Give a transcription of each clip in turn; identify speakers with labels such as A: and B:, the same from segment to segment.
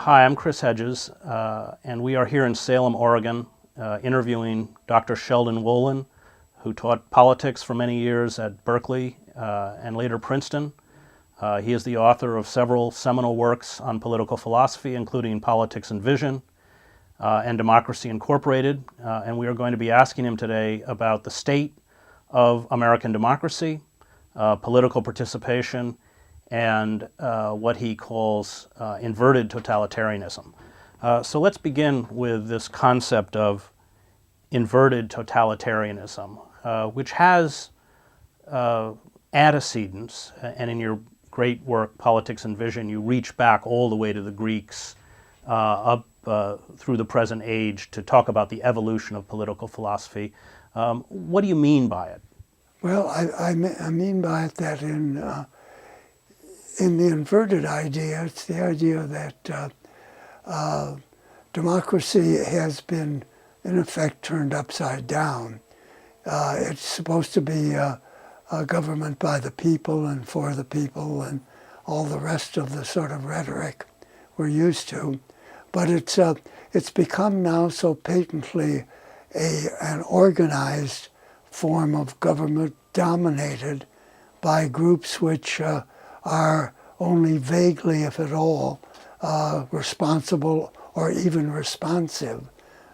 A: Hi, I'm Chris Hedges, and we are here in Salem, Oregon, interviewing Dr. Sheldon Wolin, who taught politics for many years at Berkeley and later Princeton. He is the author of several seminal works on political philosophy, including Politics and Vision and Democracy Incorporated, and we are going to be asking him today about the state of American democracy, political participation, and what he calls inverted totalitarianism. So let's begin with this concept of inverted totalitarianism, which has antecedents, and in your great work, Politics and Vision, you reach back all the way to the Greeks up through the present age to talk about the evolution of political philosophy. What do you mean by it?
B: Well, I mean by it that in the inverted idea, it's the idea that democracy has been, in effect, turned upside down. It's supposed to be a government by the people and for the people and all the rest of the sort of rhetoric we're used to. But it's become now so patently an organized form of government dominated by groups which are only vaguely, if at all, responsible or even responsive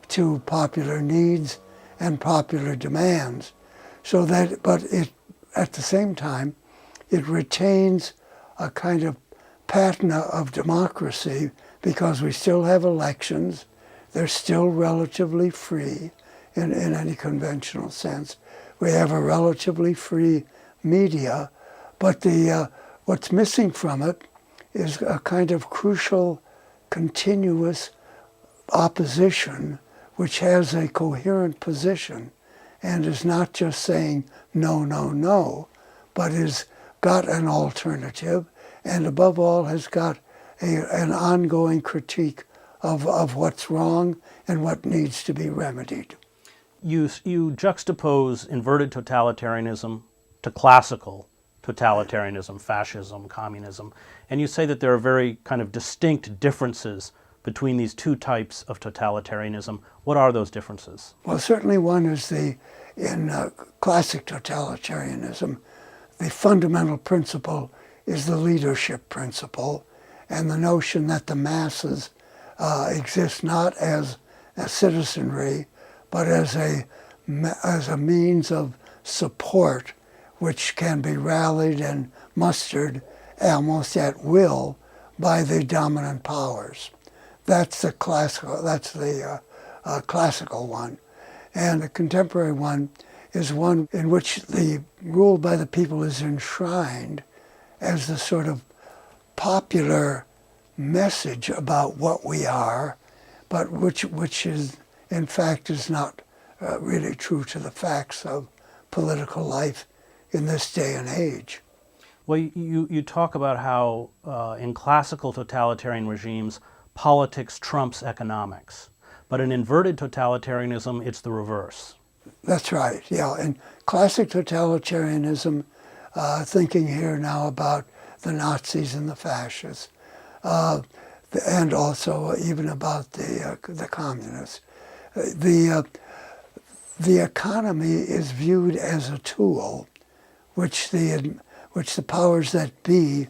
B: to popular needs and popular demands. So that, but it, at the same time, it retains a kind of patina of democracy because we still have elections. They're still relatively free in any conventional sense. We have a relatively free media, but what's missing from it is a kind of crucial, continuous opposition which has a coherent position and is not just saying no, no, no, but has got an alternative and above all has got an ongoing critique of what's wrong and what needs to be remedied.
A: You juxtapose inverted totalitarianism to classical totalitarianism, fascism, communism, and you say that there are very kind of distinct differences between these two types of totalitarianism. What are those differences?
B: Well, certainly one is in classic totalitarianism, the fundamental principle is the leadership principle and the notion that the masses exist not as a citizenry, but as a means of support which can be rallied and mustered almost at will by the dominant powers. That's the classical. That's the classical one, and the contemporary one is one in which the rule by the people is enshrined as the sort of popular message about what we are, but which is in fact is not really true to the facts of political life in this day and age.
A: Well, you talk about how in classical totalitarian regimes, politics trumps economics. But in inverted totalitarianism, it's the reverse.
B: That's right, yeah. In classic totalitarianism, thinking here now about the Nazis and the Fascists, and also even about the communists, the economy is viewed as a tool which the powers that be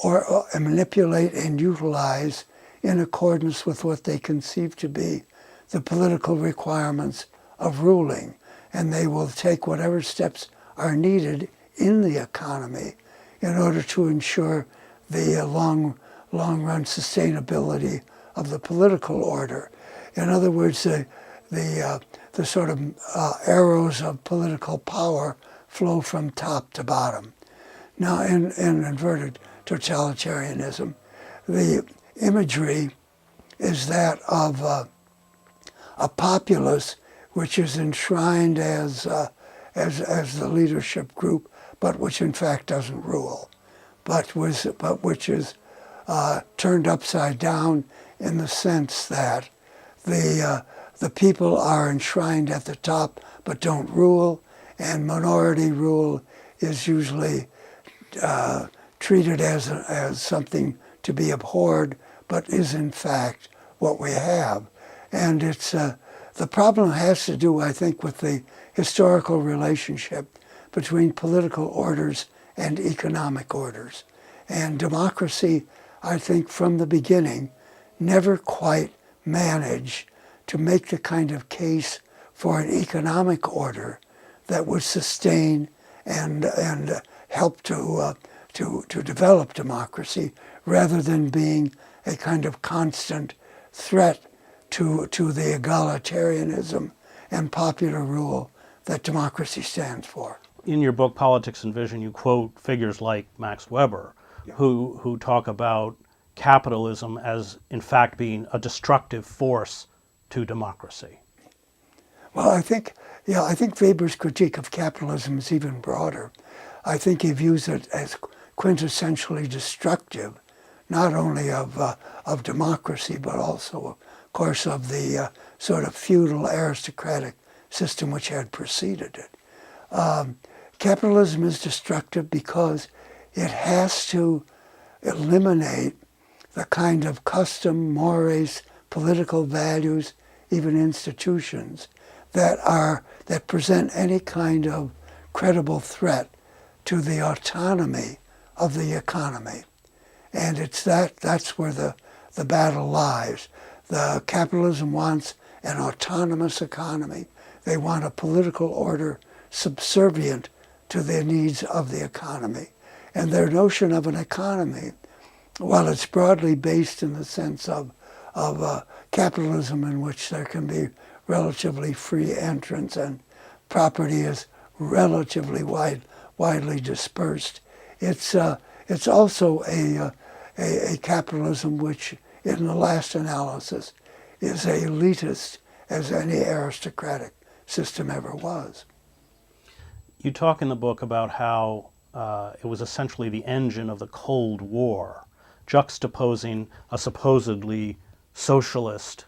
B: or manipulate and utilize in accordance with what they conceive to be the political requirements of ruling. And they will take whatever steps are needed in the economy in order to ensure the long-run sustainability of the political order. In other words, the sort of arrows of political power flow from top to bottom. Now, in inverted totalitarianism, the imagery is that of a populace which is enshrined as the leadership group, but which in fact doesn't rule, but which is turned upside down in the sense that the people are enshrined at the top but don't rule, and minority rule is usually treated as something to be abhorred but is in fact what we have. And it's the problem has to do, I think, with the historical relationship between political orders and economic orders. And democracy, I think, from the beginning, never quite managed to make the kind of case for an economic order that would sustain and help to develop democracy, rather than being a kind of constant threat to the egalitarianism and popular rule that democracy stands for.
A: In your book, Politics and Vision, you quote figures like Max Weber, who talk about capitalism as, in fact, being a destructive force to democracy.
B: Well, I think Weber's critique of capitalism is even broader. I think he views it as quintessentially destructive, not only of democracy, but also, of course, of the sort of feudal aristocratic system which had preceded it. Capitalism is destructive because it has to eliminate the kind of custom, mores, political values, even institutions that present any kind of credible threat to the autonomy of the economy. And that's where the battle lies. The capitalism wants an autonomous economy. They want a political order subservient to the needs of the economy. And their notion of an economy, while it's broadly based in the sense of capitalism in which there can be relatively free entrance and property is relatively widely dispersed, it's also a capitalism which, in the last analysis, is as elitist as any aristocratic system ever was.
A: You talk in the book about how it was essentially the engine of the Cold War, juxtaposing a supposedly socialist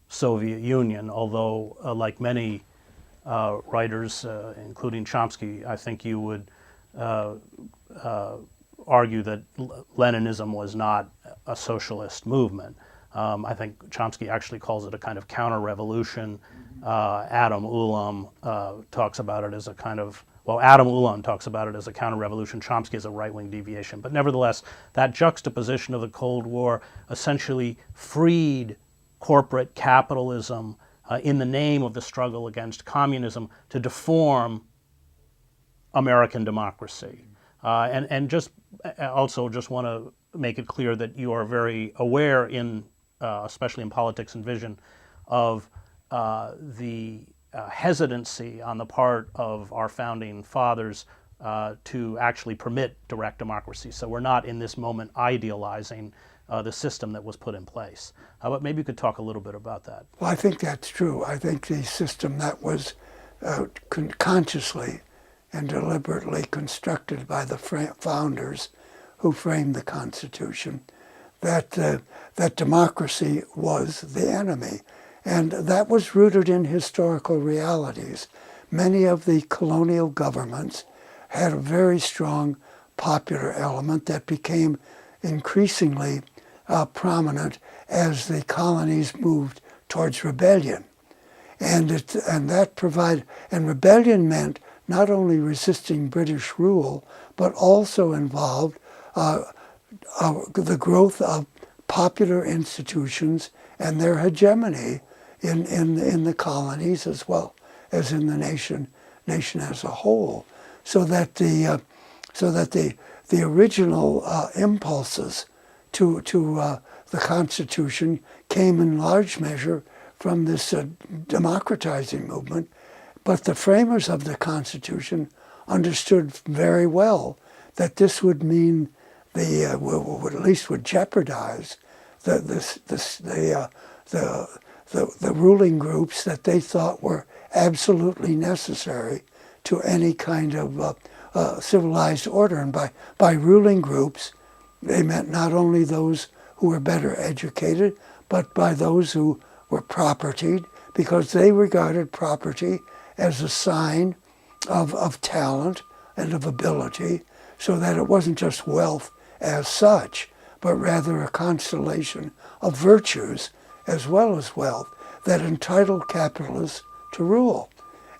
A: Soviet Union, although like many writers, including Chomsky, I think you would argue that Leninism was not a socialist movement. I think Chomsky actually calls it a kind of counter-revolution. Adam Ulam talks about it as a kind of, well, Adam Ulam talks about it as a counter-revolution. Chomsky is a right-wing deviation. But nevertheless, that juxtaposition of the Cold War essentially freed corporate capitalism in the name of the struggle against communism to deform American democracy. And just also just want to make it clear that you are very aware in, especially in Politics and Vision, of the hesitancy on the part of our founding fathers to actually permit direct democracy. So we're not in this moment idealizing the system that was put in place. But maybe you could talk a little bit about that.
B: Well, I think that's true. I think the system that was consciously and deliberately constructed by the founders who framed the Constitution, that democracy was the enemy. And that was rooted in historical realities. Many of the colonial governments had a very strong popular element that became increasingly prominent as the colonies moved towards rebellion. And rebellion meant not only resisting British rule, but also involved the growth of popular institutions and their hegemony in the colonies as well as in the nation as a whole, so that the original impulses to the Constitution came in large measure from this democratizing movement. But the framers of the Constitution understood very well that this would mean would jeopardize the ruling groups that they thought were absolutely necessary to any kind of civilized order. And by ruling groups, they meant not only those who were better educated, but by those who were propertied, because they regarded property as a sign of talent and of ability, so that it wasn't just wealth as such, but rather a constellation of virtues as well as wealth that entitled capitalists to rule.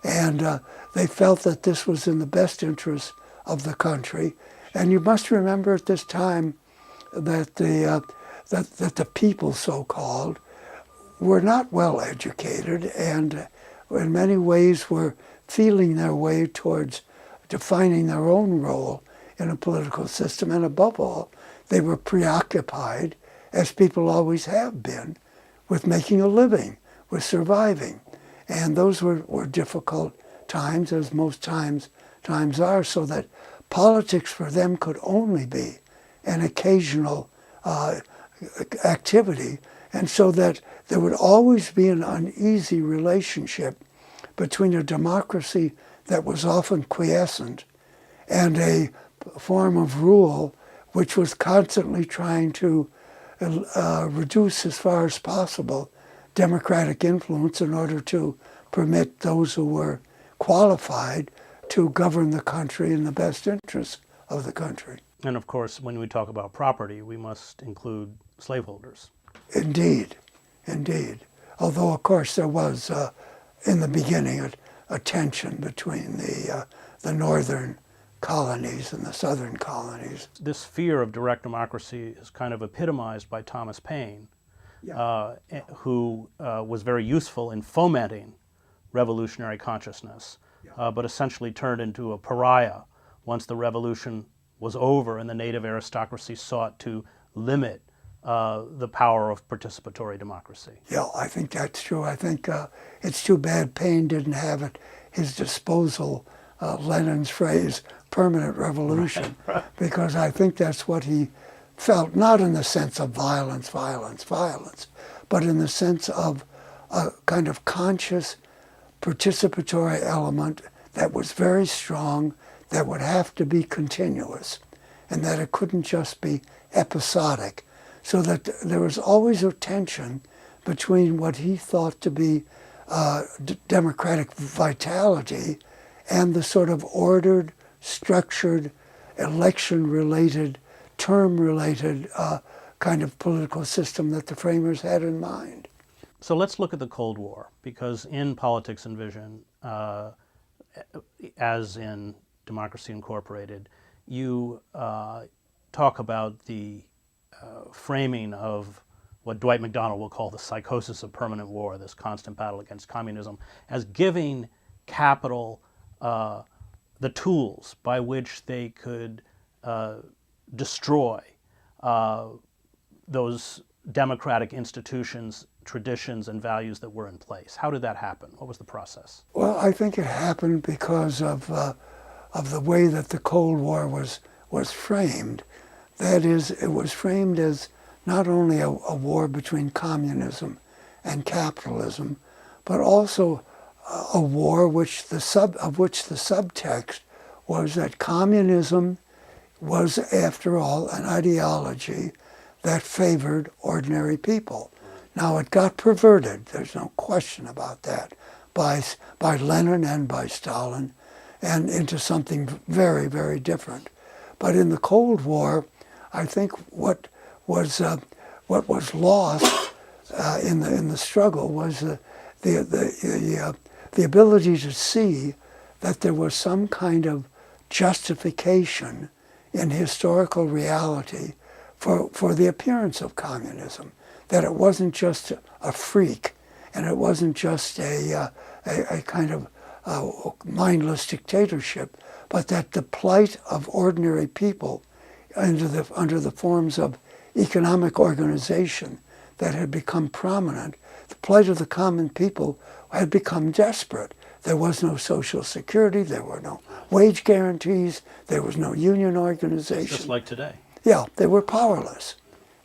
B: And they felt that this was in the best interest of the country. And you must remember at this time that the people, so-called, were not well educated and in many ways were feeling their way towards defining their own role in a political system. And above all, they were preoccupied, as people always have been, with making a living, with surviving. And those were difficult times, as most times are, so that politics for them could only be an occasional activity, and so that there would always be an uneasy relationship between a democracy that was often quiescent and a form of rule which was constantly trying to reduce as far as possible democratic influence in order to permit those who were qualified to govern the country in the best interests of the country.
A: And of course, when we talk about property, we must include slaveholders.
B: Indeed, indeed. Although, of course, there was, in the beginning, a tension between the northern colonies and the southern colonies.
A: This fear of direct democracy is kind of epitomized by Thomas Paine, who was very useful in fomenting revolutionary consciousness, but essentially turned into a pariah once the revolution was over and the native aristocracy sought to limit the power of participatory democracy.
B: Yeah, I think that's true. I think it's too bad Paine didn't have at his disposal Lenin's phrase, permanent revolution, because I think that's what he felt, not in the sense of violence, but in the sense of a kind of conscious participatory element that was very strong, that would have to be continuous, and that it couldn't just be episodic, so that there was always a tension between what he thought to be democratic vitality and the sort of ordered, structured, election-related, term-related kind of political system that the framers had in mind.
A: So let's look at the Cold War, because in Politics and Vision, as in Democracy Incorporated, you talk about the framing of what Dwight MacDonald will call the psychosis of permanent war, this constant battle against communism, as giving capital the tools by which they could destroy those democratic institutions, traditions, and values that were in place. How did that happen? What was the process?
B: Well, I think it happened because of the way that the Cold War was framed. That is, it was framed as not only a war between communism and capitalism, but also a war of which the subtext was that communism was, after all, an ideology that favored ordinary people. Now, it got perverted, there's no question about that, by Lenin and by Stalin, and into something very, very different. But in the Cold War, I think what was lost in the struggle was the ability to see that there was some kind of justification in historical reality for the appearance of communism, that it wasn't just a freak, and it wasn't just a kind of mindless dictatorship, but that the plight of ordinary people under the forms of economic organization that had become prominent, the plight of the common people had become desperate. There was no social security, there were no wage guarantees, there was no union organization.
A: Just like today.
B: Yeah, they were powerless.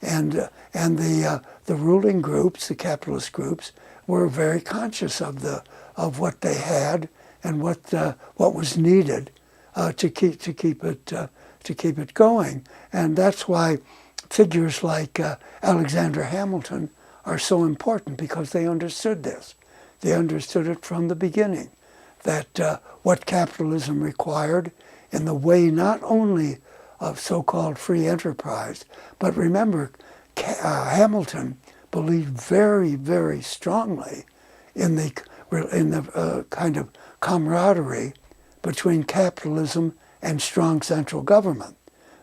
B: And the ruling groups, the capitalist groups, were very conscious of what they had and what was needed to keep it going. And that's why figures like Alexander Hamilton are so important, because they understood this. They understood it from the beginning, that what capitalism required in the way not only of so-called free enterprise. But remember, Hamilton believed very, very strongly in the kind of camaraderie between capitalism and strong central government.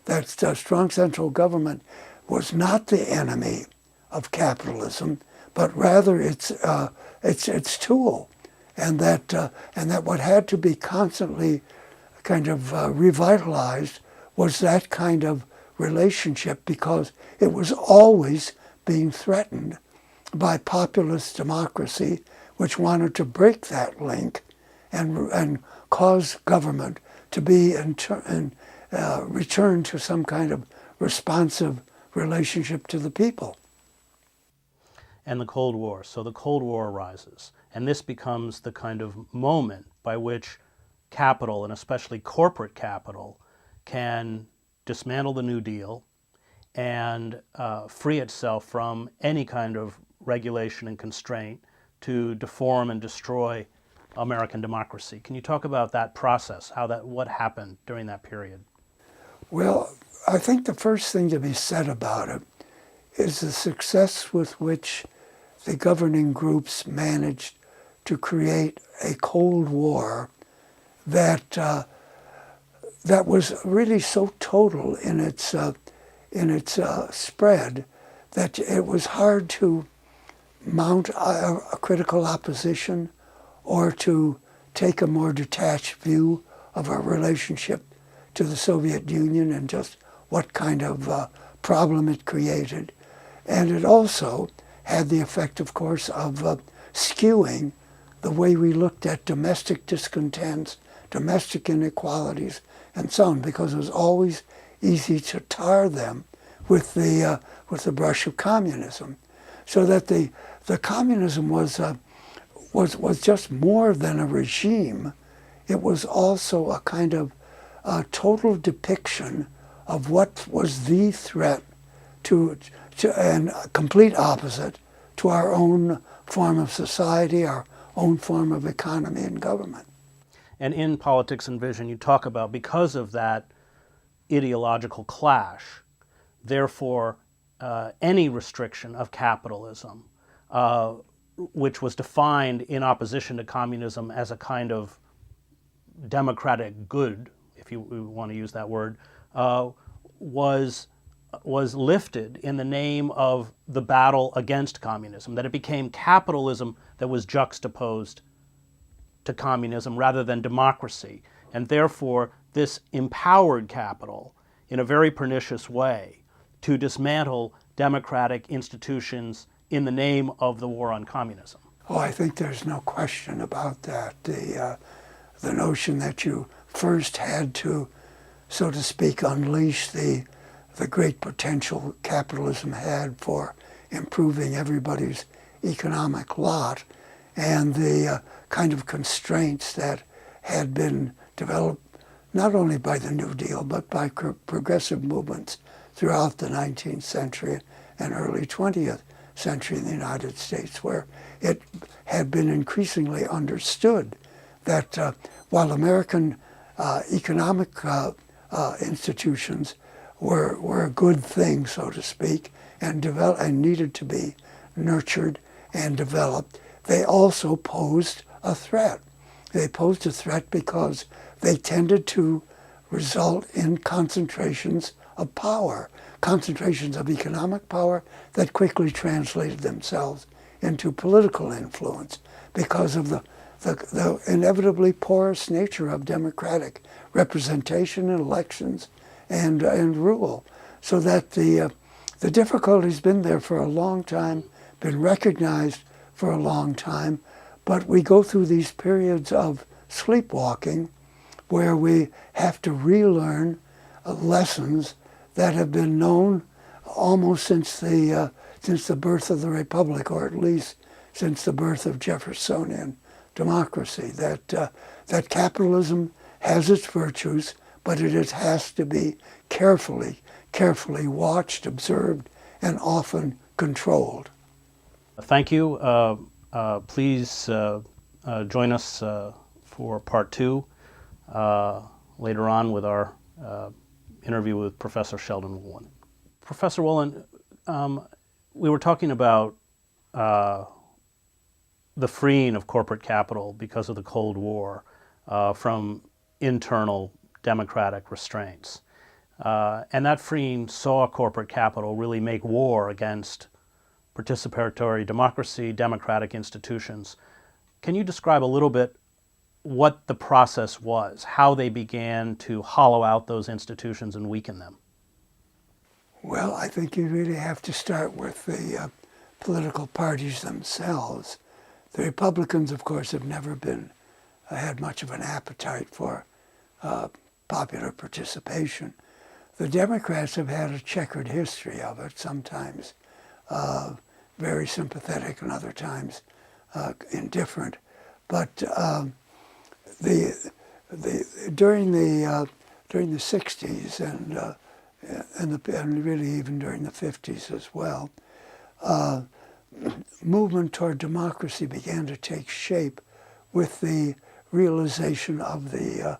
B: That strong central government was not the enemy of capitalism, but rather its tool, and that what had to be constantly kind of revitalized was that kind of relationship, because it was always being threatened by populist democracy, which wanted to break that link and cause government to be return to some kind of responsive relationship to the people.
A: And the Cold War. So the Cold War arises, and this becomes the kind of moment by which capital, and especially corporate capital, can dismantle the New Deal and free itself from any kind of regulation and constraint to deform and destroy American democracy. Can you talk about that process, what happened during that period?
B: Well, I think the first thing to be said about it is the success with which the governing groups managed to create a Cold War that was really so total in its spread that it was hard to mount a critical opposition or to take a more detached view of our relationship to the Soviet Union and just what kind of problem it created. And it also had the effect, of course, of skewing the way we looked at domestic discontents, domestic inequalities, and so on, because it was always easy to tar them with the brush of communism, so that the communism was just more than a regime. It was also a kind of total depiction of what was the threat to and a complete opposite to our own form of society, our own form of economy and government.
A: And in Politics and Vision, you talk about, because of that ideological clash, therefore, any restriction of capitalism, which was defined in opposition to communism as a kind of democratic good, if you want to use that word, was lifted in the name of the battle against communism, that it became capitalism that was juxtaposed to communism rather than democracy. And therefore, this empowered capital in a very pernicious way to dismantle democratic institutions in the name of the war on communism.
B: Oh, I think there's no question about that. The notion that you first had to, so to speak, unleash the great potential capitalism had for improving everybody's economic lot, and the kind of constraints that had been developed not only by the New Deal, but by progressive movements throughout the 19th century and early 20th century in the United States, where it had been increasingly understood that while American economic institutions were a good thing, so to speak, and needed to be nurtured and developed, they also posed a threat. They posed a threat because they tended to result in concentrations of power, concentrations of economic power that quickly translated themselves into political influence because of the inevitably porous nature of democratic representation in elections and rule. So that the difficulty's been there for a long time, been recognized for a long time, but we go through these periods of sleepwalking where we have to relearn lessons that have been known almost since the birth of the Republic, or at least since the birth of Jeffersonian democracy, that capitalism has its virtues, but it has to be carefully watched, observed, and often controlled.
A: Thank you. Please join us for part 2 later on with our interview with Professor Sheldon Wolin. Professor Wolin, we were talking about the freeing of corporate capital because of the Cold War from internal democratic restraints. And that freeing saw corporate capital really make war against participatory democracy, democratic institutions. Can you describe a little bit what the process was, how they began to hollow out those institutions and weaken them?
B: Well, I think you really have to start with the political parties themselves. The Republicans, of course, have never had much of an appetite for popular participation. The Democrats have had a checkered history of it, sometimes very sympathetic and other times indifferent. But during the 60s and really even during the 50s as well, movement toward democracy began to take shape with the realization of the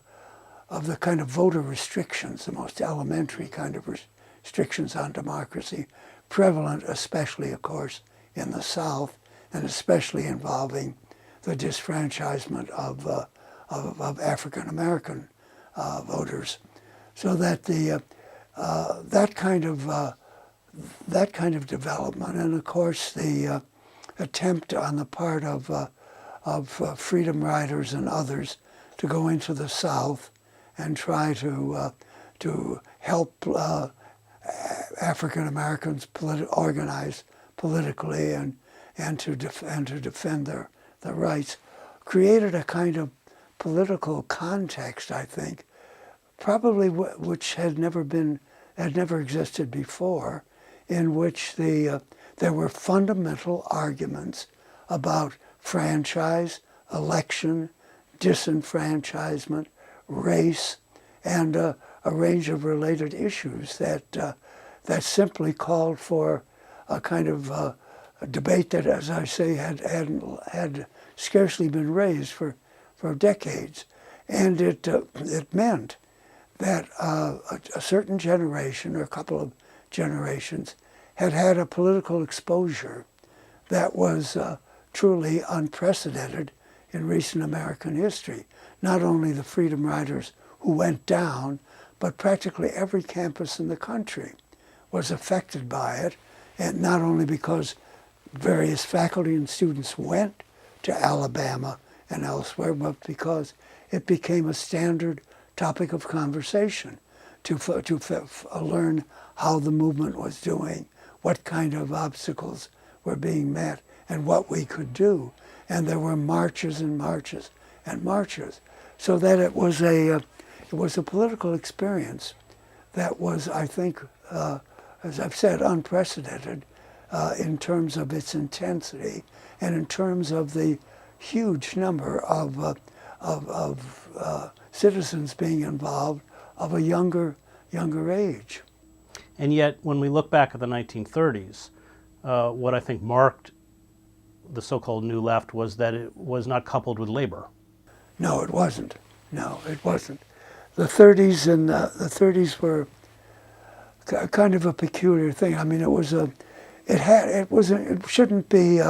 B: kind of voter restrictions, the most elementary kind of restrictions on democracy, prevalent especially, of course, in the South, and especially involving the disfranchisement of African American voters, so that that kind of development, and of course the attempt on the part of freedom riders and others to go into the South and try to help African Americans organize politically and to defend their rights, created a kind of political context, I think, probably which had never existed before, in which there were fundamental arguments about franchise, election, disenfranchisement, race, and a range of related issues that simply called for a kind of a debate that, as I say, had scarcely been raised for decades, and it meant that a certain generation or a couple of generations had a political exposure that was truly unprecedented in recent American history. Not only the freedom riders who went down, but practically every campus in the country was affected by it, and not only because various faculty and students went to Alabama and elsewhere, but because it became a standard topic of conversation to learn how the movement was doing, what kind of obstacles were being met, and what we could do. And there were marches and marches and marches, so that it was a political experience that was, I think, as I've said, unprecedented in terms of its intensity and in terms of the huge number of citizens being involved of a younger age.
A: And yet, when we look back at the 1930s, what I think marked the so-called New Left was that it was not coupled with labor.
B: No, it wasn't. No, it wasn't. The 30s were kind of a peculiar thing. I mean, it shouldn't be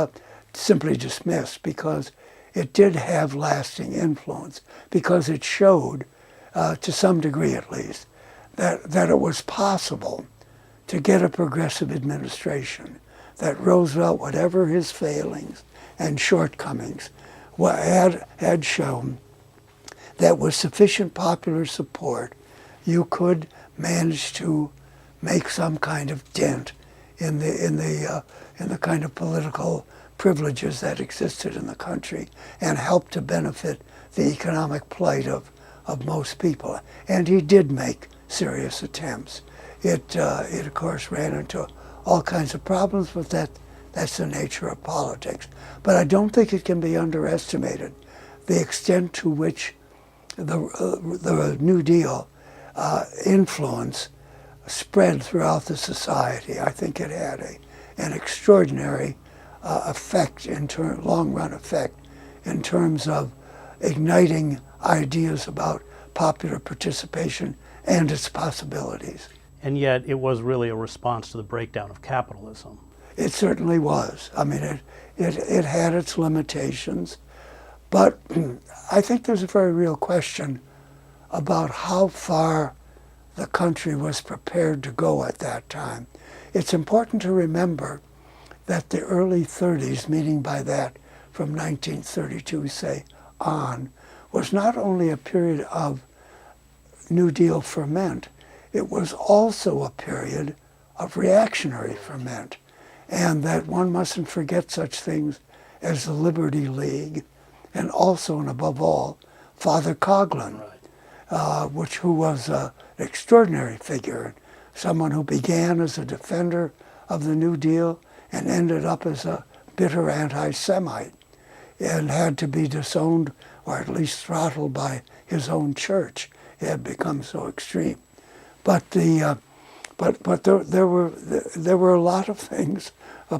B: simply dismissed, because it did have lasting influence, because it showed, to some degree at least, that it was possible to get a progressive administration, that Roosevelt, whatever his failings and shortcomings, had shown that with sufficient popular support, you could manage to make some kind of dent in the kind of political privileges that existed in the country, and help to benefit the economic plight of most people. And he did make serious attempts. It of course ran into all kinds of problems, but that's the nature of politics. But I don't think it can be underestimated the extent to which the New Deal influence spread throughout the society. I think it had an extraordinary effect, long-run effect, in terms of igniting ideas about popular participation and its possibilities.
A: And yet it was really a response to the breakdown of capitalism.
B: It certainly was. I mean, it had its limitations, but I think there's a very real question about how far the country was prepared to go at that time. It's important to remember that the early 30s, meaning by that from 1932, say, on, was not only a period of New Deal ferment, it was also a period of reactionary ferment, and that one mustn't forget such things as the Liberty League, and also, and above all, Father Coughlin, who was an extraordinary figure, someone who began as a defender of the New Deal and ended up as a bitter anti-Semite, and had to be disowned or at least throttled by his own church. It had become so extreme. But there were a lot of things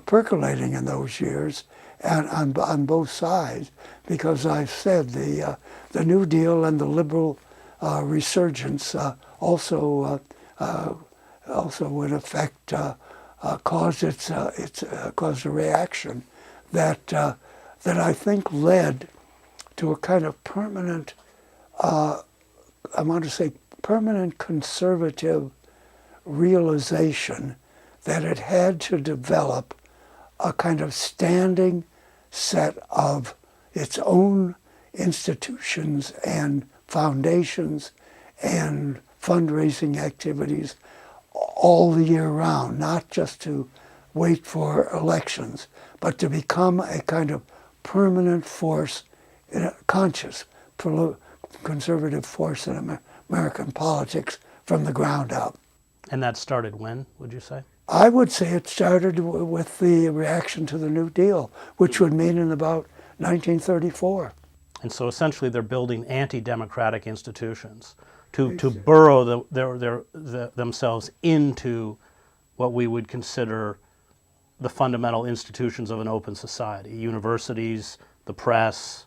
B: percolating in those years, and on both sides, because I've said the New Deal and the liberal resurgence also in effect caused caused a reaction that I think led to a kind of permanent, I want to say permanent conservative realization that it had to develop a kind of standing set of its own institutions and foundations and fundraising activities all the year round, not just to wait for elections, but to become a kind of permanent force, conscious conservative force in American politics from the ground up.
A: And that started when, would you say?
B: I would say it started with the reaction to the New Deal, which would mean in about 1934.
A: And so essentially they're building anti-democratic institutions to burrow themselves into what we would consider the fundamental institutions of an open society: universities, the press,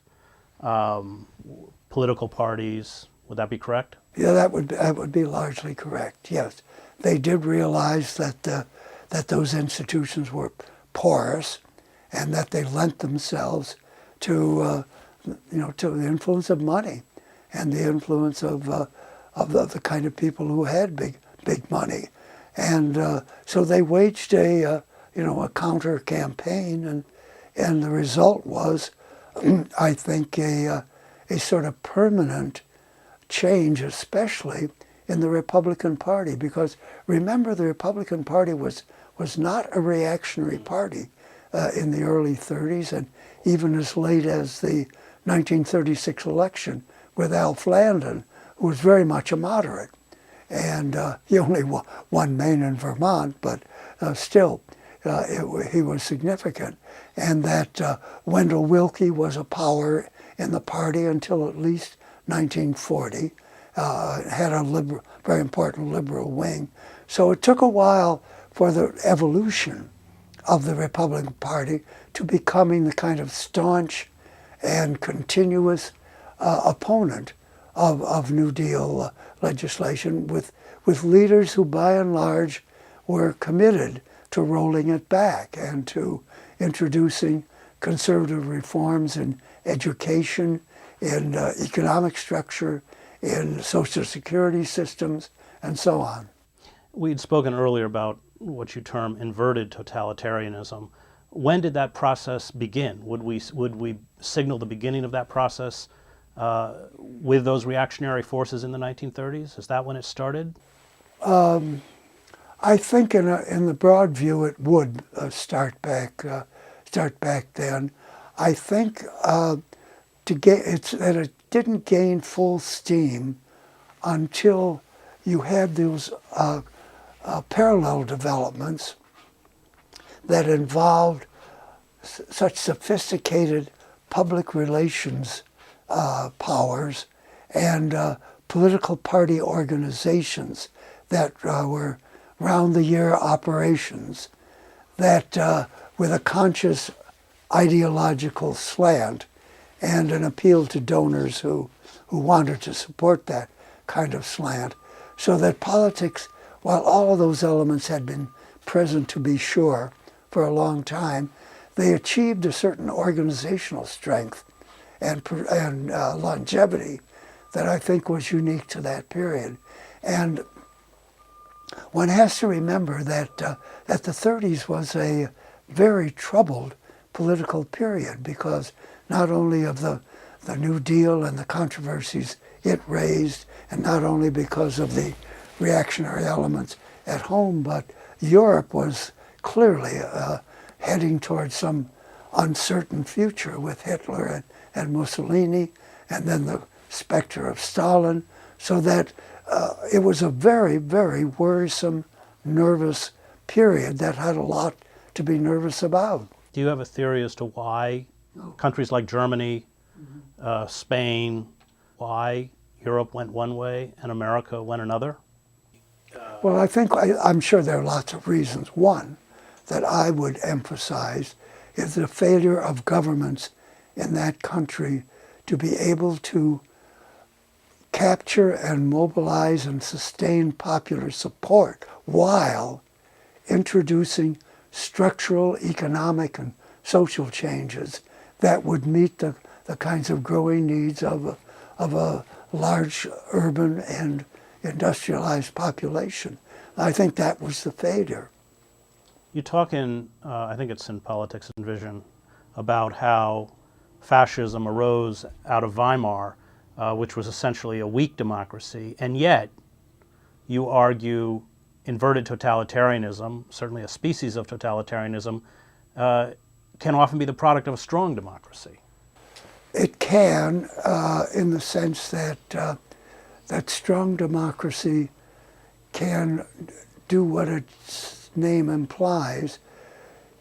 A: political parties. Would that be correct?
B: Yeah, that would be largely correct. Yes, they did realize that those institutions were porous, and that they lent themselves to to the influence of money, and the influence of the kind of people who had big money, and so they waged a counter campaign, and the result was, I think, a sort of permanent change, especially in the Republican Party, because remember, the Republican Party was not a reactionary party in the early 30s, and even as late as the 1936 election with Alf Landon, who was very much a moderate. And he only won Maine and Vermont, but still, he was significant. And that Wendell Willkie was a power in the party until at least 1940, had a very important liberal wing. So it took a while for the evolution of the Republican Party to becoming the kind of staunch and continuous opponent of New Deal legislation, with leaders who by and large were committed to rolling it back and to introducing conservative reforms in education, in economic structure, in social security systems, and so on.
A: We'd spoken earlier about what you term inverted totalitarianism. When did that process begin? Would we signal the beginning of that process with those reactionary forces in the 1930s? Is that when it started?
B: I think in the broad view it would start back then. I think that it didn't gain full steam until you had those parallel developments that involved such sophisticated public relations powers and political party organizations that were round-the-year operations that, with a conscious ideological slant and an appeal to donors who wanted to support that kind of slant, So that politics, while all of those elements had been present, to be sure, for a long time, they achieved a certain organizational strength and longevity that I think was unique to that period. And one has to remember that that the 30s was a very troubled political period because not only of the New Deal and the controversies it raised, and not only because of the reactionary elements at home, but Europe was clearly heading towards some uncertain future with Hitler and Mussolini, and then the specter of Stalin, so that it was a very, very worrisome, nervous period that had a lot to be nervous about.
A: Do you have a theory as to why countries like Germany, Spain, why Europe went one way and America went another?
B: Well, I'm sure there are lots of reasons. One that I would emphasize is the failure of governments in that country to be able to capture and mobilize and sustain popular support while introducing structural, economic, and social changes that would meet the kinds of growing needs of a large urban and industrialized population. I think that was the failure.
A: You talk in, I think it's in Politics and Vision, about how fascism arose out of Weimar, which was essentially a weak democracy, and yet you argue inverted totalitarianism, certainly a species of totalitarianism, can often be the product of a strong democracy.
B: It can, in the sense that that strong democracy can do what its name implies.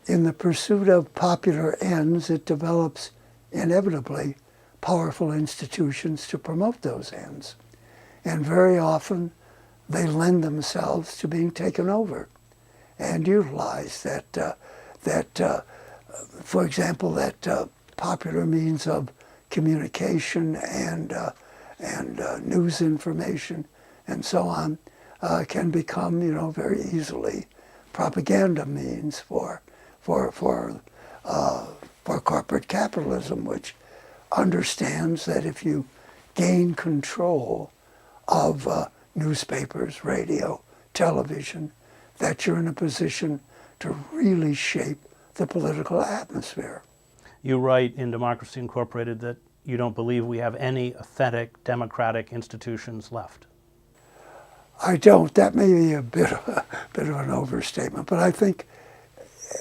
B: In the pursuit of popular ends, it develops inevitably powerful institutions to promote those ends. And very often they lend themselves to being taken over and utilized. For example, that popular means of communication and news information and so on can become, very easily propaganda means for corporate capitalism, which understands that if you gain control of newspapers, radio, television, that you're in a position to really shape the political atmosphere.
A: You write in Democracy Incorporated that you don't believe we have any authentic democratic institutions left.
B: I don't. That may be a bit of an overstatement, but I think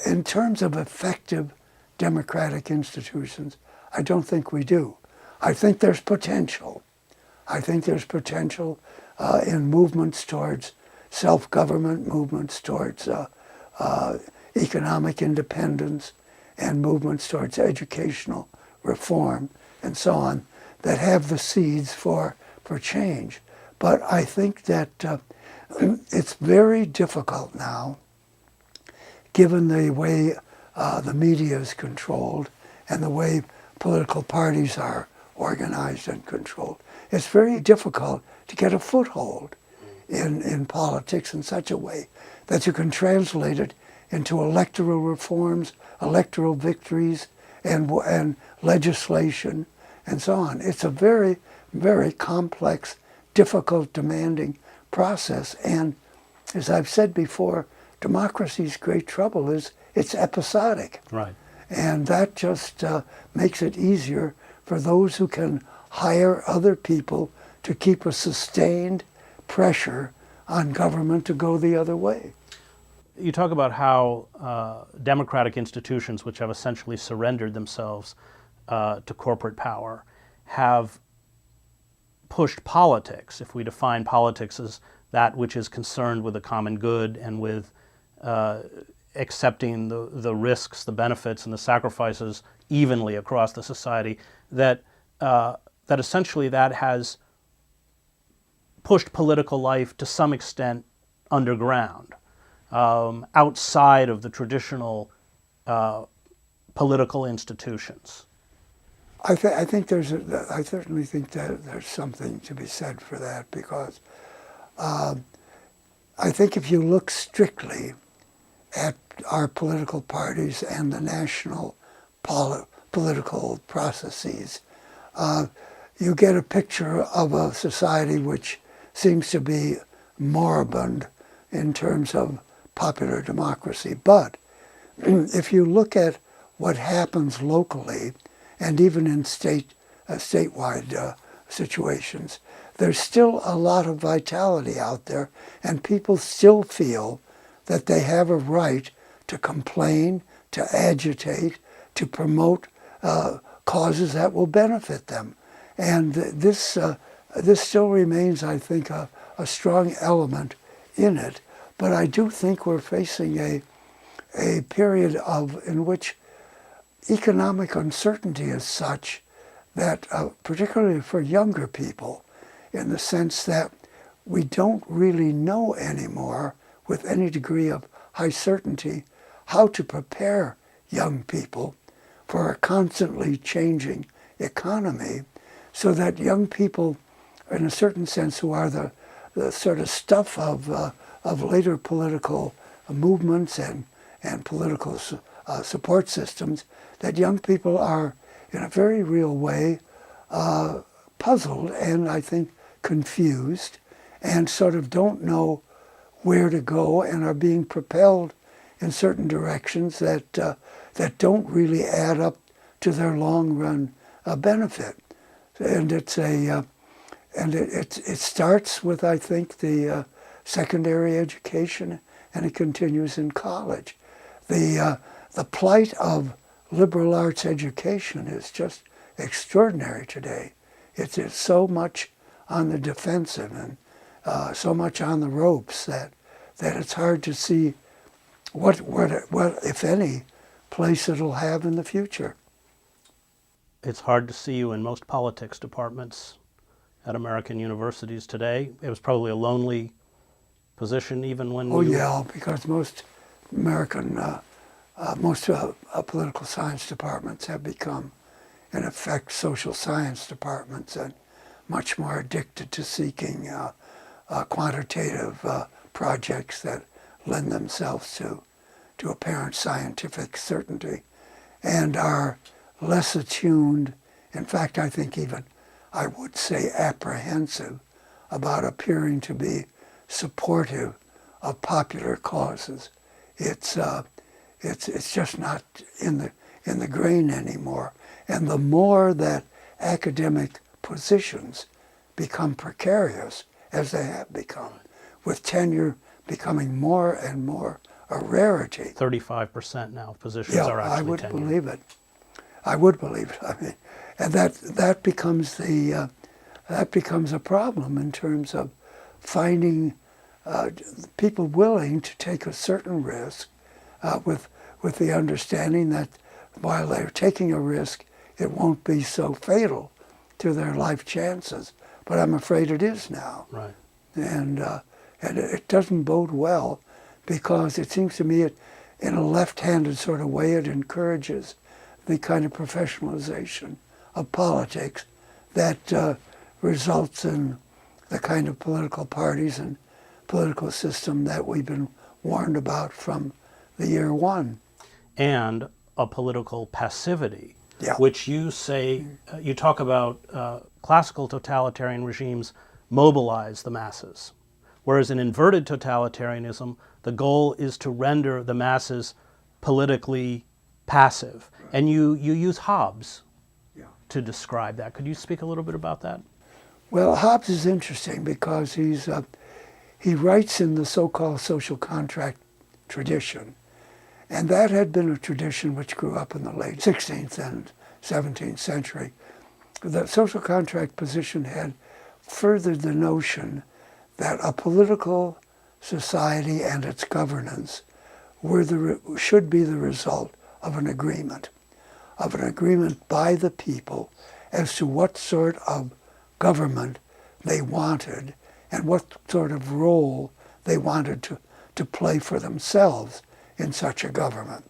B: in terms of effective democratic institutions, I don't think we do. I think there's potential. I think there's potential in movements towards self-government, movements towards economic independence, and movements towards educational reform and so on that have the seeds for change. But I think that it's very difficult now, given the way the media is controlled and the way political parties are organized and controlled. It's very difficult to get a foothold in politics in such a way that you can translate it into electoral reforms, electoral victories, and legislation, and so on. It's a very, very complex, difficult, demanding process. And as I've said before, democracy's great trouble is it's episodic.
A: Right.
B: And that just makes it easier for those who can hire other people to keep a sustained pressure on government to go the other way.
A: You talk about how democratic institutions, which have essentially surrendered themselves to corporate power, have pushed politics, if we define politics as that which is concerned with the common good and with accepting the risks, the benefits, and the sacrifices evenly across the society, that essentially that has pushed political life to some extent underground, outside of the traditional political institutions.
B: I certainly think that there's something to be said for that, because I think if you look strictly at our political parties and the national political processes, you get a picture of a society which seems to be moribund in terms of popular democracy. But if you look at what happens locally, and even in statewide situations, there's still a lot of vitality out there, and people still feel that they have a right to complain, to agitate, to promote causes that will benefit them. And this still remains, I think, a strong element in it. But I do think we're facing a period in which economic uncertainty is such that, particularly for younger people, in the sense that we don't really know anymore with any degree of high certainty how to prepare young people for a constantly changing economy, so that young people, in a certain sense, who are the sort of stuff of later political movements and political support systems, that young people are, in a very real way, puzzled and, I think, confused, and sort of don't know where to go, and are being propelled in certain directions that don't really add up to their long-run benefit. And it starts with, I think, the secondary education, and it continues in college. The plight of liberal arts education is just extraordinary today. It's so much on the defensive and so much on the ropes that it's hard to see what, if any, place it'll have in the future.
A: It's hard to see you in most politics departments at American universities today. It was probably a lonely position even when
B: Yeah, because most American, political science departments have become, in effect, social science departments, and much more addicted to seeking quantitative projects that lend themselves to apparent scientific certainty, and are less attuned, in fact, I think even, I would say, apprehensive about appearing to be supportive of popular causes. It's just not in the grain anymore. And the more that academic positions become precarious, as they have become, with tenure becoming more and more a rarity.
A: 35% now of positions are actually tenured.
B: I would believe it. I would believe it. I mean, and that becomes a problem in terms of finding people willing to take a certain risk with the understanding that while they're taking a risk, it won't be so fatal to their life chances. But I'm afraid it is now.
A: Right.
B: And it doesn't bode well, because it seems to me in a left-handed sort of way, it encourages the kind of professionalization of politics that results in the kind of political parties and political system that we've been warned about from the year one.
A: And a political passivity,
B: Yeah.
A: which you say, you talk about classical totalitarian regimes mobilize the masses, whereas in inverted totalitarianism, the goal is to render the masses politically passive. And you use Hobbes to describe that. Could you speak a little bit about that?
B: Well, Hobbes is interesting because he writes in the so-called social contract tradition. And that had been a tradition which grew up in the late 16th and 17th century. The social contract position had furthered the notion that a political society and its governance should be the result of an agreement by the people as to what sort of government they wanted and what sort of role they wanted to play for themselves in such a government.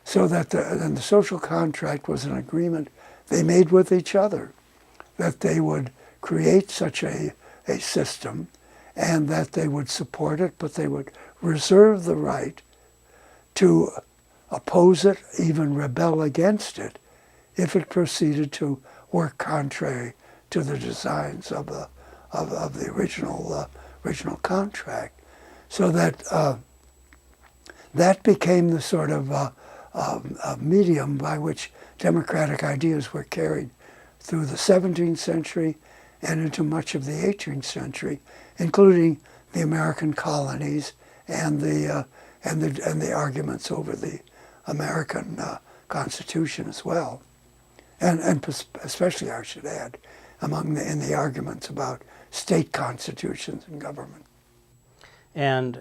B: So that the social contract was an agreement they made with each other, that they would create such a system and that they would support it, but they would reserve the right to oppose it, even rebel against it, if it proceeded to work contrary to the designs of the original contract. So that that became the sort of medium by which democratic ideas were carried through the 17th century and into much of the 18th century, including the American colonies and the arguments over the American Constitution as well, and especially, I should add, in the arguments about state constitutions and government.
A: And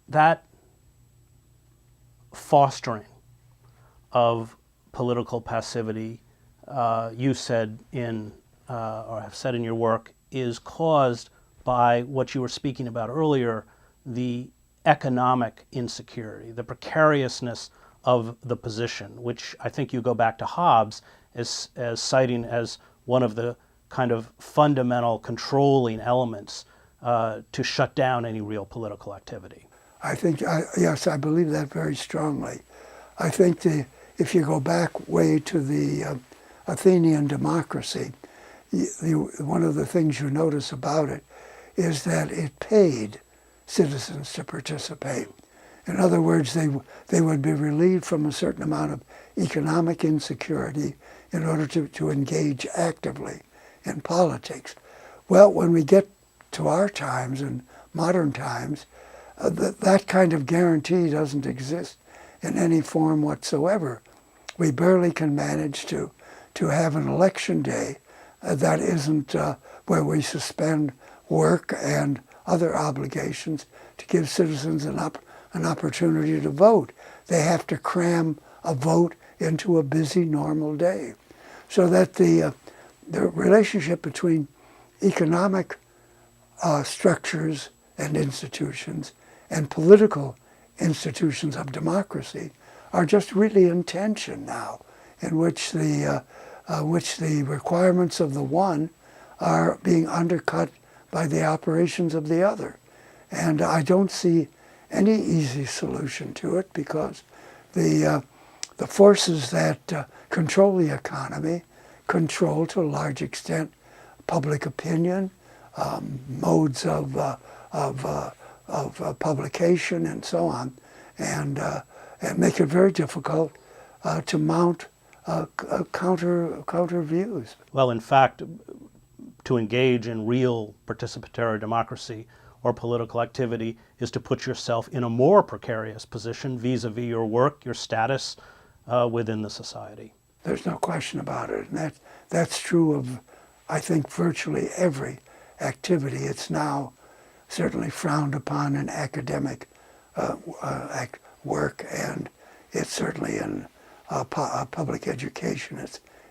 A: that fostering of political passivity, you said or have said in your work, is caused by what you were speaking about earlier, the economic insecurity, the precariousness of the position, which I think you go back to Hobbes as citing as one of the kind of fundamental controlling elements to shut down any real political activity.
B: I think, yes, I believe that very strongly. I think if you go back way to the Athenian democracy, one of the things you notice about it is that it paid citizens to participate. In other words, they would be relieved from a certain amount of economic insecurity in order to engage actively in politics. Well, when we get to our times and modern times, that kind of guarantee doesn't exist in any form whatsoever. We barely can manage to have an election day that isn't where we suspend work and other obligations to give citizens an opportunity to vote. They have to cram a vote into a busy normal day. So that the relationship between economic structures and institutions and political institutions of democracy are just really in tension now, in which the requirements of the one are being undercut by the operations of the other. And I don't see any easy solution to it, because the forces that control the economy control to a large extent public opinion, modes of publication, and so on, and make it very difficult to mount counter views.
A: Well, in fact, to engage in real participatory democracy or political activity is to put yourself in a more precarious position vis-a-vis your work, your status within the society.
B: There's no question about it. And that's true of, I think, virtually every activity. It's now certainly frowned upon in academic work, and it's certainly in public education.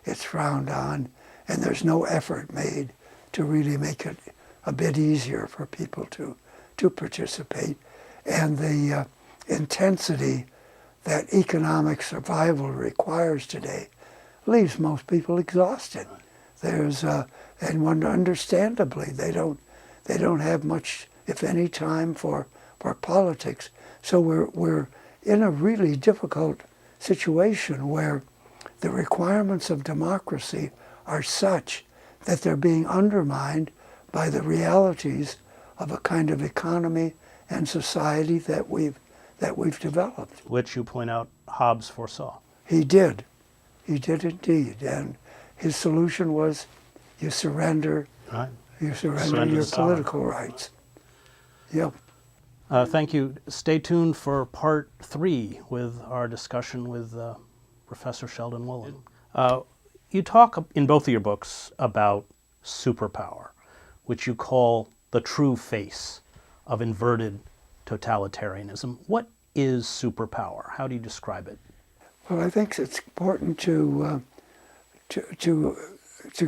B: It's frowned on, and there's no effort made to really make it a bit easier for people to participate. And the intensity that economic survival requires today leaves most people exhausted. And understandably, they don't have much, if any, time for politics. So we're in a really difficult situation where the requirements of democracy are such that they're being undermined by the realities of a kind of economy and society that we've developed.
A: Which you point out Hobbes foresaw.
B: He did indeed, and his solution was you surrender your political rights. Yep.
A: Thank you. Stay tuned for part 3 with our discussion with Professor Sheldon Wolin. You talk in both of your books about superpower, which you call the true face of inverted totalitarianism. What is superpower? How do you describe it?
B: Well, I think it's important to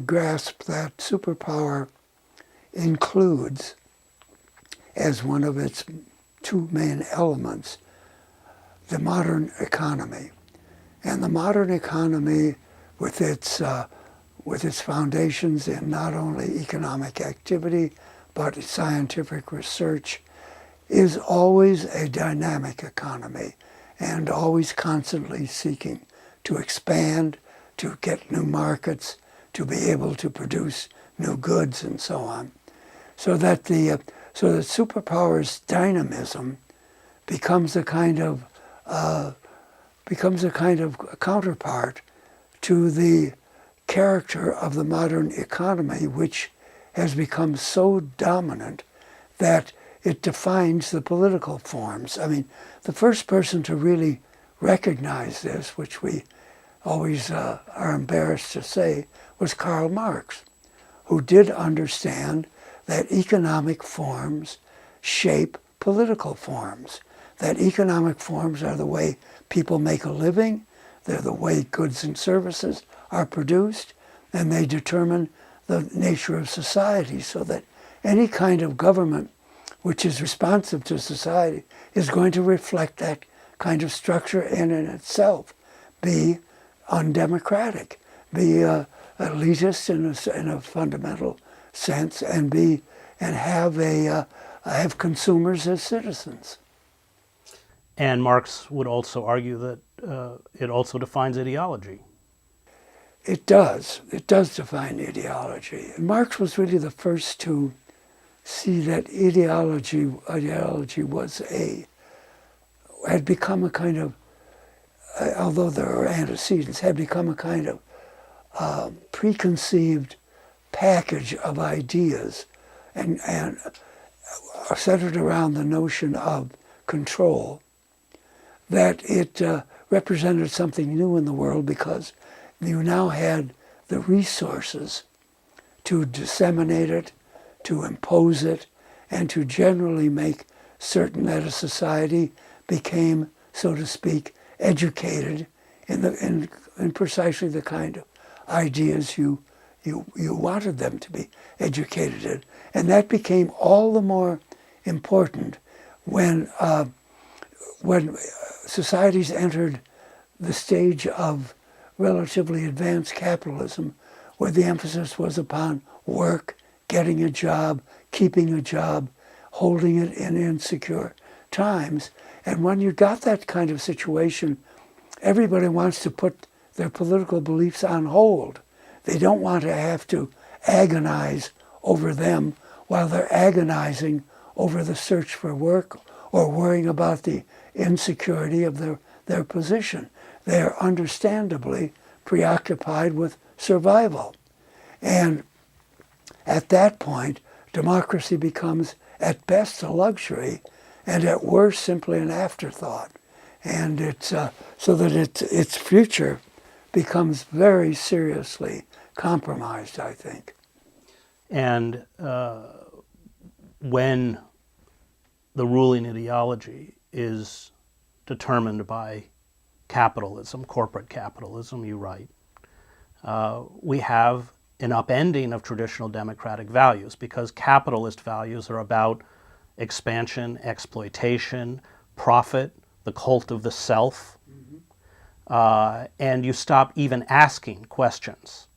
B: grasp that superpower includes, as one of its two main elements, the modern economy. And the modern economy, with its foundations in not only economic activity, but scientific research is always a dynamic economy and always constantly seeking to expand, to get new markets, to be able to produce new goods and so on. So that superpowers dynamism becomes a kind of counterpart to the character of the modern economy, which has become so dominant that it defines the political forms. I mean, the first person to really recognize this, which we always are embarrassed to say, was Karl Marx, who did understand that economic forms shape political forms, that economic forms are the way people make a living, they're the way goods and services are produced, and they determine the nature of society, so that any kind of government which is responsive to society is going to reflect that kind of structure and in itself be undemocratic, be elitist in a fundamental sense, and have consumers as citizens.
A: And Marx would also argue that it also defines ideology.
B: It does. It does define ideology. And Marx was really the first to see that ideology had become a kind of, although there are antecedents, had become a kind of preconceived package of ideas and centered around the notion of control, that it represented something new in the world because you now had the resources to disseminate it, to impose it, and to generally make certain that a society became, so to speak, educated in precisely the kind of ideas you wanted them to be educated in. And that became all the more important when societies entered the stage of relatively advanced capitalism, where the emphasis was upon work, getting a job, keeping a job, holding it in insecure times. And when you got that kind of situation, everybody wants to put their political beliefs on hold. They don't want to have to agonize over them while they're agonizing over the search for work or worrying about the insecurity of their position. They are understandably preoccupied with survival. And at that point, democracy becomes at best a luxury and at worst simply an afterthought. And it's so that its future becomes very seriously compromised, I think.
A: And when the ruling ideology is determined by capitalism, corporate capitalism, you write, we have an upending of traditional democratic values, because capitalist values are about expansion, exploitation, profit, the cult of the self, and you stop even asking questions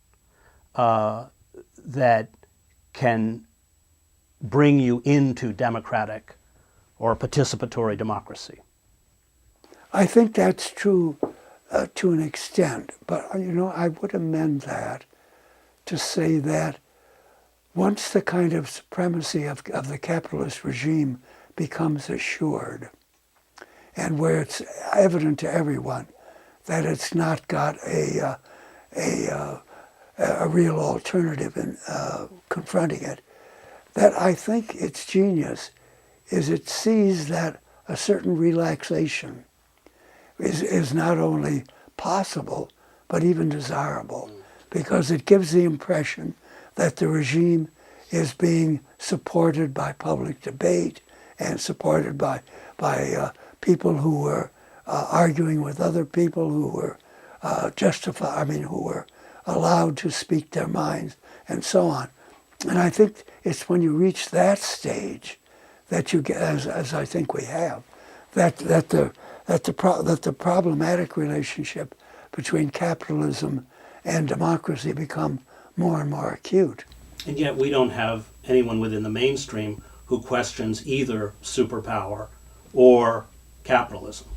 A: that can bring you into democratic or participatory democracy.
B: I think that's true to an extent, but I would amend that to say that once the kind of supremacy of the capitalist regime becomes assured, and where it's evident to everyone that it's not got a real alternative in confronting it, that I think its genius is it sees that a certain relaxation is not only possible, but even desirable, because it gives the impression that the regime is being supported by public debate and supported by people who were arguing with other people, who were who were allowed to speak their minds and so on. And I think it's when you reach that stage that you get, as I think we have, that the problematic relationship between capitalism and democracy become more and more acute.
A: And yet we don't have anyone within the mainstream who questions either superpower or capitalism.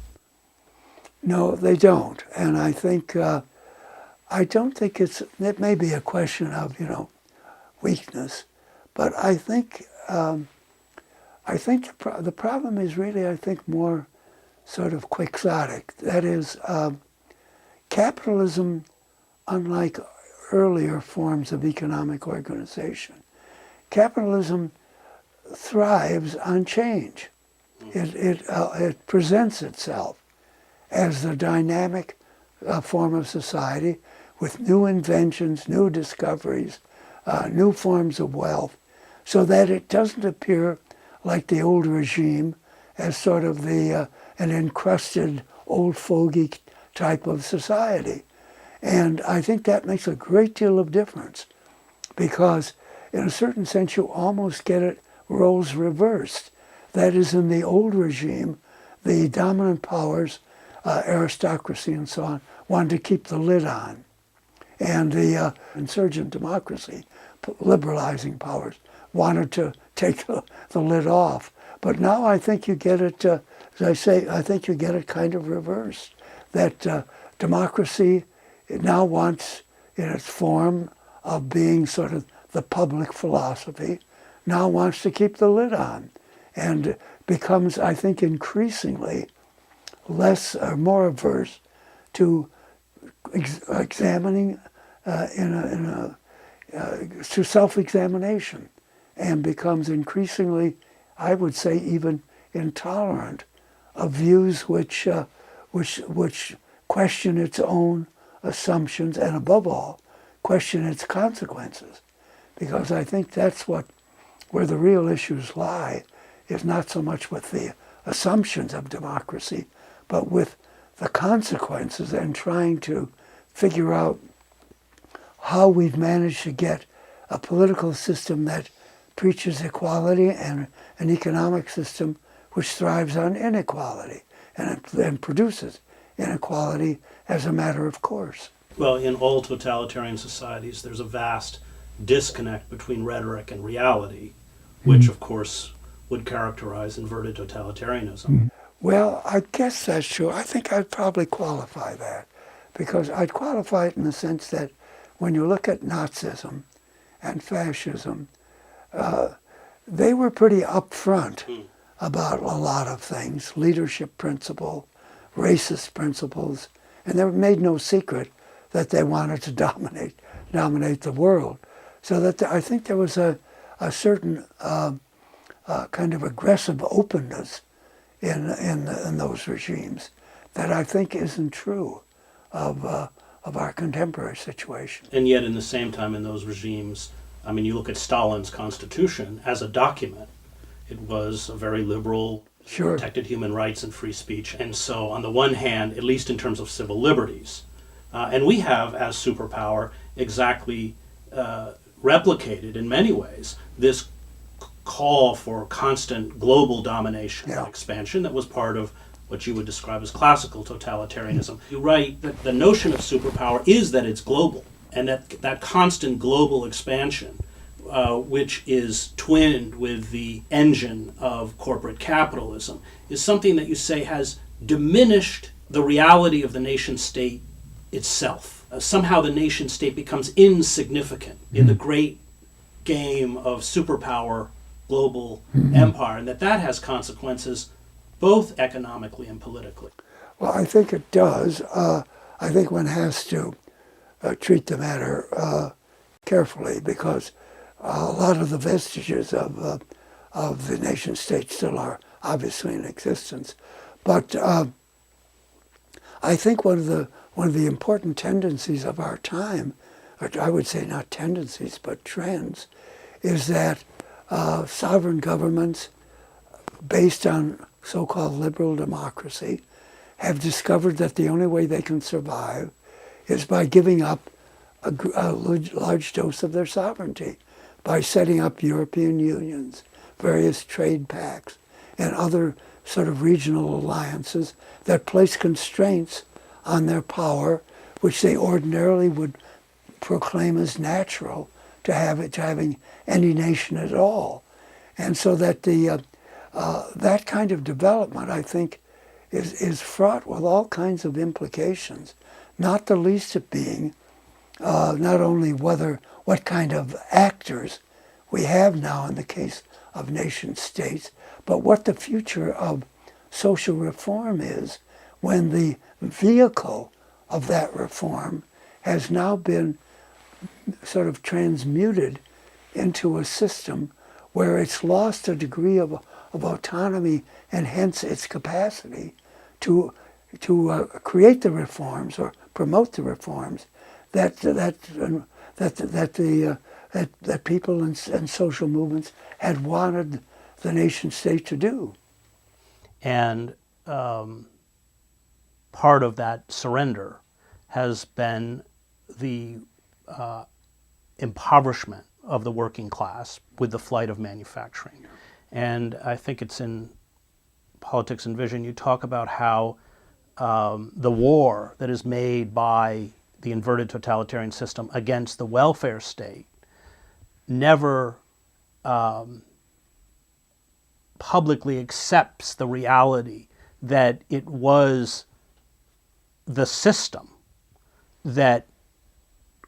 B: No, they don't. And I think, I don't think it may be a question of, weakness, but I think the problem is really, I think, more sort of quixotic. That is, capitalism, unlike earlier forms of economic organization, capitalism thrives on change. It presents itself as a dynamic form of society with new inventions, new discoveries, new forms of wealth, so that it doesn't appear like the old regime as sort of an encrusted old fogey type of society. And I think that makes a great deal of difference, because in a certain sense you almost get it roles reversed. That is, in the old regime, the dominant powers, aristocracy and so on, wanted to keep the lid on. And the insurgent democracy, liberalizing powers, wanted to take the lid off. But now I think you get it, as I say, I think you get it kind of reversed. That democracy, it now wants, in its form of being sort of the public philosophy, now wants to keep the lid on, and becomes, I think, increasingly less or more averse to examining to self-examination, and becomes increasingly, I would say, even intolerant of views which question its own assumptions, and above all, question its consequences. Because I think that's where the real issues lie, is not so much with the assumptions of democracy, but with the consequences, and trying to figure out how we've managed to get a political system that preaches equality and an economic system which thrives on inequality and produces inequality as a matter of course.
A: Well, in all totalitarian societies, there's a vast disconnect between rhetoric and reality, which, of course, would characterize inverted totalitarianism.
B: Well, I guess that's true. I think I'd probably qualify that, because I'd qualify it in the sense that when you look at Nazism and fascism, they were pretty upfront about a lot of things, leadership principle, racist principles, and they made no secret that they wanted to dominate the world. So that I think there was a certain kind of aggressive openness in those regimes that I think isn't true of our contemporary situation.
A: And yet, in the same time, in those regimes, I mean, you look at Stalin's constitution as a document. It was a very liberal,
B: Sure.
A: protected human rights and free speech. And so, on the one hand, at least in terms of civil liberties, and we have, as superpower, exactly replicated in many ways this call for constant global domination and expansion that was part of what you would describe as classical totalitarianism. You're right that the notion of superpower is that it's global, and that constant global expansion, which is twinned with the engine of corporate capitalism, is something that you say has diminished the reality of the nation state itself. Somehow the nation state becomes insignificant in the great game of superpower global empire, and that has consequences both economically and politically.
B: Well, I think it does. I think one has to treat the matter carefully, because a lot of the vestiges of the nation state still are obviously in existence. But I think one of the important tendencies of our time, or I would say not tendencies but trends, is that sovereign governments based on so-called liberal democracy have discovered that the only way they can survive is by giving up a large dose of their sovereignty, by setting up European unions, various trade pacts, and other sort of regional alliances that place constraints on their power, which they ordinarily would proclaim as natural having any nation at all. And so that that kind of development, I think, is fraught with all kinds of implications, not the least of being not only what kind of actors we have now in the case of nation states, but what the future of social reform is when the vehicle of that reform has now been sort of transmuted into a system where it's lost a degree of autonomy and hence its capacity to create the reforms or promote the reforms that people and social movements had wanted the nation state to do.
A: And part of that surrender has been the impoverishment of the working class with the flight of manufacturing. And I think it's in Politics and Vision, you talk about how the war that is made by the inverted totalitarian system against the welfare state never publicly accepts the reality that it was the system that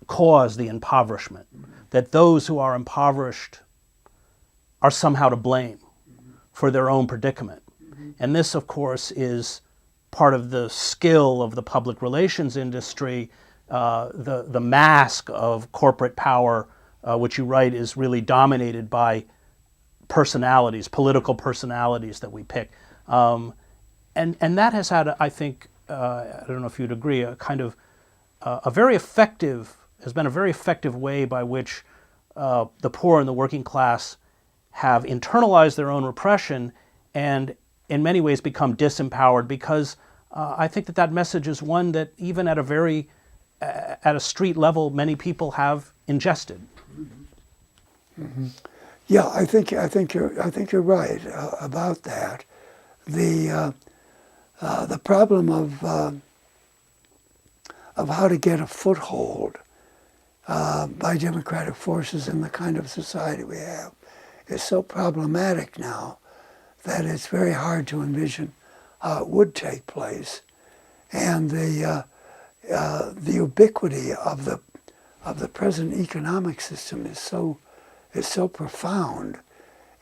A: caused the impoverishment, that those who are impoverished are somehow to blame for their own predicament. And this, of course, is part of the skill of the public relations industry, the mask of corporate power, which you write is really dominated by personalities, political personalities that we pick. And that has had, I think, I don't know if you'd agree, a kind of a very effective, has been a very effective way by which the poor and the working class have internalized their own repression and in many ways become disempowered, because I think that message is one that even at a street level, many people have ingested.
B: Mm-hmm. Yeah, I think you're right about that. The problem of how to get a foothold by democratic forces in the kind of society we have is so problematic now that it's very hard to envision how it would take place, and the ubiquity of the present economic system is so profound,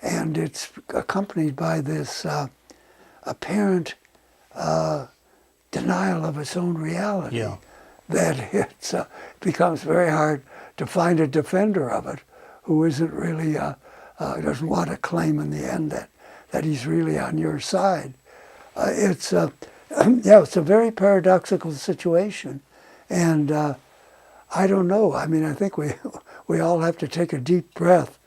B: and it's accompanied by this apparent denial of its own reality.
A: Yeah.
B: That it becomes very hard to find a defender of it who isn't really doesn't want to claim in the end that he's really on your side. It's a very paradoxical situation, and I don't know. I mean, I think we all have to take a deep breath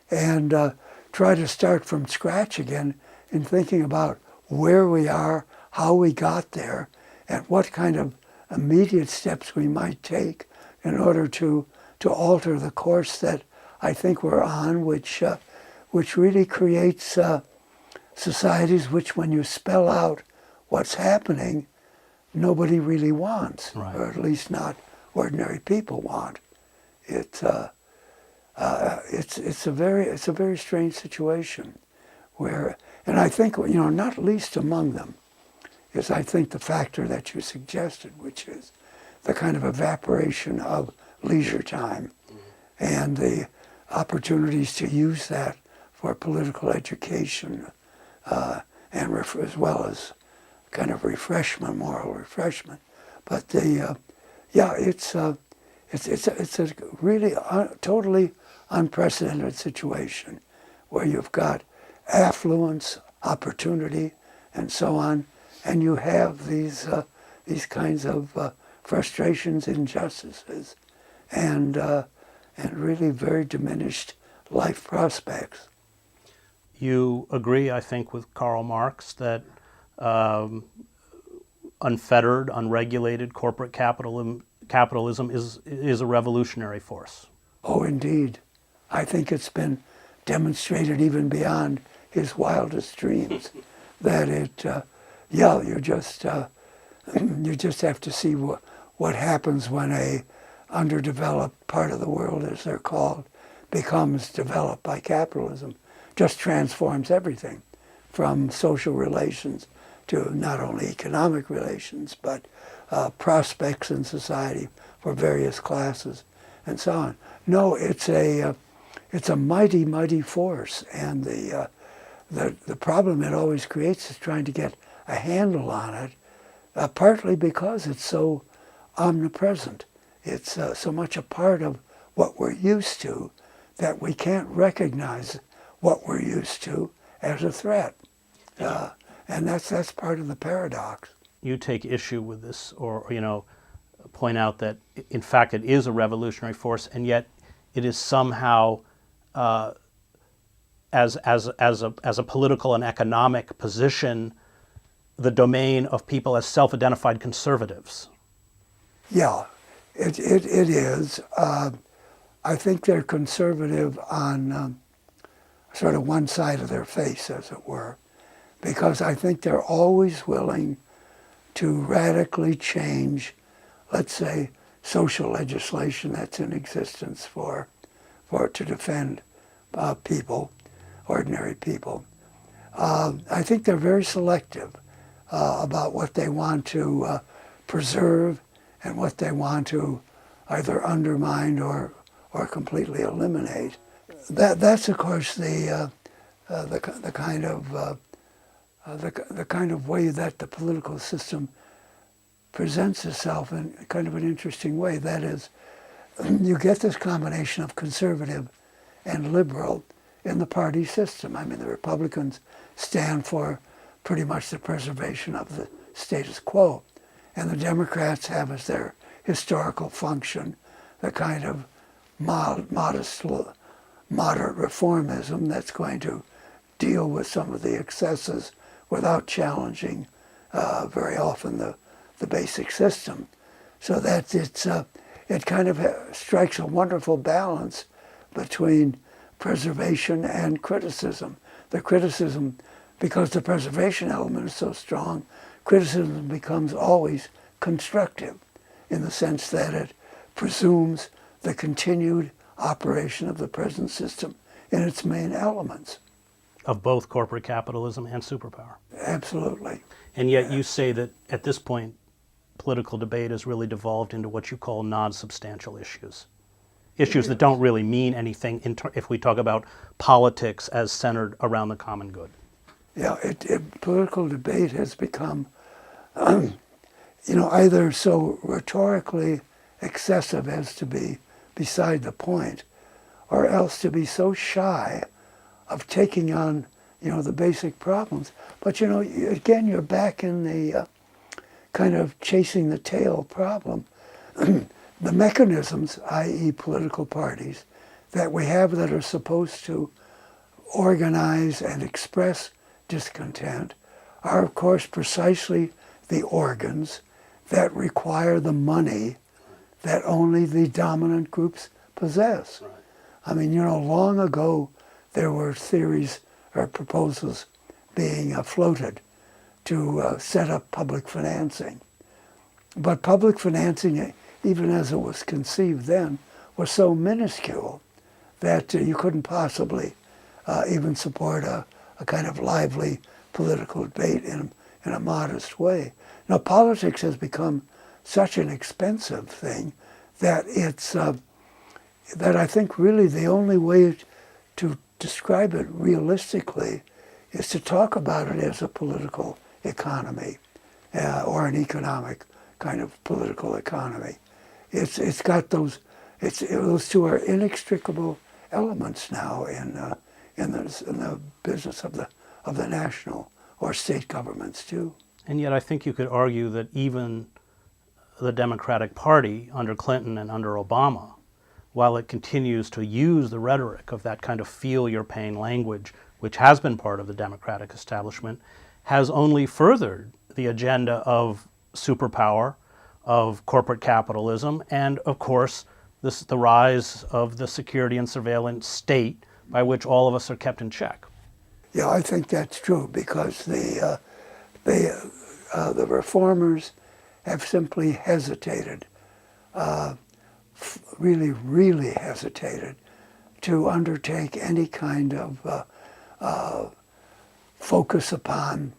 B: and try to start from scratch again in thinking about where we are, how we got there, and what kind of immediate steps we might take in order to alter the course that I think we're on, which really creates societies which, when you spell out what's happening, nobody really wants,
A: right,
B: or at least not ordinary people want. It's a very strange situation where, and I think, not least among them is, I think, the factor that you suggested, which is the kind of evaporation of leisure time and the opportunities to use that for political education and as well as kind of refreshment, moral refreshment. But it's a really totally unprecedented situation where you've got affluence, opportunity, and so on, and you have these kinds of frustrations, injustices, and really very diminished life prospects.
A: You agree, I think, with Karl Marx that unfettered, unregulated corporate capitalism is a revolutionary force.
B: Oh, indeed. I think it's been demonstrated even beyond his wildest dreams that you just have to see what happens when a underdeveloped part of the world, as they're called, becomes developed by capitalism just transforms everything from social relations to not only economic relations, but prospects in society for various classes and so on. No, it's a mighty, mighty force, and the problem it always creates is trying to get a handle on it, partly because it's so omnipresent. It's so much a part of what we're used to that we can't recognize what we're used to as a threat. And that's part of the paradox.
A: You take issue with this, or point out that in fact it is a revolutionary force, and yet it is somehow as a political and economic position the domain of people as self-identified conservatives.
B: Yeah, it is. I think they're conservative on sort of one side of their face, as it were, because I think they're always willing to radically change, let's say, social legislation that's in existence to defend people, ordinary people. I think they're very selective about what they want to preserve and what they want to either undermine or completely eliminate. That's of course the kind of way that the political system presents itself in kind of an interesting way. That is, you get this combination of conservative and liberal in the party system. I mean, the Republicans stand for pretty much the preservation of the status quo, and the Democrats have as their historical function the kind of moderate reformism that's going to deal with some of the excesses without challenging very often the basic system. So that it kind of strikes a wonderful balance between preservation and criticism. The criticism, because the preservation element is so strong, criticism becomes always constructive in the sense that it presumes the continued operation of the present system in its main elements.
A: Of both corporate capitalism and superpower.
B: Absolutely.
A: And yet you say that at this point, political debate has really devolved into what you call non-substantial issues. Issues that don't really mean anything if we talk about politics as centered around the common good.
B: Yeah, political debate has become, either so rhetorically excessive as to be beside the point, or else to be so shy of taking on, the basic problems. But, again, you're back in the kind of chasing the tail problem. The mechanisms, i.e. political parties, that we have that are supposed to organize and express discontent are, of course, precisely the organs that require the money that only the dominant groups possess. Right. I mean, long ago there were theories or proposals being floated to set up public financing. But public financing, even as it was conceived then, was so minuscule that you couldn't possibly even support a kind of lively political debate in a modest way. Now, politics has become such an expensive thing that it's that I think really the only way to describe it realistically is to talk about it as a political economy or an economic kind of political economy. It's got those two are inextricable elements now in the business of the national or state governments too.
A: And yet I think you could argue that even the Democratic Party under Clinton and under Obama, while it continues to use the rhetoric of that kind of feel your pain language, which has been part of the Democratic establishment, has only furthered the agenda of superpower, of corporate capitalism, and of course the rise of the security and surveillance state by which all of us are kept in check.
B: Yeah, I think that's true because the reformers have simply hesitated, really hesitated to undertake any kind of focus upon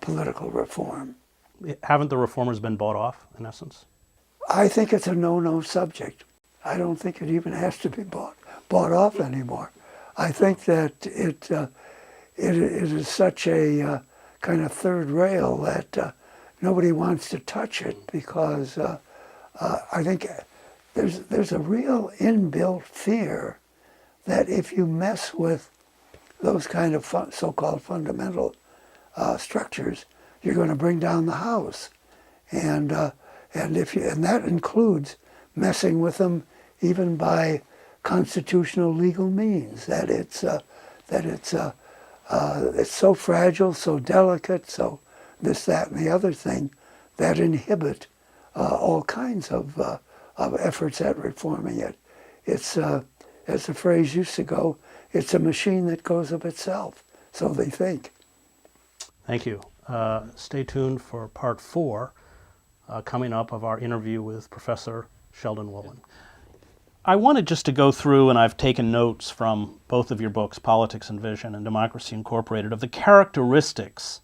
B: political reform.
A: Haven't the reformers been bought off, in essence?
B: I think it's a no-no subject. I don't think it even has to be bought off anymore. I think that it is such a kind of third rail that nobody wants to touch it, because I think there's a real inbuilt fear that if you mess with those kind of so-called fundamental structures, you're going to bring down the house, and that includes messing with them even by constitutional legal means. That it's so fragile, so delicate, so this, that, and the other thing that inhibit all kinds of efforts at reforming it. It's as the phrase used to go, it's a machine that goes of itself. So they think.
A: Thank you. Stay tuned for part 4 coming up of our interview with Professor Sheldon Wolin. I wanted just to go through, and I've taken notes from both of your books, Politics and Vision and Democracy Incorporated, of the characteristics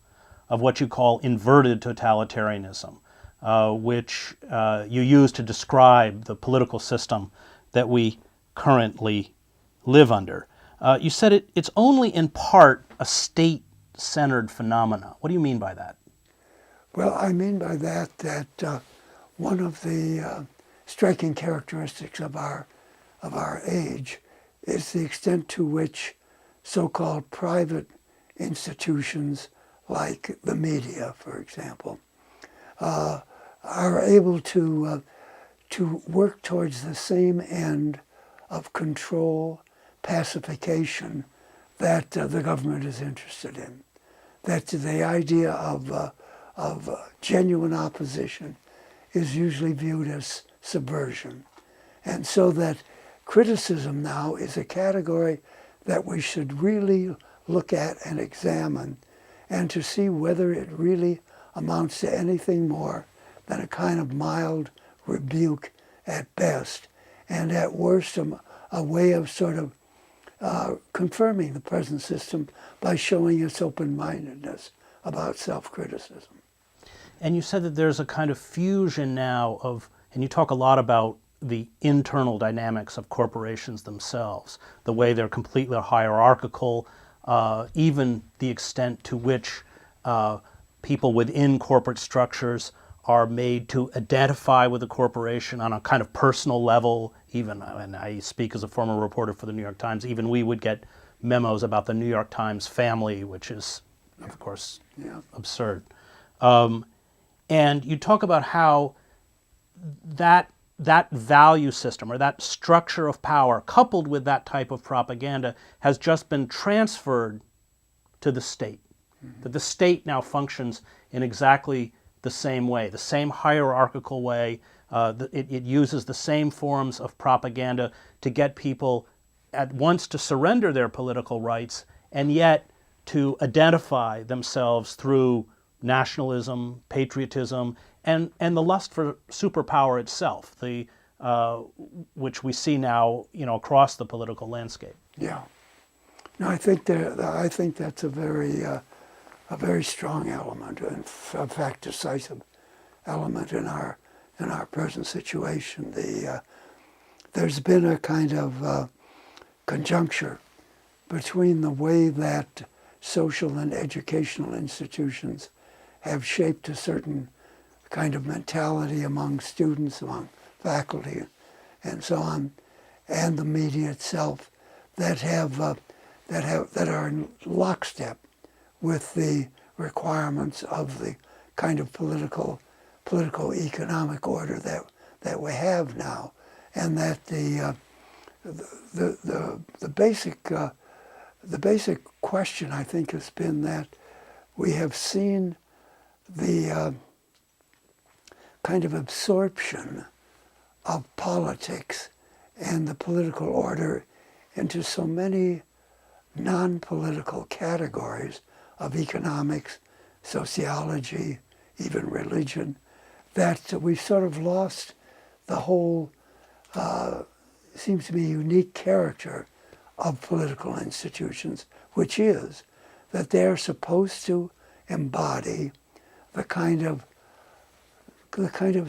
A: of what you call inverted totalitarianism, which you use to describe the political system that we currently live under. You said it's only in part a state-centered phenomena. What do you mean by that?
B: Well, I mean by that one of the striking characteristics of our age is the extent to which so-called private institutions, like the media, for example, are able to work towards the same end of control, pacification that the government is interested in. That the idea of genuine opposition is usually viewed as subversion. And so that criticism now is a category that we should really look at and examine, and to see whether it really amounts to anything more than a kind of mild rebuke at best, and at worst a way of sort of confirming the present system by showing its open-mindedness about self-criticism.
A: And you said that there's a kind of fusion now of, and you talk a lot about the internal dynamics of corporations themselves, the way they're completely hierarchical, even the extent to which people within corporate structures are made to identify with the corporation on a kind of personal level. Even, and I speak as a former reporter for the New York Times, even we would get memos about the New York Times family, which is, of course, absurd. And you talk about how that value system, or that structure of power, coupled with that type of propaganda, has just been transferred to the state. Mm-hmm. That the state now functions in exactly the same way, the same hierarchical way. It uses the same forms of propaganda to get people at once to surrender their political rights, and yet to identify themselves through nationalism, patriotism, and the lust for superpower itself, which we see now, across the political landscape.
B: Yeah, no, I think that's a very strong element, in fact, decisive element in our present situation. There's been a kind of conjuncture between the way that social and educational institutions have shaped a certain kind of mentality among students, among faculty, and so on, and the media itself, that are in lockstep with the requirements of the kind of political economic order that we have now, and that the basic question, I think, has been that we have seen the kind of absorption of politics and the political order into so many non-political categories of economics, sociology, even religion, that we've sort of lost the whole, seems to be unique character of political institutions, which is that they're supposed to embody the kind of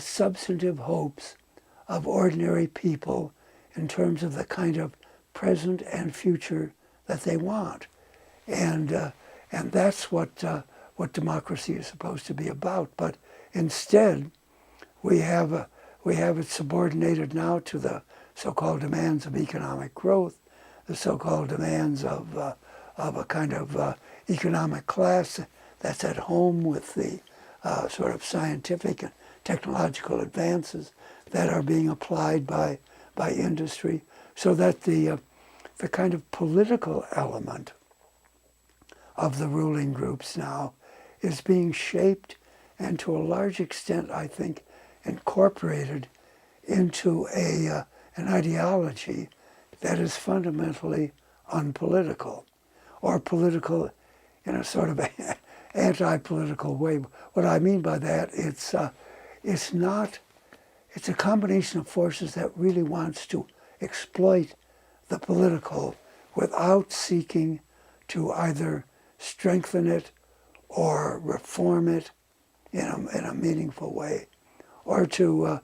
B: substantive hopes of ordinary people in terms of the kind of present and future that they want, and that's what democracy is supposed to be about. But instead, we have it subordinated now to the so-called demands of economic growth, the so-called demands of a kind of economic class that's at home with the sort of scientific and technological advances that are being applied by industry, so that the kind of political element of the ruling groups now is being shaped and to a large extent, I think, incorporated into an ideology that is fundamentally unpolitical, or political in a sort of anti-political way. What I mean by that, it's a combination of forces that really wants to exploit the political without seeking to either strengthen it or reform it in a meaningful way, or to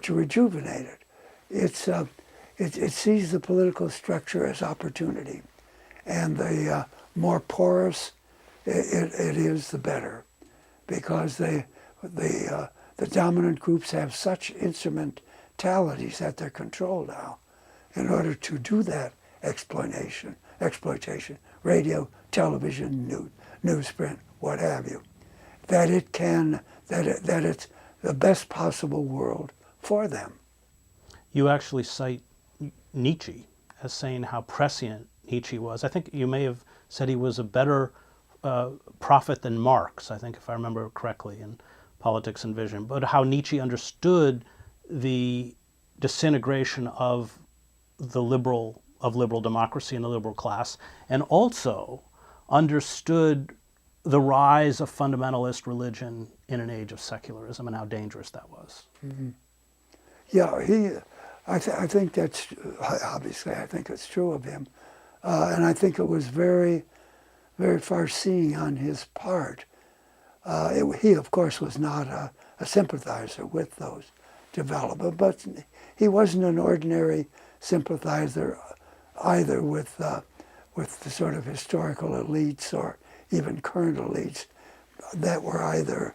B: rejuvenate it. It sees the political structure as opportunity, and the more porous it is, the better, because the dominant groups have such instrumentalities at their control now, in order to do that exploitation, radio, television, newsprint, what have you, that it's the best possible world for them.
A: You actually cite Nietzsche as saying how prescient Nietzsche was. I think you may have said he was a better prophet than Marx, I think, if I remember correctly, in Politics and Vision, but how Nietzsche understood the disintegration of liberal democracy and the liberal class, and also understood the rise of fundamentalist religion in an age of secularism and how dangerous that was.
B: Mm-hmm. Yeah, I think that's, obviously, I think it's true of him. And I think it was very, very far-seeing on his part. He, of course, was not a sympathizer with those developments, but he wasn't an ordinary sympathizer either with the sort of historical elites or even current elites that were either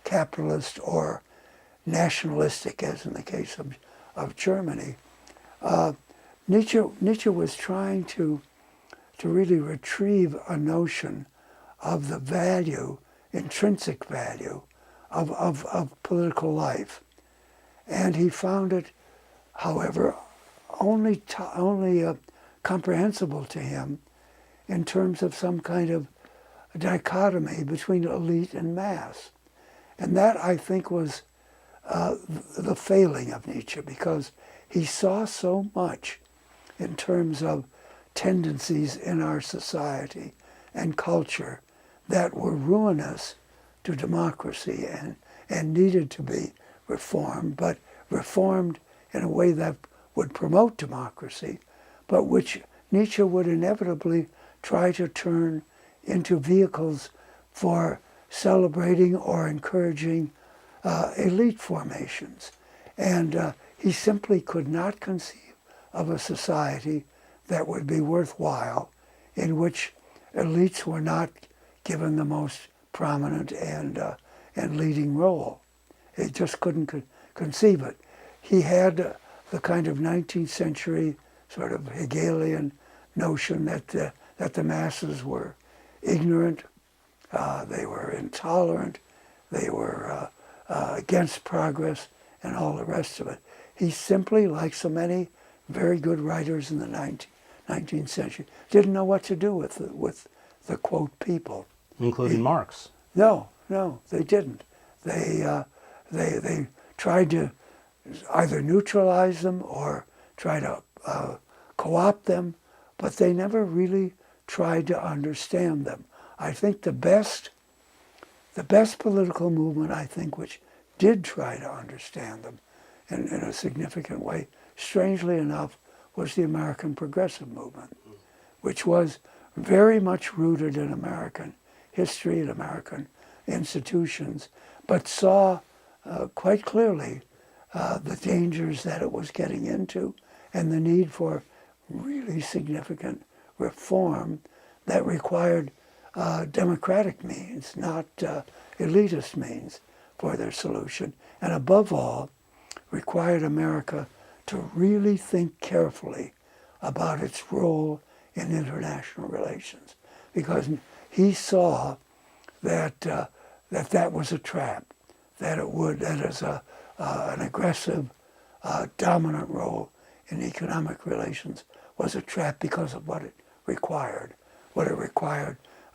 B: capitalist or nationalistic, as in the case of Germany. Nietzsche was trying to really retrieve a notion of the value, intrinsic value, of political life. And he found it, however, only comprehensible to him in terms of some kind of dichotomy between elite and mass. And that, I think, was the failing of Nietzsche, because he saw so much in terms of tendencies in our society and culture that were ruinous to democracy and needed to be reformed, but reformed in a way that would promote democracy, but which Nietzsche would inevitably try to turn into vehicles for celebrating or encouraging elite formations. And he simply could not conceive of a society that would be worthwhile in which elites were not given the most prominent and leading role. He just couldn't conceive it. He had the kind of 19th century sort of Hegelian notion that the masses were ignorant, they were intolerant, they were against progress, and all the rest of it. He simply, like so many very good writers in the 19th century, didn't know what to do with the quote people.
A: Including Marx.
B: No, they didn't. They tried to either neutralize them or try to co-opt them, but they never really tried to understand them. I think the best political movement, I think, which did try to understand them in a significant way, strangely enough, was the American Progressive Movement, which was very much rooted in American history and American institutions, but saw quite clearly the dangers that it was getting into and the need for really significant reform that required democratic means, not elitist means for their solution, and above all, required America to really think carefully about its role in international relations, because he saw that that was a trap, that as an aggressive, dominant role in economic relations was a trap because of what it required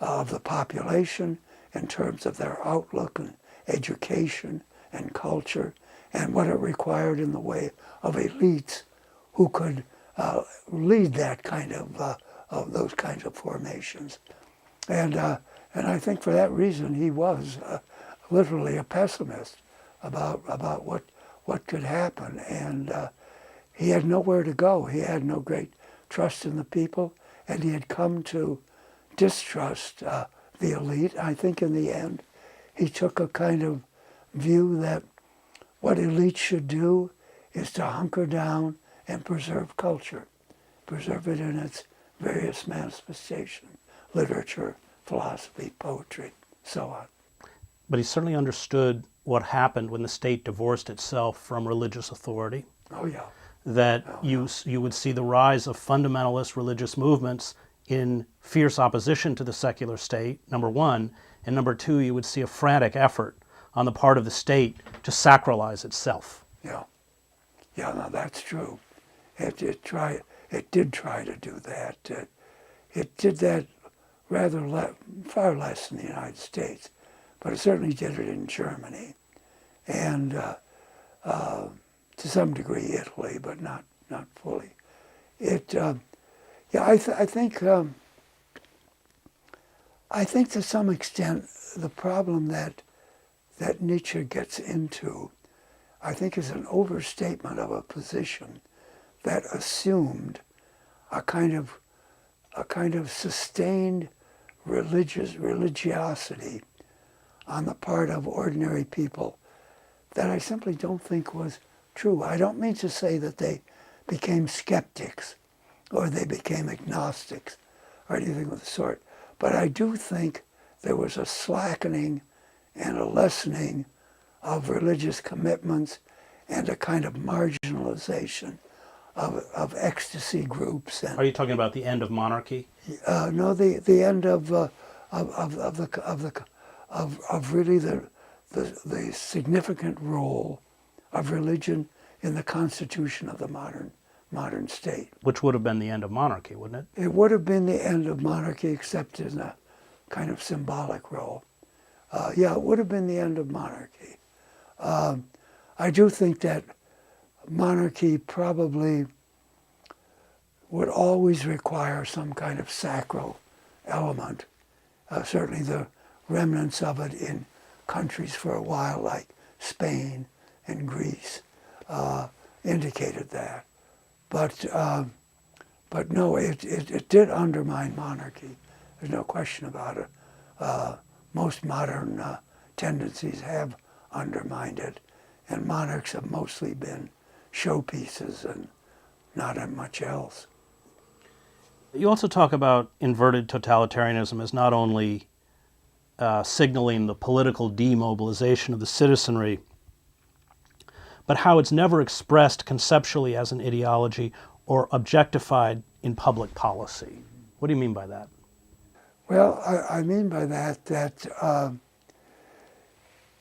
B: of the population in terms of their outlook and education and culture, and what it required in the way of elites who could lead that kind of those kinds of formations. And I think for that reason he was literally a pessimist about what could happen, and he had nowhere to go. He had no great trust in the people, and he had come to distrust the elite. I think in the end he took a kind of view that what elites should do is to hunker down and preserve culture, preserve it in its various manifestations, literature, philosophy, poetry, so on.
A: But he certainly understood what happened when the state divorced itself from religious authority.
B: Oh yeah.
A: That you would see the rise of fundamentalist religious movements in fierce opposition to the secular state, number one, and number two, you would see a frantic effort on the part of the state to sacralize itself.
B: Yeah, no, that's true. It did try to do that. It did that far less in the United States, but it certainly did it in Germany, and to some degree Italy, but not fully. I think to some extent the problem that Nietzsche gets into, I think, is an overstatement of a position that assumed a kind of sustained religiosity on the part of ordinary people that I simply don't think was true. I don't mean to say that they became skeptics or they became agnostics or anything of the sort, but I do think there was a slackening and a lessening of religious commitments and a kind of marginalization of ecstasy groups. And
A: Are you talking about the end of monarchy?
B: no, the end of really the significant role of religion in the constitution of the modern state.
A: Which would have been the end of monarchy, wouldn't it?
B: It would have been the end of monarchy, except in a kind of symbolic role. It would have been the end of monarchy. I do think that monarchy probably would always require some kind of sacral element. Certainly the remnants of it in countries for a while like Spain and Greece indicated that. But no, it did undermine monarchy. There's no question about it. Most modern tendencies have undermined it, and monarchs have mostly been showpieces and not much else.
A: You also talk about inverted totalitarianism as not only signaling the political demobilization of the citizenry, but how it's never expressed conceptually as an ideology or objectified in public policy. What do you mean by that?
B: Well, I mean by that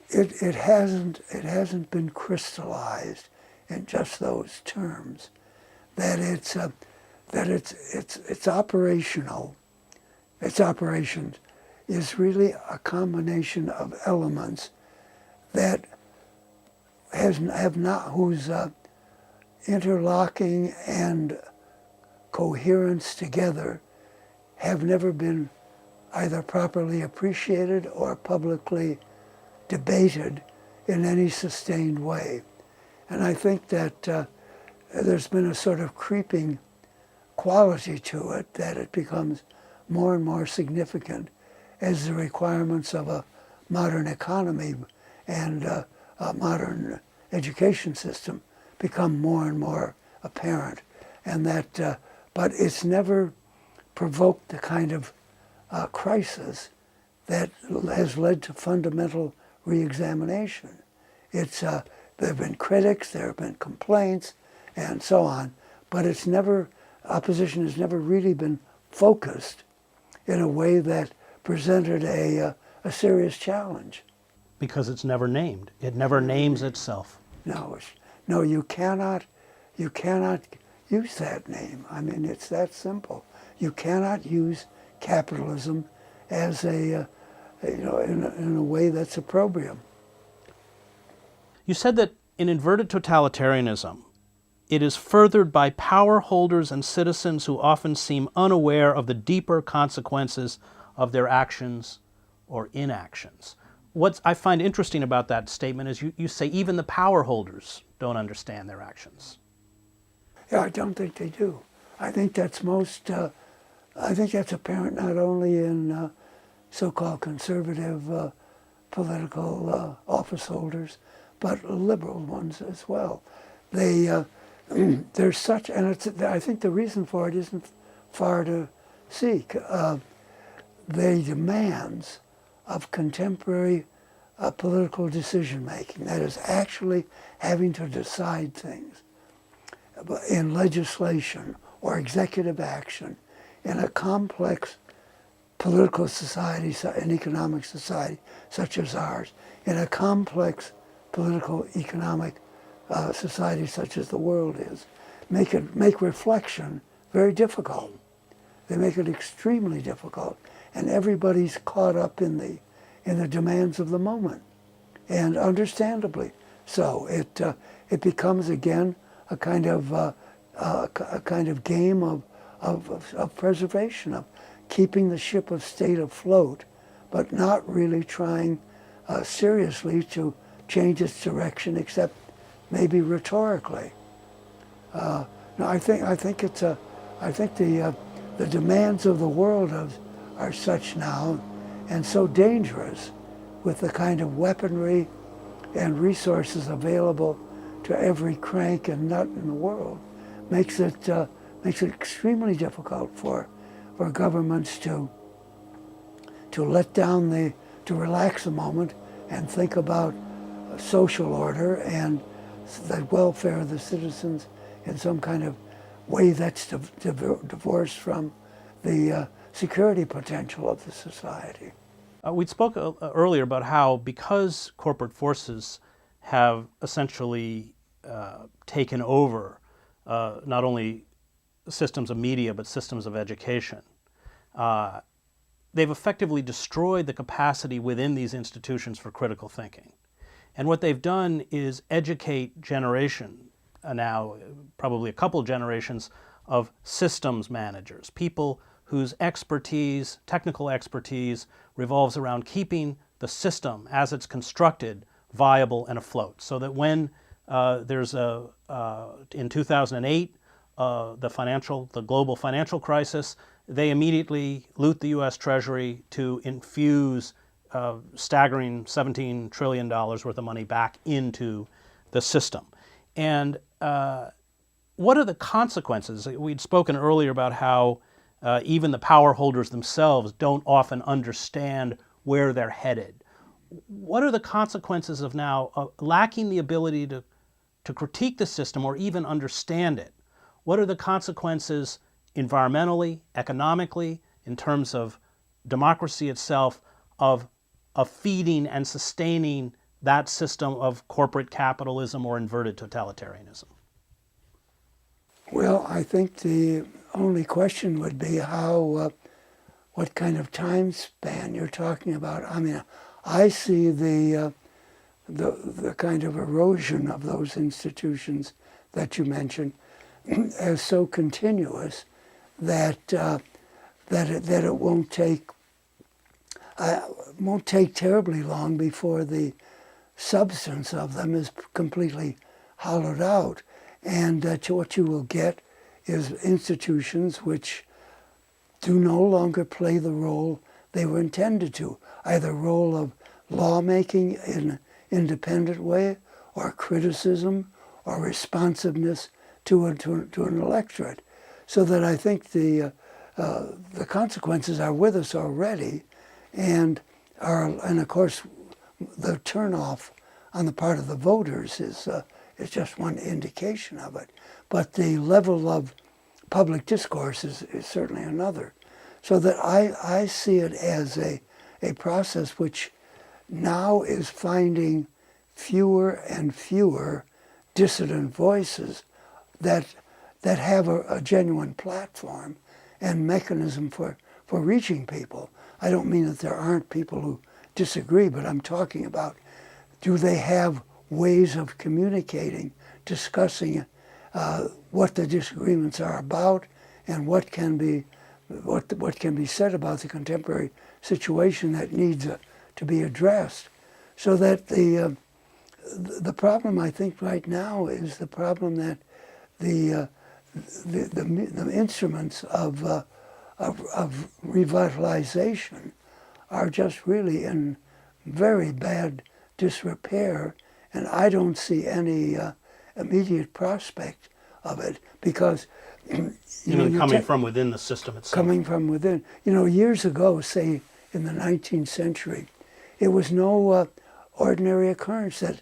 B: it hasn't been crystallized in just those terms. That it's operational. Its operations is really a combination of elements that whose interlocking and coherence together have never been either properly appreciated or publicly debated in any sustained way. And I think that there's been a sort of creeping quality to it that it becomes more and more significant as the requirements of a modern economy and a modern education system become more and more apparent. And that, but it's never provoked the kind of crisis that has led to fundamental re-examination. It's, there have been critics, there have been complaints, and so on, but it's never, opposition has never really been focused in a way that presented a serious challenge.
A: Because it's never named. It never names itself.
B: No, you cannot use that name. I mean, it's that simple. You cannot use capitalism as a, in a way that's opprobrium.
A: You said that in inverted totalitarianism, it is furthered by power holders and citizens who often seem unaware of the deeper consequences of their actions or inactions. What I find interesting about that statement is you say even the power holders don't understand their actions.
B: Yeah, I don't think they do. I think that's I think that's apparent not only in so-called conservative political office holders, but liberal ones as well. There's such, and I think the reason for it isn't far to seek. The demands of contemporary political decision-making, that is actually having to decide things in legislation or executive action in a complex political society and economic society such as ours, in a complex political economic society such as the world is, make reflection very difficult. They make it extremely difficult, and everybody's caught up in the demands of the moment, and understandably so. It becomes again a kind of game of preservation, of keeping the ship of state afloat, but not really trying seriously to change its direction, except maybe rhetorically. No, I think the demands of the world are such now, and so dangerous, with the kind of weaponry and resources available to every crank and nut in the world, makes it extremely difficult for governments to let down to relax a moment and think about social order and the welfare of the citizens in some kind of way that's divorced from the security potential of the society.
A: We spoke earlier about how, because corporate forces have essentially taken over not only systems of media but systems of education, they've effectively destroyed the capacity within these institutions for critical thinking. And what they've done is educate generation, now probably a couple generations, of systems managers, people whose expertise, technical expertise, revolves around keeping the system as it's constructed viable and afloat, so that when there's in 2008, the global financial crisis, they immediately loot the U.S. Treasury to infuse staggering $17 trillion worth of money back into the system. And what are the consequences? We'd spoken earlier about how even the power holders themselves don't often understand where they're headed. What are the consequences of now lacking the ability to critique the system or even understand it? What are the consequences environmentally, economically, in terms of democracy itself, of feeding and sustaining that system of corporate capitalism or inverted totalitarianism?
B: Well, I think the only question would be how, what kind of time span you're talking about. I mean, I see the kind of erosion of those institutions that you mentioned as so continuous that it won't take terribly long before the substance of them is completely hollowed out, and what you will get is institutions which do no longer play the role they were intended to, either role of lawmaking in an independent way, or criticism, or responsiveness to an electorate. So that I think the consequences are with us already, and of course the turnoff on the part of the voters is just one indication of it. But the level of public discourse is certainly another. So that I see it as a process which now is finding fewer and fewer dissident voices that have a genuine platform and mechanism for reaching people. I don't mean that there aren't people who disagree, but I'm talking about, do they have ways of communicating, discussing what the disagreements are about, and what can be said about the contemporary situation that needs to be addressed. So that the problem, I think, right now is the problem that the instruments of revitalization are just really in very bad disrepair, and I don't see any immediate prospect of it, because
A: you mean coming from within the system itself?
B: Coming from within. Years ago, say in the 19th century, it was no ordinary occurrence that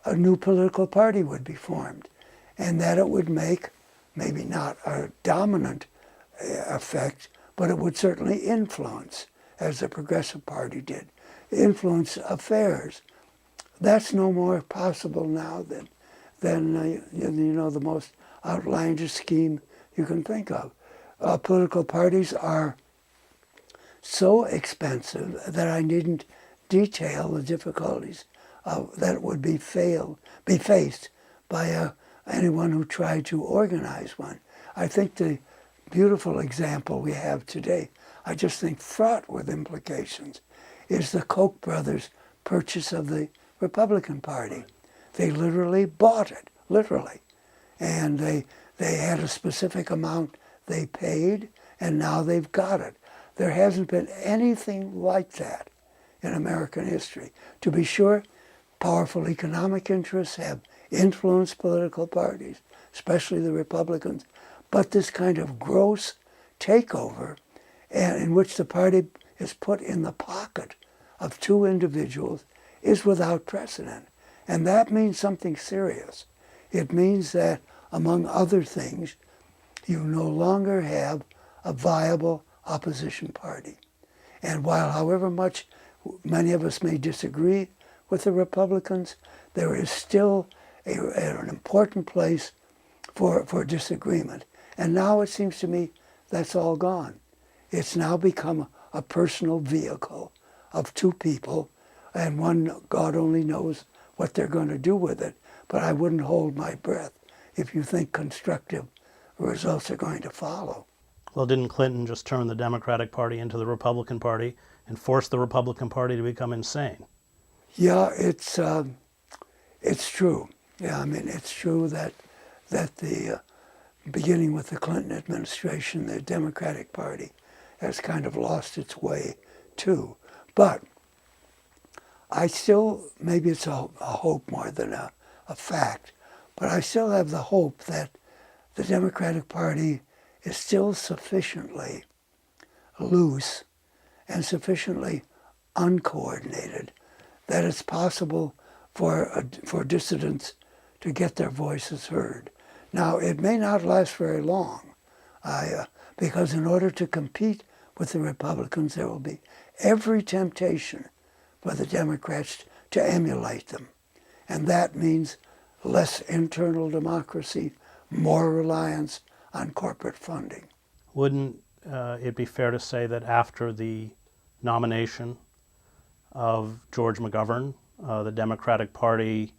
B: a new political party would be formed, and that it would make maybe not a dominant effect, but it would certainly influence, as the Progressive Party did, influence affairs. That's no more possible now than the most outlandish scheme you can think of. Political parties are so expensive that I needn't detail the difficulties that would be faced by anyone who tried to organize one. I think the beautiful example we have today, I just think fraught with implications, is the Koch brothers' purchase of the Republican Party. They literally bought it, literally. And they had a specific amount they paid, and now they've got it. There hasn't been anything like that in American history. To be sure, powerful economic interests have influenced political parties, especially the Republicans, but this kind of gross takeover, and in which the party is put in the pocket of two individuals, is without precedent. And that means something serious. It means that, among other things, you no longer have a viable opposition party. And while however much many of us may disagree with the Republicans, there is still an important place for disagreement. And now it seems to me that's all gone. It's now become a personal vehicle of two people, and one, God only knows what they're going to do with it. But I wouldn't hold my breath if you think constructive results are going to follow.
A: Well, didn't Clinton just turn the Democratic Party into the Republican Party and force the Republican Party to become insane?
B: Yeah, it's true. Yeah, I mean, it's true that the beginning with the Clinton administration, the Democratic Party has kind of lost its way too. But I still, maybe it's a hope more than a fact, but I still have the hope that the Democratic Party is still sufficiently loose and sufficiently uncoordinated that it's possible for dissidents to get their voices heard. Now, it may not last very long, because in order to compete with the Republicans, there will be every temptation for the Democrats to emulate them. And that means less internal democracy, more reliance on corporate funding.
A: Wouldn't it be fair to say that after the nomination of George McGovern, the Democratic Party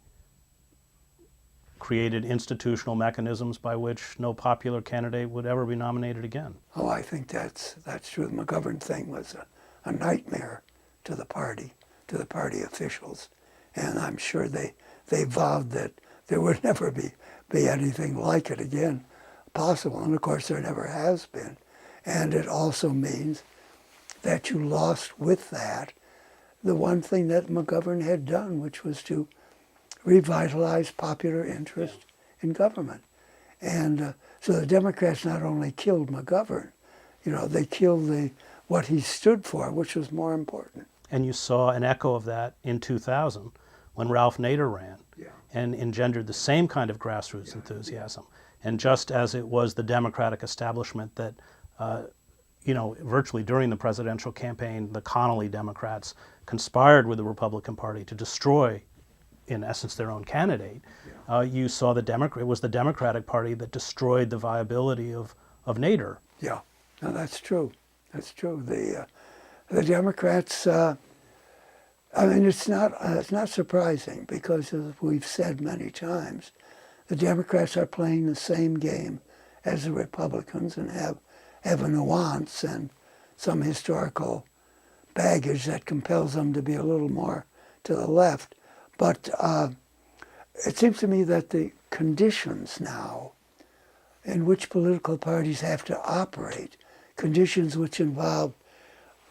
A: created institutional mechanisms by which no popular candidate would ever be nominated again?
B: Oh, I think that's true. The McGovern thing was a nightmare to the party officials. And I'm sure they vowed that there would never be anything like it again. possible. And of course, there never has been. And it also means that you lost with that the one thing that McGovern had done, which was to revitalize popular interest in government. And so the Democrats not only killed McGovern, they killed what he stood for, which was more important.
A: And you saw an echo of that in 2000 when Ralph Nader ran and engendered the same kind of grassroots enthusiasm. And just as it was the Democratic establishment that, virtually during the presidential campaign, the Connolly Democrats conspired with the Republican Party to destroy, in essence, their own candidate. You saw it was the Democratic Party that destroyed the viability of Nader.
B: Yeah, no, that's true. That's true. The Democrats. It's not surprising because, as we've said many times, the Democrats are playing the same game as the Republicans and have a nuance and some historical baggage that compels them to be a little more to the left. But it seems to me that the conditions now in which political parties have to operate, conditions which involve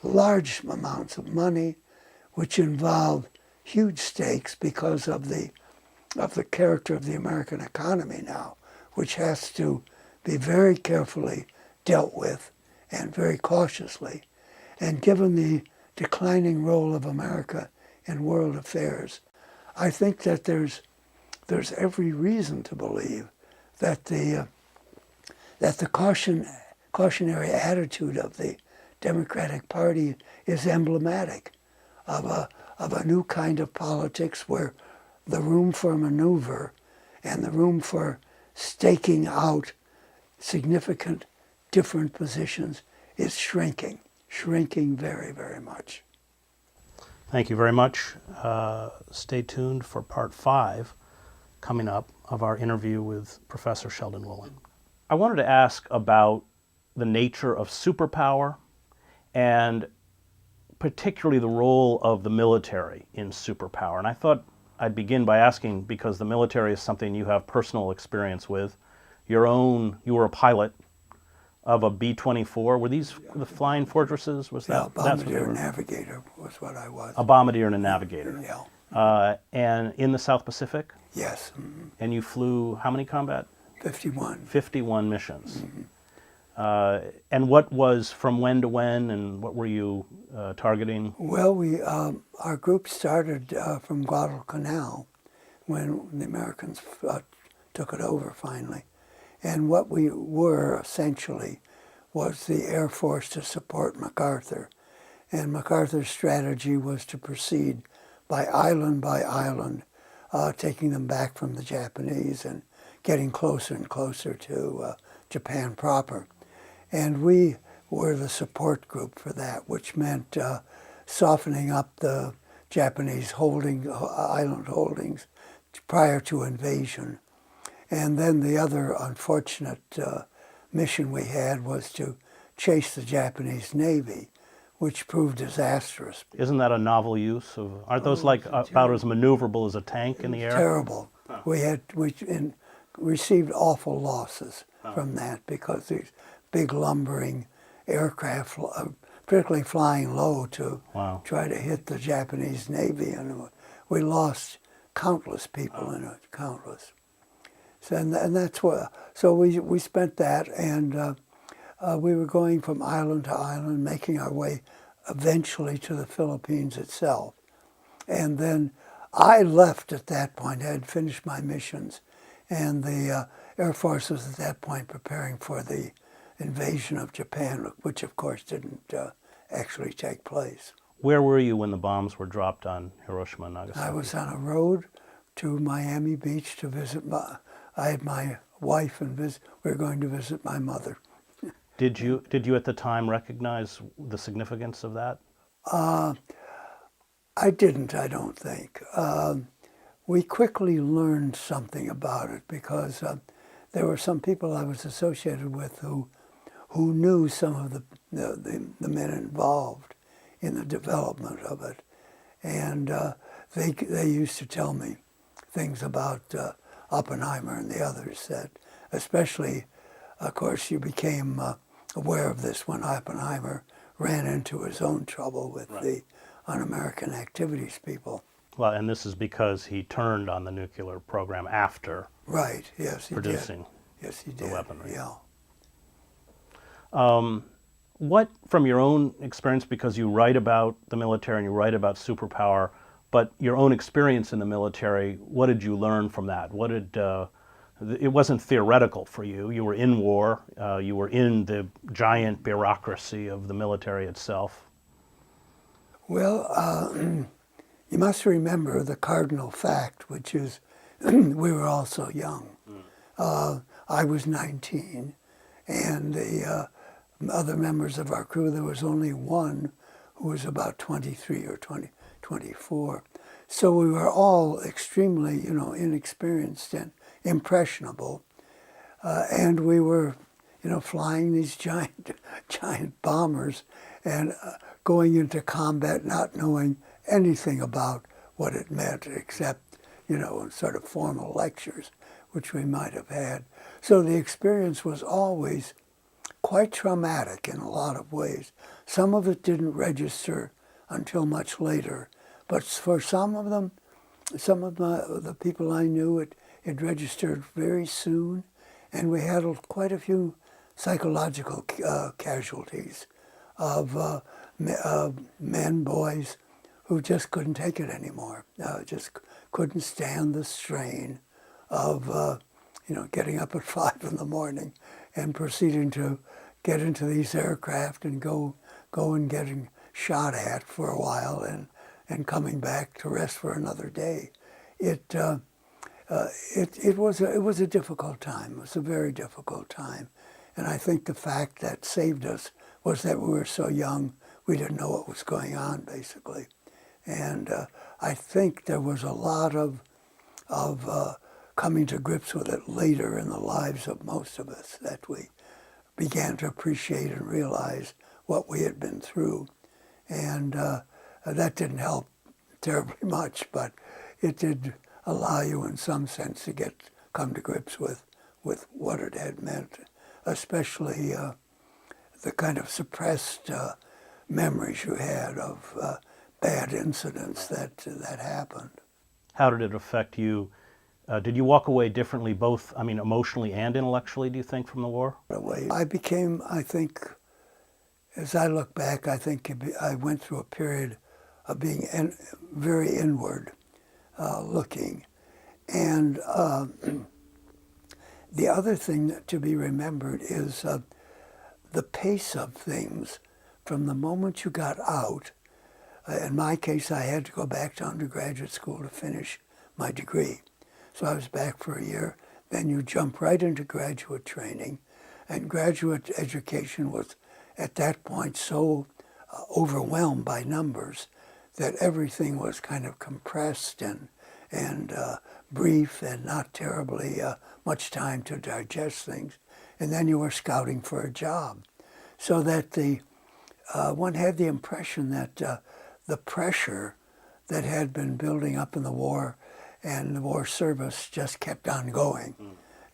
B: large amounts of money, which involve huge stakes because of the character of the American economy now, which has to be very carefully dealt with and very cautiously. And given the declining role of America in world affairs, I think that there's every reason to believe that the cautionary attitude of the Democratic Party is emblematic of a new kind of politics where the room for maneuver and the room for staking out significant different positions is shrinking very, very much.
A: Thank you very much. Stay tuned for part 5 coming up of our interview with Professor Sheldon Wolin. I wanted to ask about the nature of superpower and particularly the role of the military in superpower. And I thought I'd begin by asking, because the military is something you have personal experience with. You were a pilot of a B-24. Were these the flying fortresses? Was that?
B: Bombardier and Navigator was what I was.
A: A bombardier and a navigator.
B: Yeah.
A: And in the South Pacific?
B: Yes. Mm-hmm.
A: And you flew how many combat?
B: 51.
A: 51 missions.
B: Mm-hmm.
A: And what was from when to when, and what were you targeting?
B: Well, our group started from Guadalcanal when the Americans took it over finally. And what we were essentially was the Air Force to support MacArthur. And MacArthur's strategy was to proceed by island, taking them back from the Japanese and getting closer and closer to Japan proper. And we were the support group for that, which meant softening up the Japanese island holdings prior to invasion. And then the other unfortunate mission we had was to chase the Japanese Navy, which proved disastrous.
A: Isn't that a novel use of? Aren't those about as maneuverable as a tank in the air?
B: Terrible. Oh. We received awful losses from that because these big lumbering aircraft, particularly flying low to try to hit the Japanese Navy, and we lost countless people in it, countless. So, and that's what. So we spent that, and we were going from island to island, making our way eventually to the Philippines itself. And then I left at that point. I had finished my missions, and the Air Force was at that point preparing for the invasion of Japan, which of course didn't actually take place.
A: Where were you when the bombs were dropped on Hiroshima and Nagasaki?
B: I was on a road to Miami Beach to visit I had my wife and we were going to visit my mother.
A: Did you at the time recognize the significance of that?
B: I didn't, I don't think. We quickly learned something about it because there were some people I was associated with who knew some of the men involved in the development of it. And they used to tell me things about Oppenheimer and the others, that especially of course, you became aware of this when Oppenheimer ran into his own trouble with the un-American activities people.
A: Well, and this is because he turned on the nuclear program after
B: Right, yes, he
A: producing
B: did. Yes, he did.
A: the weaponry.
B: Yeah.
A: What, from your own experience, because you write about the military and you write about superpower, but your own experience in the military, what did you learn from that? What did, it wasn't theoretical for you. You were in war. You were in the giant bureaucracy of the military itself.
B: Well, you must remember the cardinal fact, which is we were all so young. I was 19, and the other members of our crew, there was only one who was about 23 or 24. So we were all extremely, inexperienced and impressionable. And we were, flying these giant bombers and going into combat not knowing anything about what it meant except, sort of formal lectures, which we might have had. So the experience was always quite traumatic in a lot of ways. Some of it didn't register until much later, but for some of them, the people I knew, it registered very soon, and we had quite a few psychological casualties of men, boys, who just couldn't take it anymore, just couldn't stand the strain of getting up at 5 in the morning and proceeding to get into these aircraft and go and getting shot at for a while and coming back to rest for another day. It was a difficult time. It was a very difficult time, and I think the fact that saved us was that we were so young, we didn't know what was going on, basically. And I think there was a lot of coming to grips with it later in the lives of most of us, that we began to appreciate and realize what we had been through. And that didn't help terribly much, but it did allow you in some sense to come to grips with what it had meant, especially the kind of suppressed memories you had of bad incidents that happened.
A: How did it affect you? Did you walk away differently, both, emotionally and intellectually, do you think, from the war?
B: I became, I think, as I look back, I think I went through a period of being very inward looking. And the other thing to be remembered is the pace of things from the moment you got out. In my case, I had to go back to undergraduate school to finish my degree. So I was back for a year. Then you jump right into graduate training. And graduate education was, at that point, so overwhelmed by numbers that everything was kind of compressed and brief and not terribly much time to digest things. And then you were scouting for a job. So that one had the impression that the pressure that had been building up in the war and the war service just kept on going,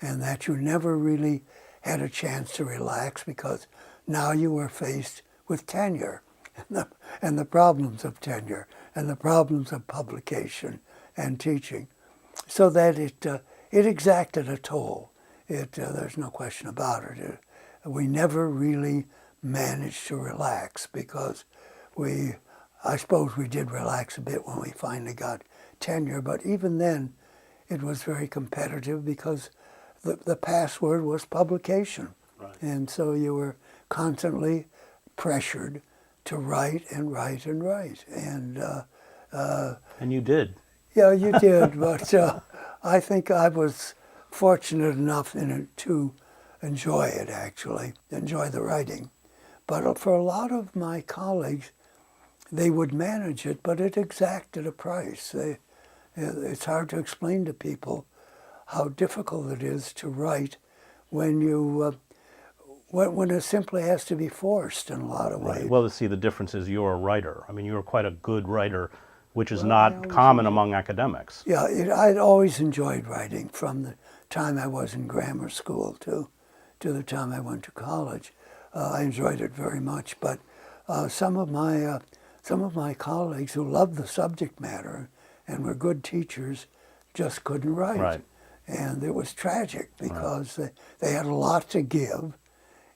B: and that you never really had a chance to relax because now you were faced with tenure and the problems of tenure and the problems of publication and teaching, so that it exacted a toll. There's no question about it. We never really managed to relax because I suppose we did relax a bit when we finally got tenure, but even then it was very competitive because the password was publication.
A: Right.
B: And so you were constantly pressured to write and write and write. And
A: you did.
B: Yeah, you did, but I think I was fortunate enough in it to enjoy it, actually, enjoy the writing. But for a lot of my colleagues, they would manage it, but it exacted a price. It's hard to explain to people how difficult it is to write when when it simply has to be forced in a lot of ways.
A: Right. Well, see, the difference is you're a writer. You're quite a good writer, which is not common among academics.
B: Yeah, I'd always enjoyed writing from the time I was in grammar school to to the time I went to college. I enjoyed it very much, but some of my colleagues who loved the subject matter and were good teachers just couldn't write.
A: Right.
B: And it was tragic because they had a lot to give,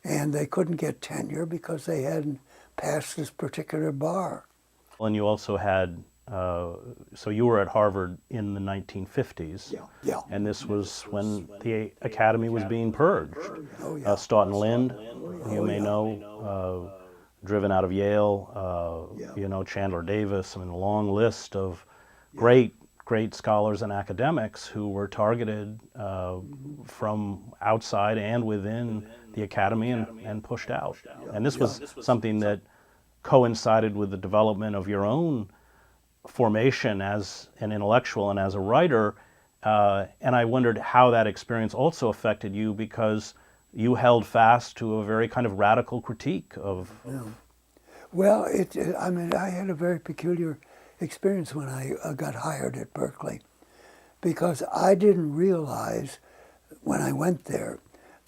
B: and they couldn't get tenure because they hadn't passed this particular bar.
A: And you also had, so you were at Harvard in the 1950s.
B: Yeah.
A: And this was when the academy was being purged.
B: Oh, yeah.
A: Stoughton Lynd, you may know, driven out of Yale, you know, Chandler Davis, I mean, a long list of great scholars and academics who were targeted from outside and within the academy and pushed out. And this was something that coincided with the development of your own formation as an intellectual and as a writer. And I wondered how that experience also affected you, because you held fast to a very kind of radical critique of...
B: Well, I mean, I had a very peculiar experience when I got hired at Berkeley, because I didn't realize when I went there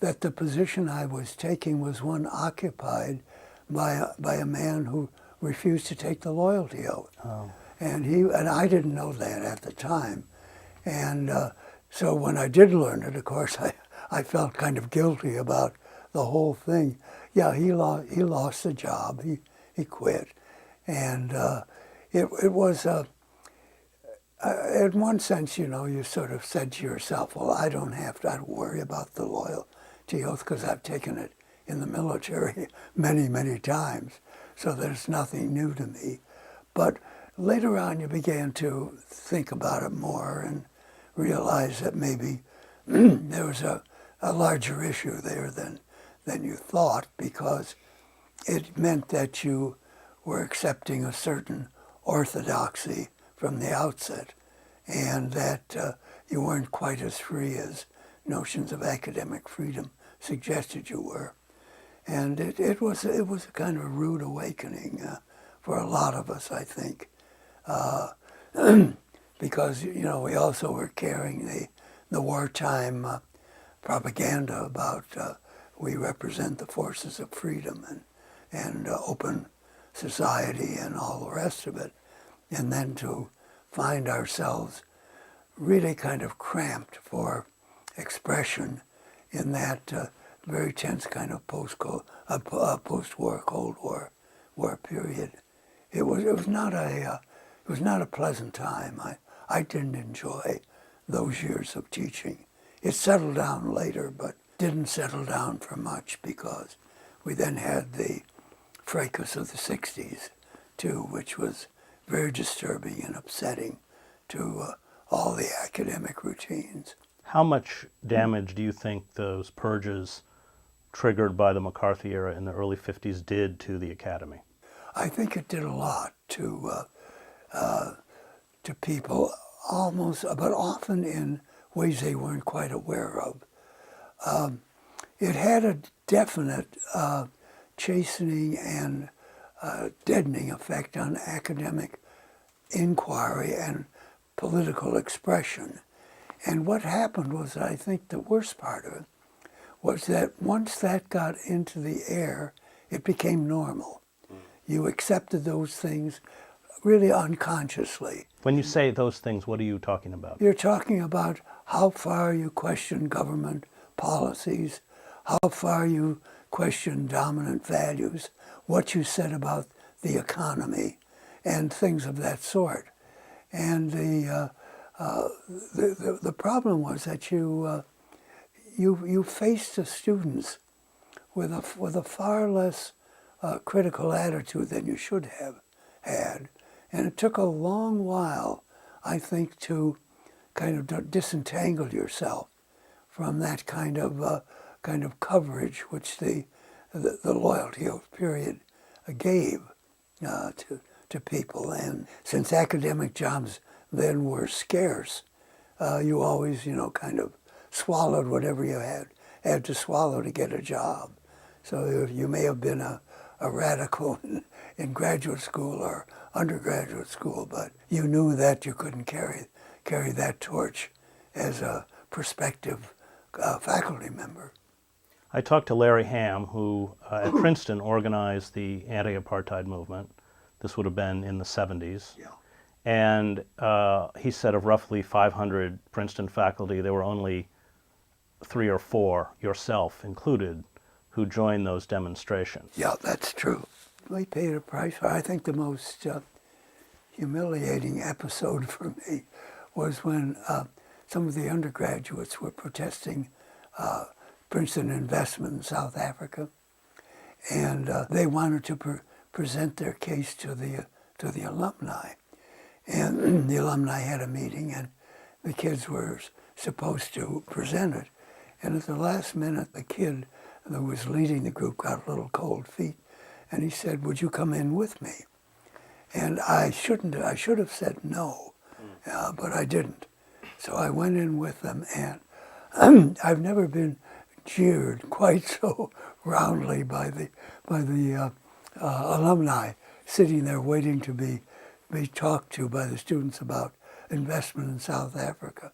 B: that the position I was taking was one occupied by a man who refused to take the loyalty oath.
A: Oh.
B: And I didn't know that at the time. And so when I did learn it, of course, I felt kind of guilty about the whole thing. Yeah, he lost the job. He quit. And it was, in one sense, you know, you sort of said to yourself, well, I don't worry about the loyalty oath because I've taken it in the military many, many times. So there's nothing new to me. But later on, you began to think about it more and realize that maybe there was a larger issue there than you thought, because it meant that you were accepting a certain orthodoxy from the outset, and that you weren't quite as free as notions of academic freedom suggested you were. And it was a kind of a rude awakening for a lot of us, I think, because, you know, we also were carrying the wartime propaganda about we represent the forces of freedom and open society and all the rest of it. And then to find ourselves really kind of cramped for expression in that very tense kind of post-war Cold War period. It was not a pleasant time. I didn't enjoy those years of teaching. It settled down later, but didn't settle down for much, because we then had the fracas of the 60s too, which was very disturbing and upsetting to all the academic routines.
A: How much damage do you think those purges triggered by the McCarthy era in the early 50s did to the academy?
B: I think it did a lot to people, almost, but often in ways they weren't quite aware of. It had a definite chastening and deadening effect on academic inquiry and political expression. And what happened was, I think the worst part of it, was that once that got into the air, it became normal. You accepted those things really unconsciously.
A: When you say those things, what are you talking about?
B: You're talking about how far you question government policies, how far you question dominant values, what you said about the economy, and things of that sort. And the problem was that you faced the students with a far less critical attitude than you should have had, and it took a long while, I think, to kind of disentangle yourself from that kind of coverage which the loyalty oath period gave to people. And since academic jobs then were scarce, you always, kind of swallowed whatever you had to swallow to get a job. So you may have been a radical in graduate school or undergraduate school, but you knew that you couldn't carry that torch as a prospective faculty member.
A: I talked to Larry Hamm, who at Princeton organized the anti-apartheid movement. This would have been in the 70s.
B: Yeah.
A: And he said of roughly 500 Princeton faculty, there were only 3 or 4, yourself included, who joined those demonstrations.
B: Yeah, that's true. We paid a price for it. I think the most humiliating episode for me was when some of the undergraduates were protesting Princeton investment in South Africa, and they wanted to present their case to the alumni. And the alumni had a meeting, and the kids were supposed to present it. And at the last minute, the kid that was leading the group got a little cold feet, and he said, "Would you come in with me?" And I should have said no, but I didn't. So I went in with them, and I've never been jeered quite so roundly by the alumni sitting there waiting to be talked to by the students about investment in South Africa.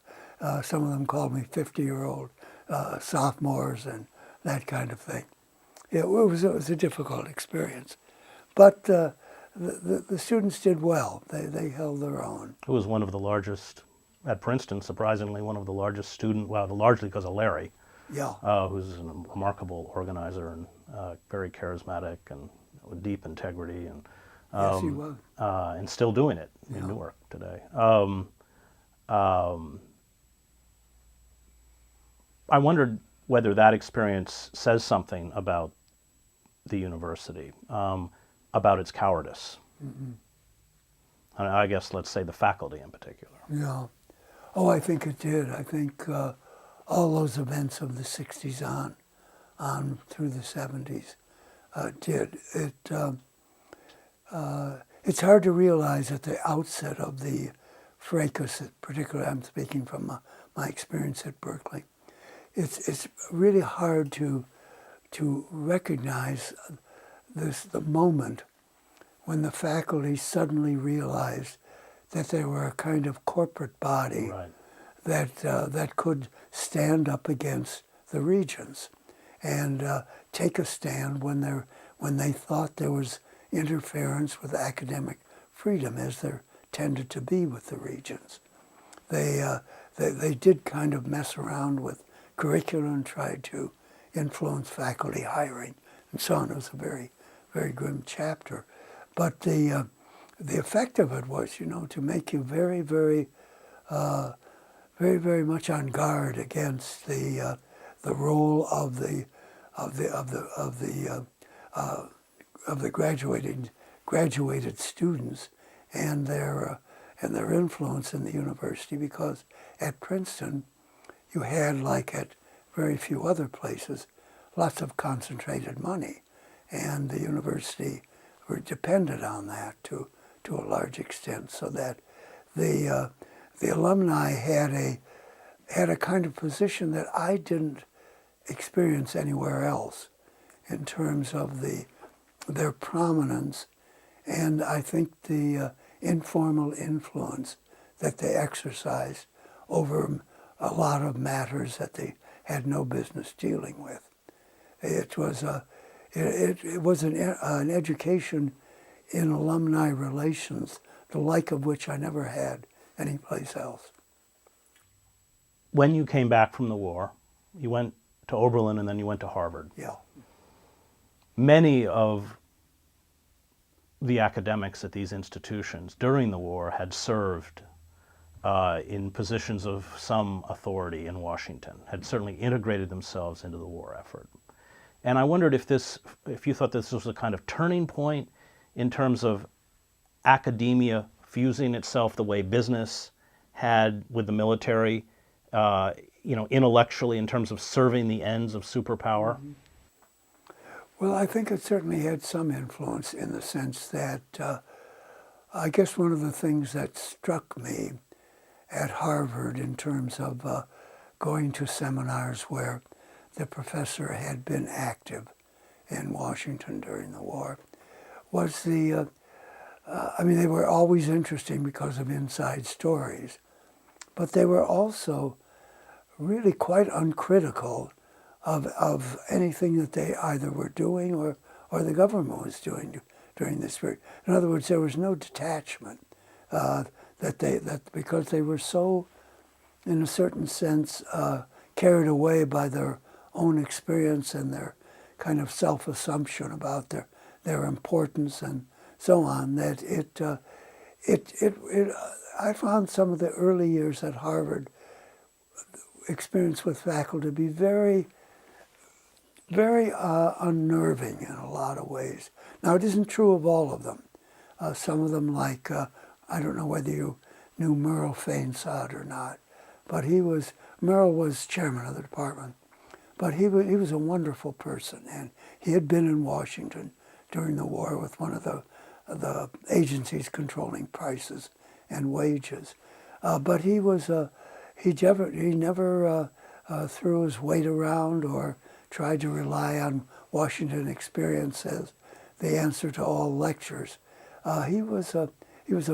B: Some of them called me 50-year-old sophomores and that kind of thing. It was a difficult experience, but the students did well. They held their own.
A: It was one of the largest, at Princeton, surprisingly, one of the largest student, well, largely because of Larry,
B: Yeah.
A: who's a remarkable organizer and very charismatic and with deep integrity, and
B: Yes, he was.
A: and still doing it in Newark today. I wondered whether that experience says something about the university, about its cowardice.
B: Mm-hmm.
A: And I guess, let's say, the faculty in particular.
B: Yeah. Oh, I think it did. I think all those events of the 60s on through the 70s did. It's hard to realize at the outset of the fracas, particularly I'm speaking from my experience at Berkeley, it's really hard to recognize the moment when the faculty suddenly realized that they were a kind of corporate body
A: Right.
B: that could stand up against the regents and take a stand when they thought there was interference with academic freedom, as there tended to be with the regents. They did kind of mess around with curriculum and tried to influence faculty hiring and so on. It was a very, very grim chapter. But the effect of it was, to make you very, very, very, very much on guard against the role of the graduated students and their influence in the university, because at Princeton you had, like at very few other places, lots of concentrated money, and the university were dependent on that to a large extent, so that the alumni had a kind of position that I didn't experience anywhere else in terms of their prominence, and I think the informal influence that they exercised over a lot of matters that they had no business dealing with. It was an education in alumni relations, the like of which I never had anyplace else.
A: When you came back from the war, you went to Oberlin and then you went to Harvard.
B: Yeah.
A: Many of the academics at these institutions during the war had served in positions of some authority in Washington, had certainly integrated themselves into the war effort. And I wondered if you thought this was a kind of turning point in terms of academia fusing itself the way business had with the military, intellectually, in terms of serving the ends of superpower.
B: Mm-hmm. Well, I think it certainly had some influence in the sense that I guess one of the things that struck me at Harvard in terms of going to seminars where the professor had been active in Washington during the war was they were always interesting because of inside stories, but they were also really quite uncritical of anything that they either were doing or the government was doing during this period. In other words, there was no detachment that because they were so, in a certain sense, carried away by their own experience and their kind of self-assumption about their importance and so on, that I found some of the early years at Harvard experience with faculty to be very, very unnerving in a lot of ways. Now, it isn't true of all of them. Some of them, like, I don't know whether you knew Merle Feinsod or not, but Merle was chairman of the department. But he was a wonderful person, and he had been in Washington during the war with one of the agencies controlling prices and wages. But he never threw his weight around or tried to rely on Washington experience as the answer to all lectures. He was a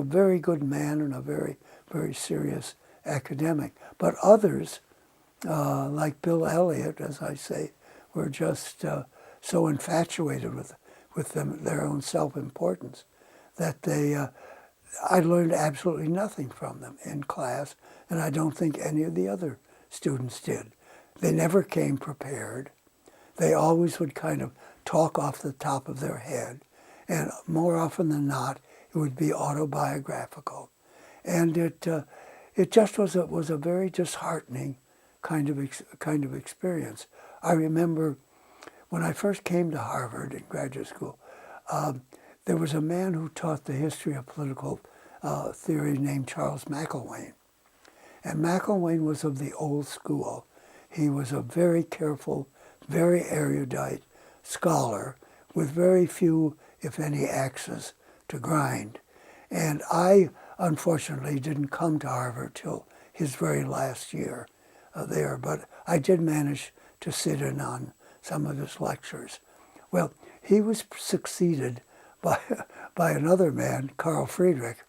B: very good man and a very, very serious academic. But others, like Bill Elliott, as I say, were just so infatuated with their own self-importance that I learned absolutely nothing from them in class, and I don't think any of the other students did. They never came prepared. They always would kind of talk off the top of their head, and more often than not, it would be autobiographical. And it just was a very disheartening kind of experience. I remember when I first came to Harvard in graduate school, there was a man who taught the history of political theory named Charles McIlwain. And McIlwain was of the old school. He was a very careful, very erudite scholar with very few, if any, axes to grind. And I, unfortunately, didn't come to Harvard till his very last year there, but I did manage to sit in on some of his lectures. Well, he was succeeded by another man, Carl Friedrich,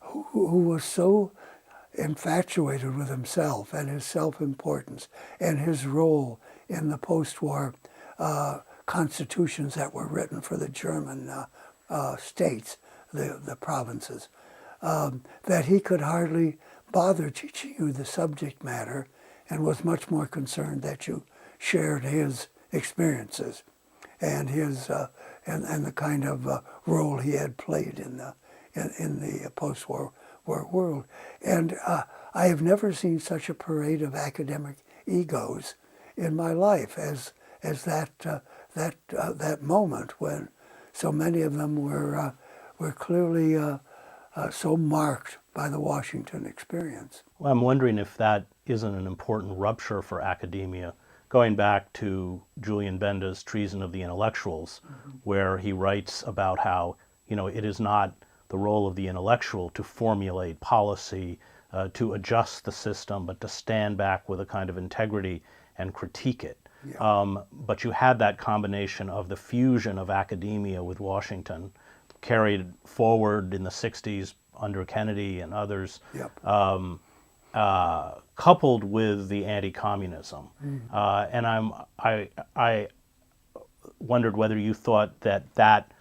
B: who was so infatuated with himself and his self-importance and his role in the post-war constitutions that were written for the German states, the provinces, that he could hardly bother teaching you the subject matter and was much more concerned that you shared his experiences and his and the kind of role he had played in the post-war world. And I have never seen such a parade of academic egos in my life as that moment when so many of them were clearly so marked by the Washington experience.
A: Well, I'm wondering if that isn't an important rupture for academia, going back to Julian Benda's Treason of the Intellectuals, where he writes about how, it is not the role of the intellectual to formulate policy, to adjust the system, but to stand back with a kind of integrity and critique it. Yeah. But you had that combination of the fusion of academia with Washington, carried forward in the 60s under Kennedy and others. Yep. Coupled with the anti-communism. And I wondered whether you thought that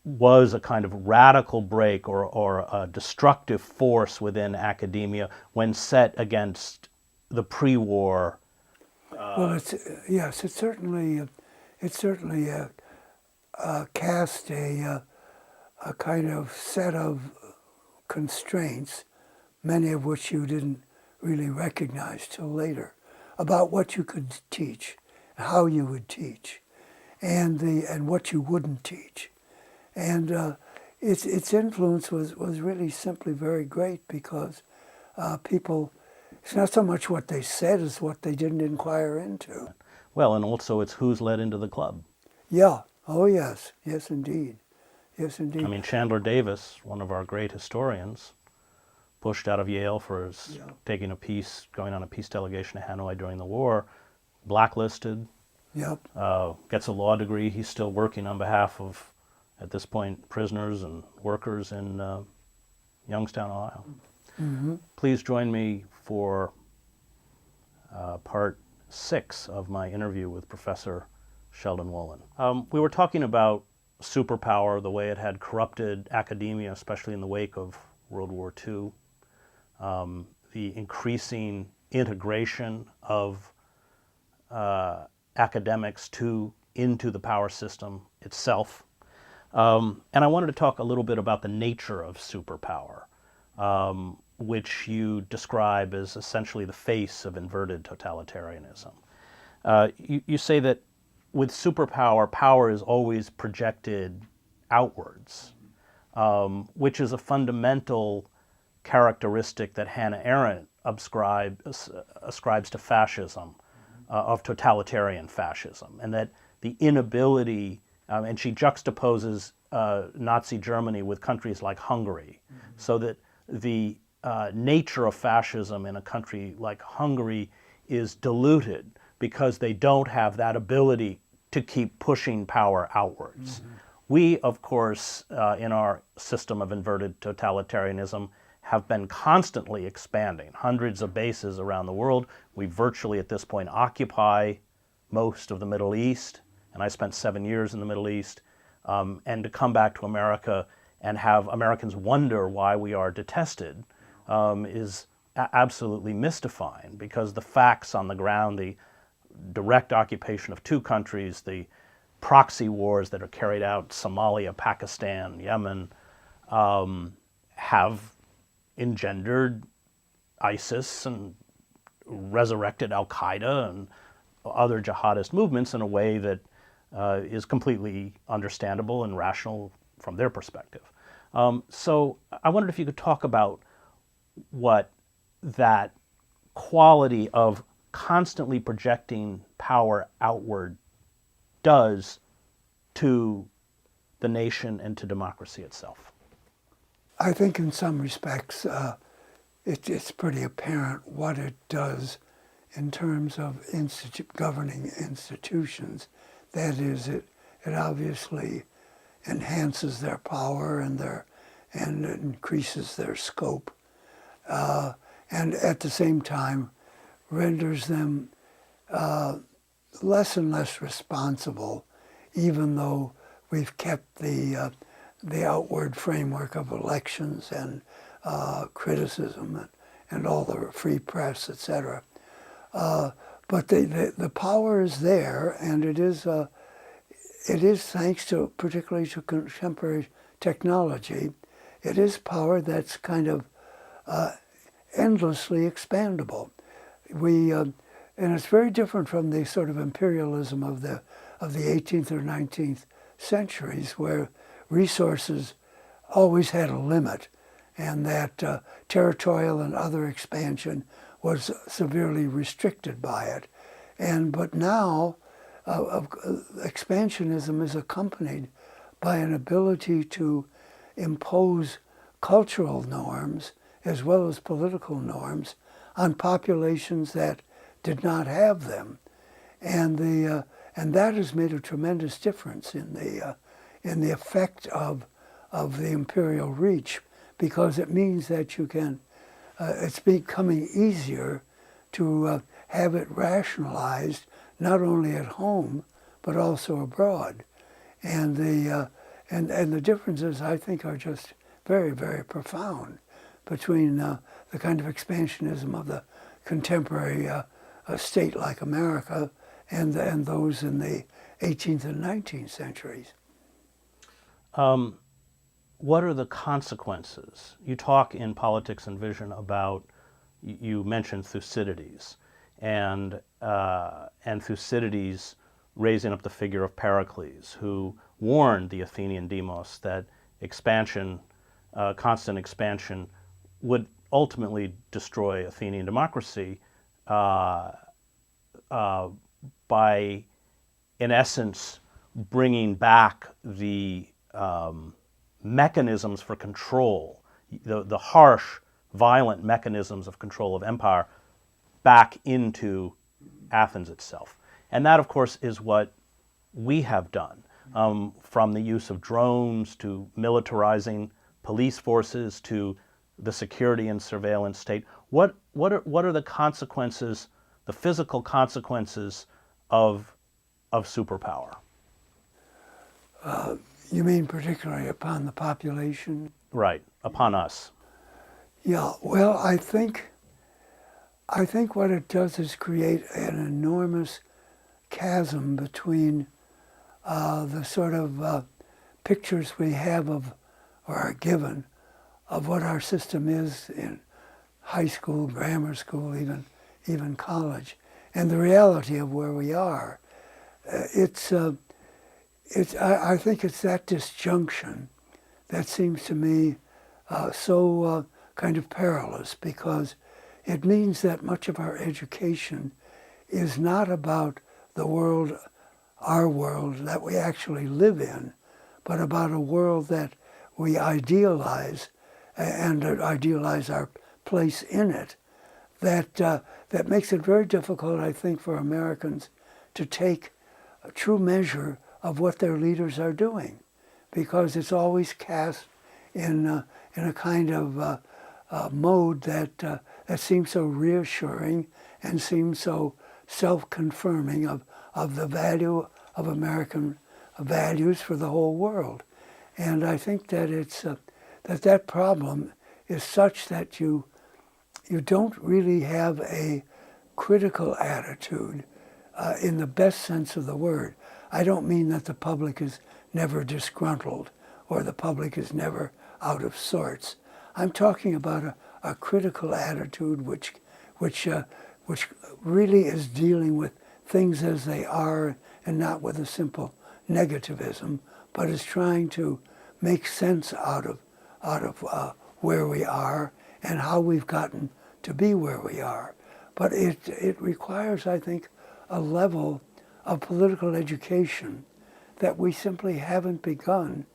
A: was a kind of radical break or a destructive force within academia when set against the pre-war.
B: Well, it certainly cast a kind of set of constraints, many of which you didn't really recognize till later, about what you could teach, how you would teach, and what you wouldn't teach. And its influence was really simply very great because people, it's not so much what they said as what they didn't inquire into.
A: Well, and also it's who's let into the club.
B: Yeah. Oh, yes. Yes, indeed. Yes, indeed.
A: I mean, Chandler Davis, one of our great historians, pushed out of Yale for his going on a peace delegation to Hanoi during the war, blacklisted, gets a law degree. He's still working on behalf of, at this point, prisoners and workers in Youngstown, Ohio. Mm-hmm. Please join me for part 6 of my interview with Professor Sheldon Wolin. We were talking about superpower, the way it had corrupted academia, especially in the wake of World War II, the increasing integration of academics into the power system itself. And I wanted to talk a little bit about the nature of superpower, which you describe as essentially the face of inverted totalitarianism. You say that with superpower, power is always projected outwards, which is a fundamental characteristic that Hannah Arendt ascribes to fascism, of totalitarian fascism, and that the inability, and she juxtaposes Nazi Germany with countries like Hungary, so that the nature of fascism in a country like Hungary is diluted because they don't have that ability to keep pushing power outwards. We, of course, in our system of inverted totalitarianism, have been constantly expanding, hundreds of bases around the world. We virtually at this point occupy most of the Middle East, and I spent 7 years in the Middle East, and to come back to America and have Americans wonder why we are detested is absolutely mystifying, because the facts on the ground, the direct occupation of 2 countries, the proxy wars that are carried out, Somalia, Pakistan, Yemen, have engendered ISIS and resurrected Al-Qaeda and other jihadist movements in a way that is completely understandable and rational from their perspective. So I wondered if you could talk about what that quality of constantly projecting power outward does to the nation and to democracy itself.
B: I think in some respects it's pretty apparent what it does in terms of governing institutions. That is, it obviously enhances their power and it increases their scope, and at the same time renders them less and less responsible, even though we've kept the outward framework of elections and criticism and all the free press, etc. But the power is there, and it is thanks to, particularly to contemporary technology, it is power that's kind of endlessly expandable. And it's very different from the sort of imperialism of the 18th or 19th centuries, where resources always had a limit, and that territorial and other expansion was severely restricted by it. But now, expansionism is accompanied by an ability to impose cultural norms as well as political norms on populations that did not have them, and that has made a tremendous difference in the effect of the imperial reach, because it means that you can. It's becoming easier to have it rationalized not only at home but also abroad, and the differences, I think, are just very, very profound between the kind of expansionism of the contemporary a state like America and those in the 18th and 19th centuries.
A: What are the consequences? You talk in Politics and Vision about, you mentioned Thucydides, and Thucydides raising up the figure of Pericles, who warned the Athenian demos that expansion, constant expansion, would ultimately destroy Athenian democracy by, in essence, bringing back the mechanisms for control, the harsh, violent mechanisms of control of empire back into Athens itself. And that, of course, is what we have done, from the use of drones to militarizing police forces to the security and surveillance state. What are the consequences, the physical consequences of superpower.
B: You mean particularly upon the population?
A: Right, upon us.
B: Yeah, well, I think what it does is create an enormous chasm between the sort of pictures we have of, or are given, of what our system is in high school, grammar school, even college, and the reality of where we are. I think it's that disjunction that seems to me so kind of perilous, because it means that much of our education is not about the world, our world that we actually live in, but about a world that we idealize and idealize our place in it. That makes it very difficult, I think, for Americans to take a true measure of what their leaders are doing, because it's always cast in a kind of mode that seems so reassuring and seems so self-confirming of the value of American values for the whole world. And I think that it's that problem is such that you don't really have a critical attitude in the best sense of the word. I don't mean that the public is never disgruntled or the public is never out of sorts. I'm talking about a critical attitude which really is dealing with things as they are and not with a simple negativism, but is trying to make sense out of where we are and how we've gotten to be where we are. But it requires, I think, a level of political education that we simply haven't begun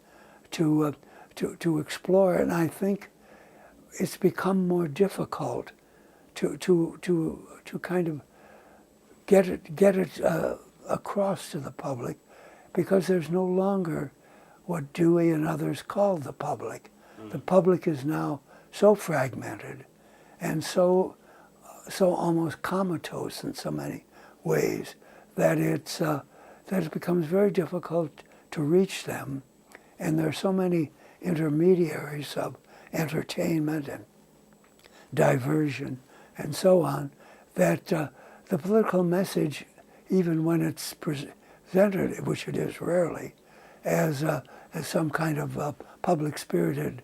B: to explore, and I think it's become more difficult to kind of get it across to the public, because there's no longer what Dewey and others called the public. The public is now so fragmented and so almost comatose in so many ways that it becomes very difficult to reach them, and there are so many intermediaries of entertainment and diversion and so on that the political message, even when it's presented, which it is rarely, as some kind of public-spirited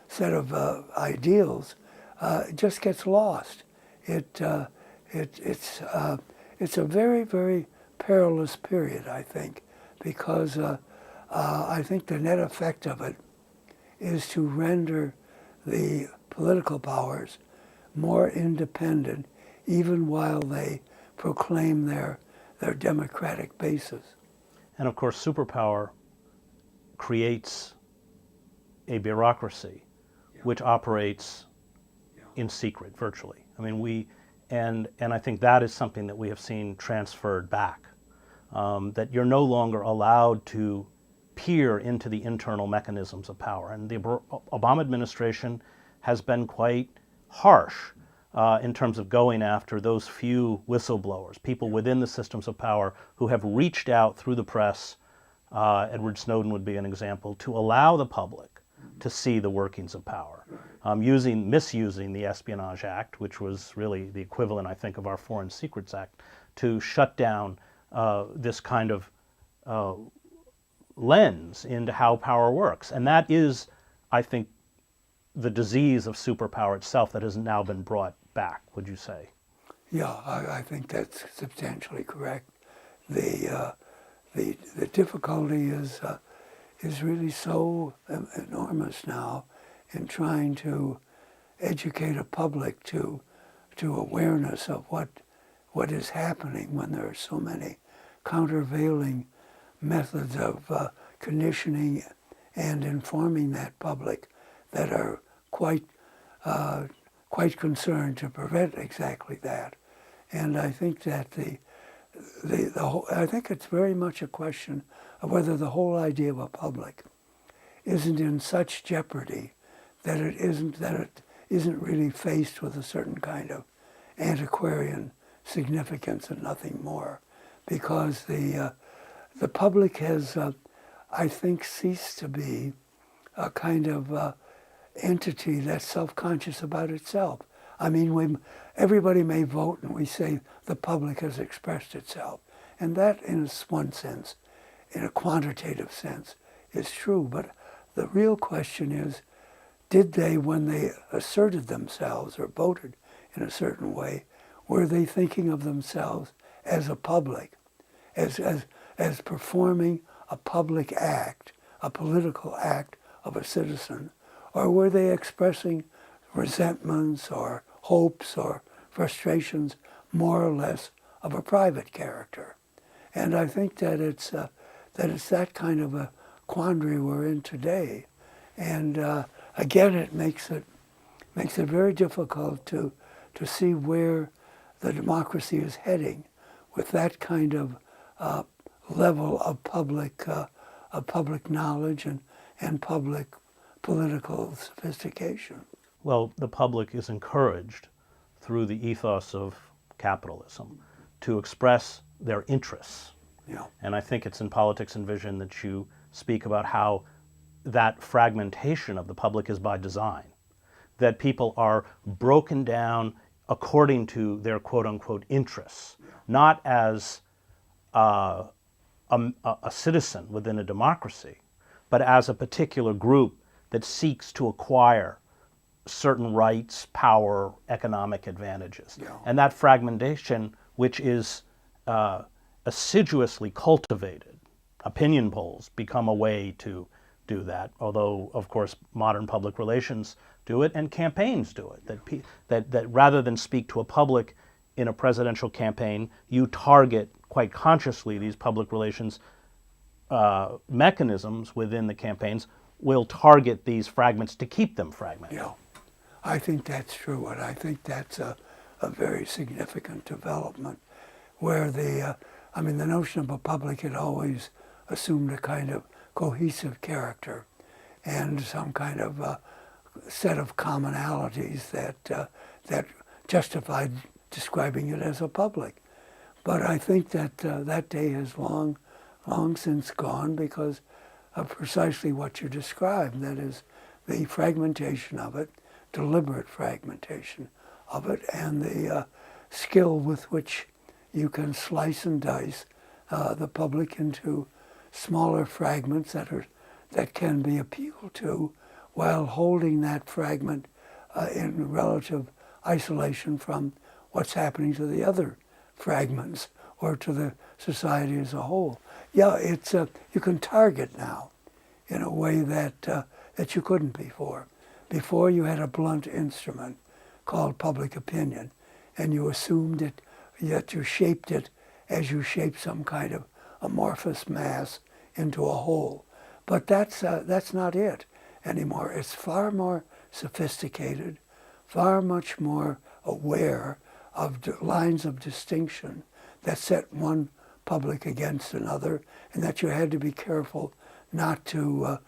B: set of ideals, just gets lost. It's a very, very perilous period, I think, because I think the net effect of it is to render the political powers more independent, even while they proclaim their democratic basis.
A: And of course, superpower creates a bureaucracy which operates in secret, virtually. I mean, and I think that is something that we have seen transferred back, that you're no longer allowed to peer into the internal mechanisms of power. And the Obama administration has been quite harsh in terms of going after those few whistleblowers, people within the systems of power who have reached out through the press. Edward Snowden would be an example, to allow the public to see the workings of power, misusing the Espionage Act, which was really the equivalent, I think, of our Foreign Secrets Act, to shut down this kind of lens into how power works. And that is, I think, the disease of superpower itself that has now been brought back, would you say?
B: Yeah, I think that's substantially correct. The difficulty is really so enormous now in trying to educate a public to awareness of what is happening when there are so many countervailing methods of conditioning and informing that public that are quite concerned to prevent exactly that. And I think that I think it's very much a question of whether the whole idea of a public isn't in such jeopardy that it isn't really faced with a certain kind of antiquarian significance and nothing more, because the public has, I think, ceased to be a kind of entity that's self-conscious about itself. I mean, everybody may vote, and we say the public has expressed itself, and that, in one sense, in a quantitative sense, is true. But the real question is, did they, when they asserted themselves or voted in a certain way, were they thinking of themselves as a public, as performing a public act, a political act of a citizen, or were they expressing resentments or hopes or frustrations more or less of a private character? And I think that it's that kind of a quandary we're in today. And again, it makes it very difficult to see where the democracy is heading with that kind of level of public knowledge and public political sophistication.
A: Well, the public is encouraged through the ethos of capitalism to express their interests.
B: Yeah.
A: And I think it's in Politics and Vision that you speak about how that fragmentation of the public is by design, that people are broken down according to their quote-unquote interests, not as a citizen within a democracy, but as a particular group that seeks to acquire certain rights, power, economic advantages.
B: Yeah.
A: And that fragmentation, which is assiduously cultivated, opinion polls become a way to do that, although, of course, modern public relations do it and campaigns do it, that rather than speak to a public in a presidential campaign, you target quite consciously these public relations mechanisms within the campaigns will target these fragments to keep them fragmented.
B: Yeah, I think that's true, and I think that's a very significant development where the notion of a public had always assumed a kind of cohesive character and some kind of set of commonalities that justified describing it as a public. But I think that that day has long since gone because of precisely what you described, that is the fragmentation of it, deliberate fragmentation of it, and the skill with which you can slice and dice the public into smaller fragments that can be appealed to while holding that fragment in relative isolation from what's happening to the other fragments or to the society as a whole. Yeah, it's you can target now in a way that you couldn't before. Before you had a blunt instrument called public opinion, and you assumed it, yet you shaped it as you shape some kind of amorphous mass into a whole. But that's not it anymore. It's far more sophisticated, far much more aware of lines of distinction that set one public against another, and that you had to be careful not to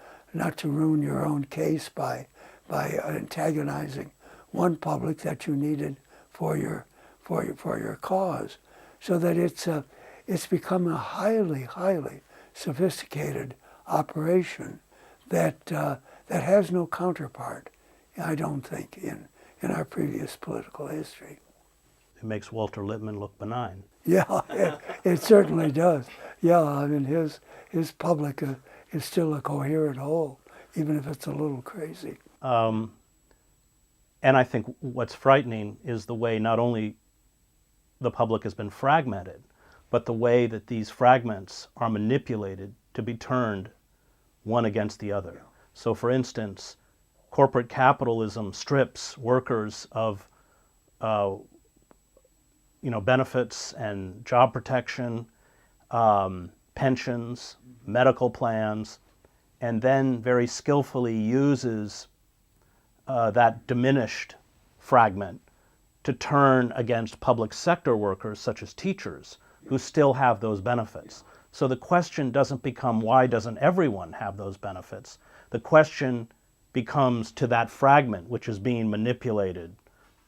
B: ruin your own case by antagonizing one public that you needed for your cause, so that it's become a highly sophisticated operation that has no counterpart, I don't think, in our previous political history.
A: It makes Walter Lippmann look benign.
B: Yeah, it certainly does. Yeah, I mean, his public is still a coherent whole, even if it's a little crazy.
A: And I think what's frightening is the way not only the public has been fragmented, but the way that these fragments are manipulated to be turned one against the other. So, for instance, corporate capitalism strips workers of benefits and job protection, pensions, medical plans, and then very skillfully uses that diminished fragment to turn against public sector workers, such as teachers, who still have those benefits. So the question doesn't become, why doesn't everyone have those benefits? The question becomes, to that fragment which is being manipulated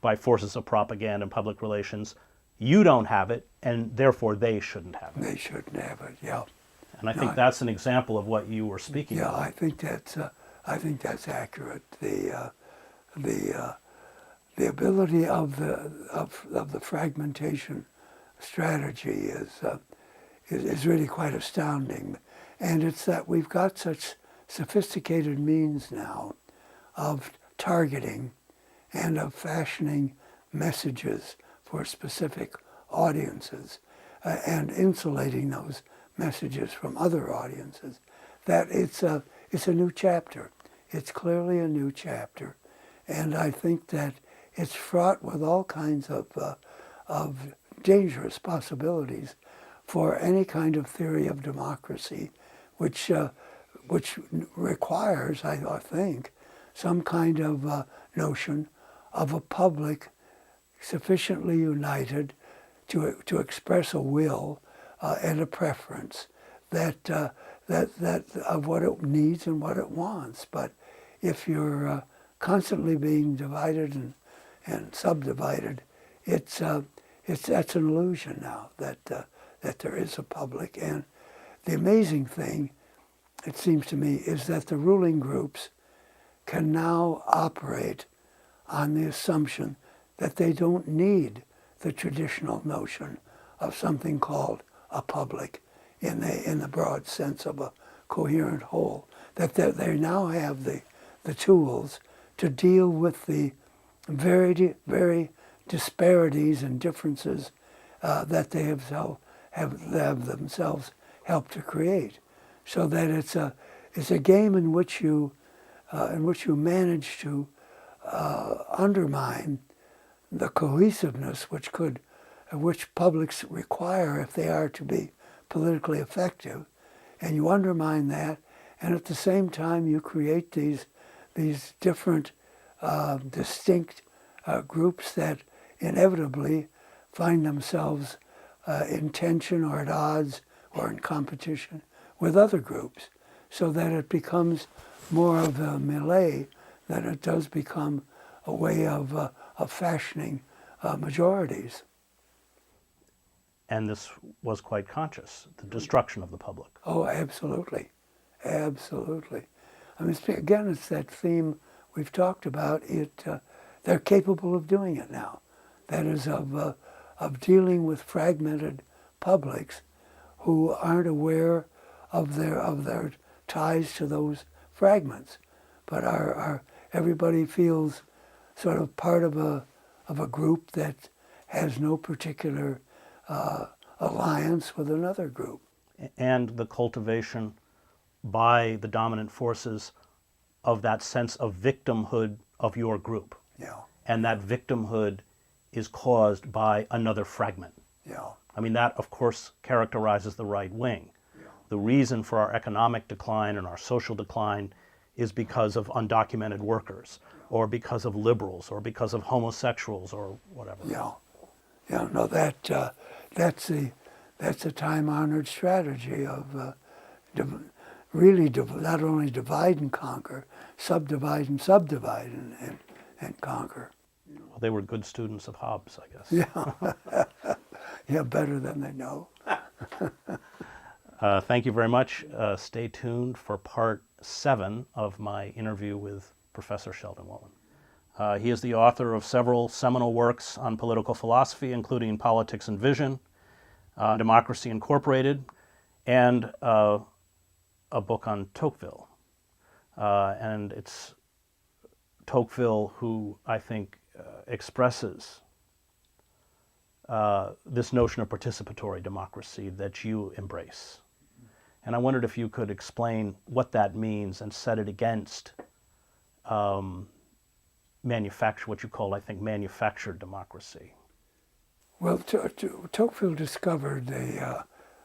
A: by forces of propaganda and public relations, you don't have it, and therefore they shouldn't have it.
B: They shouldn't have it. Yeah.
A: And I think that's an example of what you were speaking
B: Yeah,
A: about.
B: I think that's accurate. The ability of the fragmentation strategy is really quite astounding, and it's that we've got such sophisticated means now of targeting and of fashioning messages for specific audiences and insulating those messages from other audiences, that it's a new chapter. It's clearly a new chapter, and I think that it's fraught with all kinds of dangerous possibilities for any kind of theory of democracy, which requires, I think, some kind of notion of a public sufficiently united to express a will and a preference that of what it needs and what it wants. But if you're constantly being divided and subdivided, that's an illusion now that there is a public. And the amazing thing, it seems to me, is that the ruling groups can now operate on the assumption that they don't need the traditional notion of something called a public in the broad sense of a coherent whole, that they now have the tools to deal with the very disparities and differences that they have themselves helped to create, so that it's a game in which you manage to undermine the cohesiveness which publics require if they are to be politically effective, and you undermine that, and at the same time you create these different distinct groups that inevitably find themselves in tension or at odds or in competition with other groups, so that it becomes more of a melee than it does become a way of fashioning majorities.
A: And this was quite conscious, the destruction of the public.
B: Oh, absolutely. Absolutely. I mean, again, it's that theme we've talked about. They're capable of doing it now. That is, of dealing with fragmented publics who aren't aware of their ties to those fragments, but everybody feels sort of part of a group that has no particular alliance with another group.
A: And the cultivation by the dominant forces of that sense of victimhood of your group.
B: Yeah.
A: And that victimhood is caused by another fragment.
B: Yeah.
A: I mean, that, of course, characterizes the right wing. Yeah. The reason for our economic decline and our social decline is because of undocumented workers, or because of liberals, or because of homosexuals, or whatever.
B: Yeah. Yeah, no, that's a time-honored strategy of really not only divide and conquer, subdivide and conquer.
A: Well, they were good students of Hobbes, I guess.
B: Yeah, yeah, better than they know.
A: Thank you very much. Stay tuned for part 7 of my interview with Professor Sheldon Wolin. He is the author of several seminal works on political philosophy, including Politics and Vision, Democracy Incorporated, and a book on Tocqueville. And it's Tocqueville who, I think, expresses this notion of participatory democracy that you embrace. And I wondered if you could explain what that means and set it against what you call, I think, manufactured democracy.
B: Well, Tocqueville discovered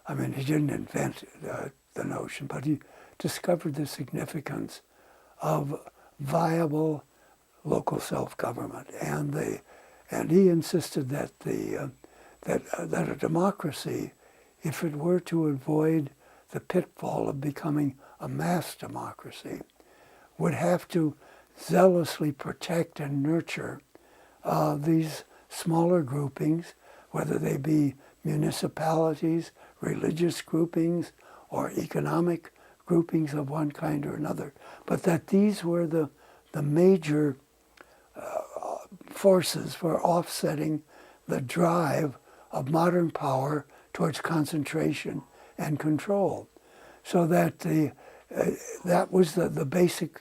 B: I mean, he didn't invent the notion, but he discovered the significance of viable local self-government, and he insisted that that a democracy, if it were to avoid the pitfall of becoming a mass democracy, would have to zealously protect and nurture these smaller groupings whether they be municipalities, religious groupings, or economic groupings of one kind or another, but that these were the major forces for offsetting the drive of modern power towards concentration and control. So that that was the basic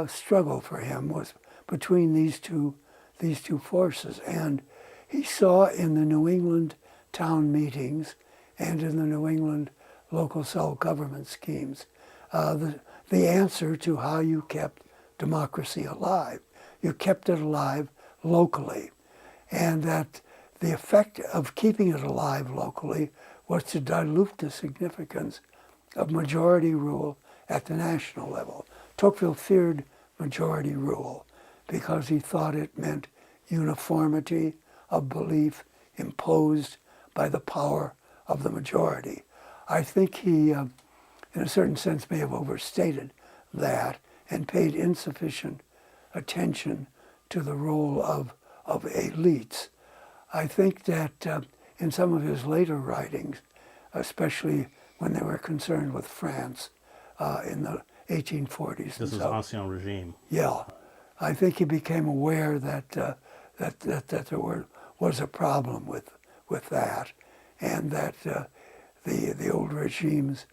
B: struggle for him, was between these two forces. And he saw in the New England town meetings and in the New England local self-government schemes the answer to how you kept democracy alive. You kept it alive locally, and that the effect of keeping it alive locally was to dilute the significance of majority rule at the national level. Tocqueville feared majority rule because he thought it meant uniformity of belief imposed by the power of the majority. I think he, in a certain sense, may have overstated that and paid insufficient attention to the role of elites. I think that in some of his later writings, especially when they were concerned with France in the 1840s.
A: This is Ancien Regime.
B: Yeah, I think he became aware that there was a problem with that, and that the old regime's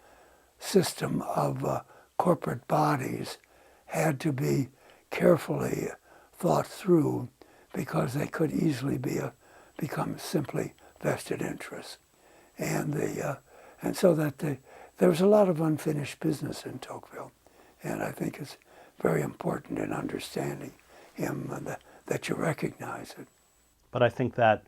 B: system of corporate bodies had to be carefully thought through, because they could easily become simply vested interests, and so that there was a lot of unfinished business in Tocqueville, and I think it's very important in understanding him that you recognize it.
A: But I think that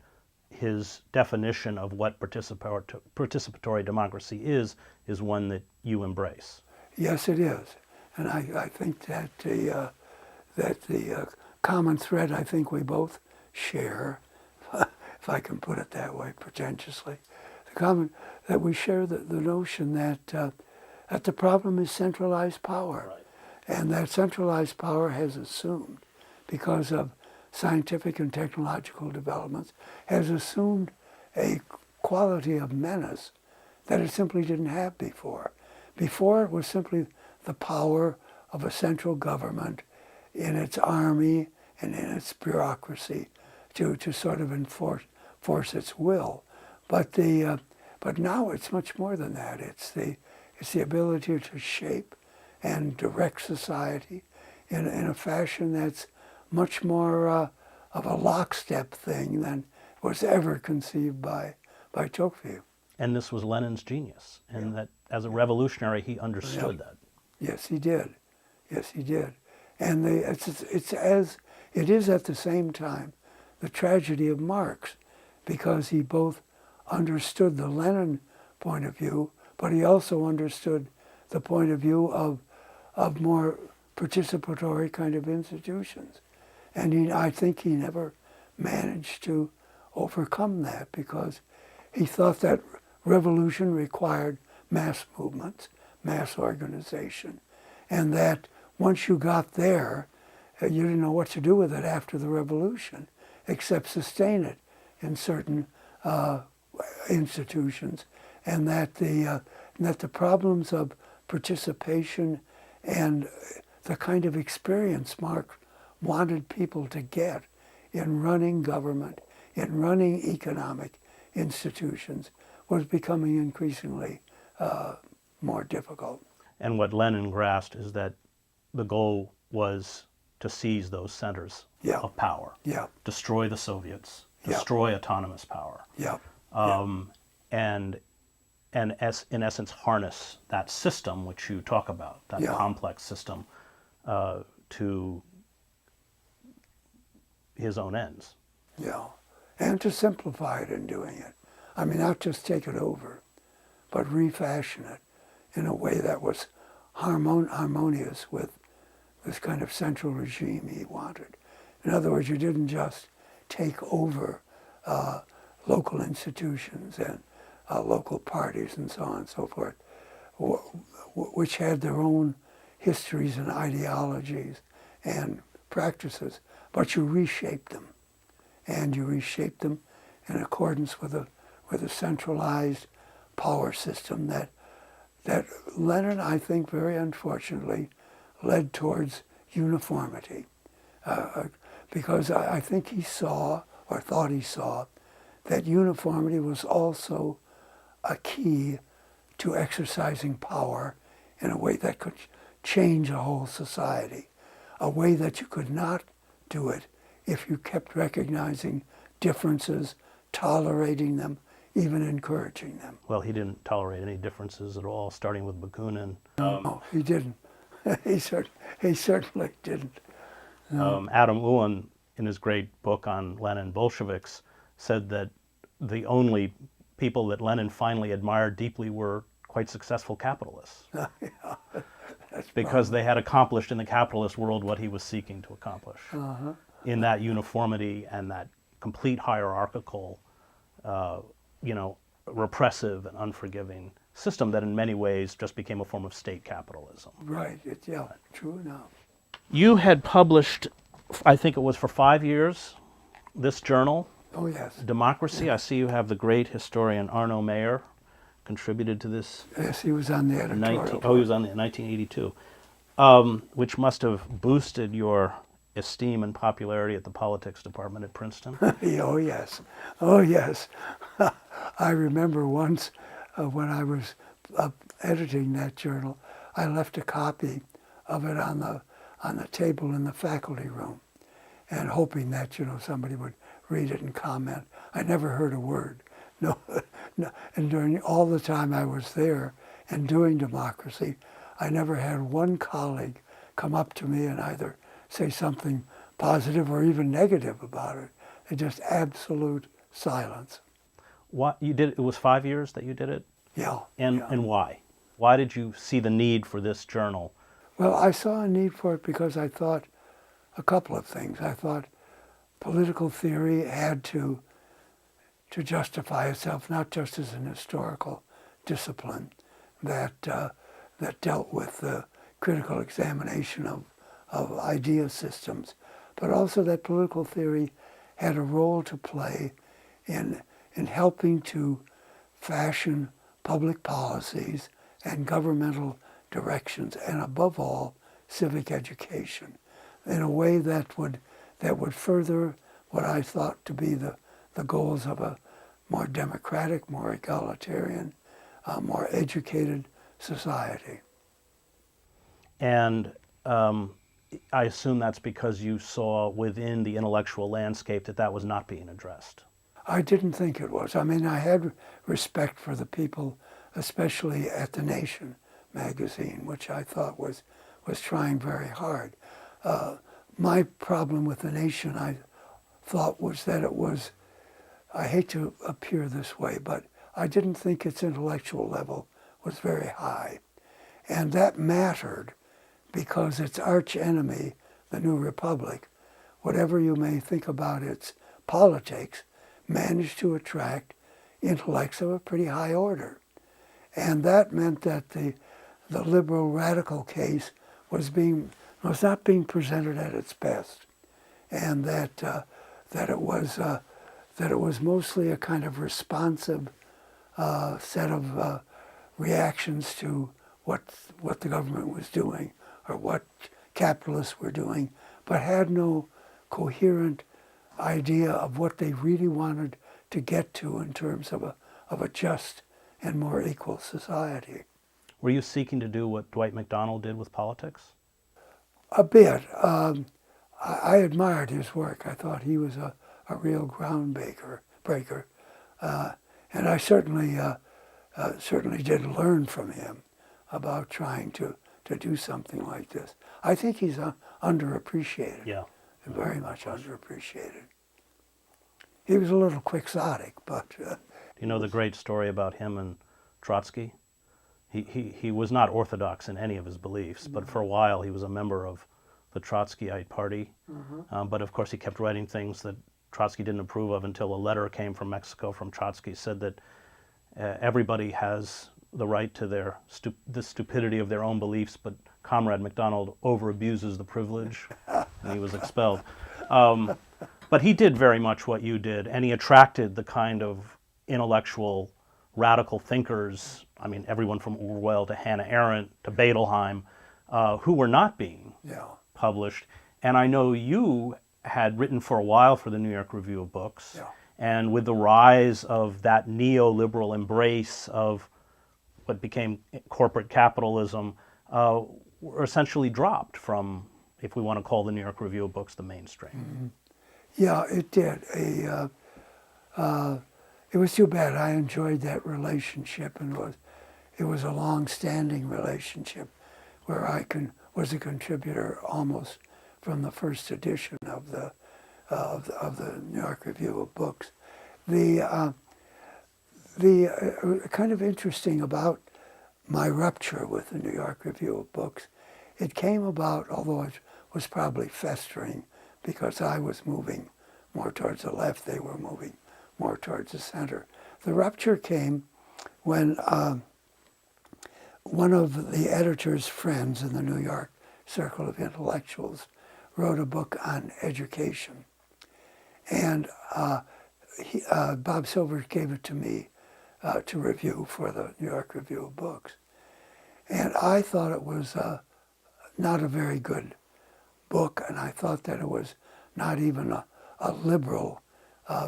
A: his definition of what participatory democracy is one that you embrace.
B: Yes, it is, and I think that the common thread I think we both share, if I can put it that way pretentiously, that we share the notion that the problem is centralized power,
A: Right.
B: and that centralized power has assumed, because of scientific and technological developments, has assumed a quality of menace that it simply didn't have before. Before, it was simply the power of a central government in its army and in its bureaucracy to sort of enforce its will. But now it's much more than that. It's the ability to shape and direct society in a fashion that's much more of a lockstep thing than was ever conceived by Tocqueville.
A: And this was Lenin's genius, and that as a revolutionary he understood that.
B: Yes, he did. Yes, he did. And it is at the same time the tragedy of Marx, because he both understood the Lenin point of view, but he also understood the point of view of more participatory kind of institutions. And I think he never managed to overcome that, because he thought that revolution required mass movements, mass organization, and that once you got there, you didn't know what to do with it after the revolution, except sustain it in certain institutions, and that the problems of participation and the kind of experience Marx wanted people to get in running government, in running economic institutions, was becoming increasingly more difficult.
A: And what Lenin grasped is that the goal was to seize those centers
B: Yeah.
A: of power,
B: Yeah,
A: destroy the Soviets,
B: Yeah.
A: destroy autonomous power,
B: yeah,
A: and in essence harness that system which you talk about, that
B: Yeah.
A: complex system, to his own ends.
B: yeah. And to simplify it in doing it. I mean, not just take it over, but refashion it in a way that was harmonious with this kind of central regime he wanted. In other words, you didn't just take over local institutions and local parties and so on and so forth, which had their own histories and ideologies and practices, but you reshaped them. and you reshape them in accordance with a centralized power system that Lenin, I think, very unfortunately, led towards uniformity. Because I think he saw, or thought he saw, that uniformity was also a key to exercising power in a way that could change a whole society, a way that you could not do it if you kept recognizing differences, tolerating them, even encouraging them.
A: Well, he didn't tolerate any differences at all, starting with Bakunin.
B: No, he didn't. he certainly didn't.
A: Adam Wolin, in his great book on Lenin Bolsheviks, said that the only people that Lenin finally admired deeply were quite successful capitalists.
B: Yeah,
A: because they had accomplished in the capitalist world what he was seeking to accomplish. In that uniformity and that complete hierarchical, repressive and unforgiving system that in many ways just became a form of state capitalism.
B: Right, true enough.
A: You had published, I think it was for 5 years, this journal,
B: Oh, yes.
A: Democracy. I see you have the great historian Arno Mayer contributed to this.
B: Yes, he was on the editorial.
A: He was on the 1982, which must have boosted your esteem and popularity at the politics department at Princeton.
B: Oh, yes. Oh, yes. I remember once when I was editing that journal, I left a copy of it on the table in the faculty room, and hoping that somebody would read it and comment. I never heard a word. No. And during all the time I was there and doing Democracy, I never had one colleague come up to me and either say something positive or even negative about it. It just absolute silence.
A: What you did? It was 5 years that you did it.
B: Yeah.
A: And why? Why did you see the need for this journal?
B: Well, I saw a need for it because I thought a couple of things. I thought political theory had to justify itself, not just as an historical discipline that dealt with the critical examination of idea systems, but also that political theory had a role to play in helping to fashion public policies and governmental directions, and above all, civic education, in a way that would further what I thought to be the goals of a more democratic, more egalitarian, more educated society.
A: And I assume that's because you saw within the intellectual landscape that was not being addressed.
B: I didn't think it was. I mean, I had respect for the people, especially at The Nation magazine, which I thought was trying very hard. My problem with The Nation, I thought, was that it was, I hate to appear this way, but I didn't think its intellectual level was very high. And that mattered because its arch enemy, the New Republic, whatever you may think about its politics, managed to attract intellects of a pretty high order. And that meant that the liberal radical case was not being presented at its best, and that it was mostly a kind of responsive set of reactions to what the government was doing or what capitalists were doing, but had no coherent idea of what they really wanted to get to in terms of a just and more equal society.
A: Were you seeking to do what Dwight MacDonald did with politics?
B: A bit. I admired his work. I thought he was a real groundbreaker. And I certainly did learn from him about trying to do something like this. I think he's underappreciated.
A: Yeah.
B: Very much underappreciated. He was a little quixotic, but...
A: Do you know the great story about him and Trotsky? He was not orthodox in any of his beliefs, but for a while he was a member of the Trotskyite party. But of course he kept writing things that Trotsky didn't approve of until a letter came from Mexico from Trotsky, said that everybody has the right to the stupidity of their own beliefs, but Comrade MacDonald over-abuses the privilege, and he was expelled. But But he did very much what you did, and he attracted the kind of intellectual, radical thinkers, I mean, everyone from Orwell to Hannah Arendt to Bedelheim, who were not being
B: Yeah.
A: published. And I know you had written for a while for the New York Review of Books,
B: Yeah.
A: and with the rise of that neoliberal embrace of what became corporate capitalism, were essentially dropped from, if we want to call the New York Review of Books, the mainstream.
B: Yeah, it did. It was too bad. I enjoyed that relationship, and it was a long-standing relationship where I was a contributor almost from the first edition of the New York Review of Books. The kind of interesting about my rupture with the New York Review of Books, it came about, although it was probably festering, because I was moving more towards the left, they were moving more towards the center. The rupture came when one of the editor's friends in the New York Circle of Intellectuals wrote a book on education. And Bob Silver gave it to me to review for the New York Review of Books. And I thought it was not a very good book, and I thought that it was not even a liberal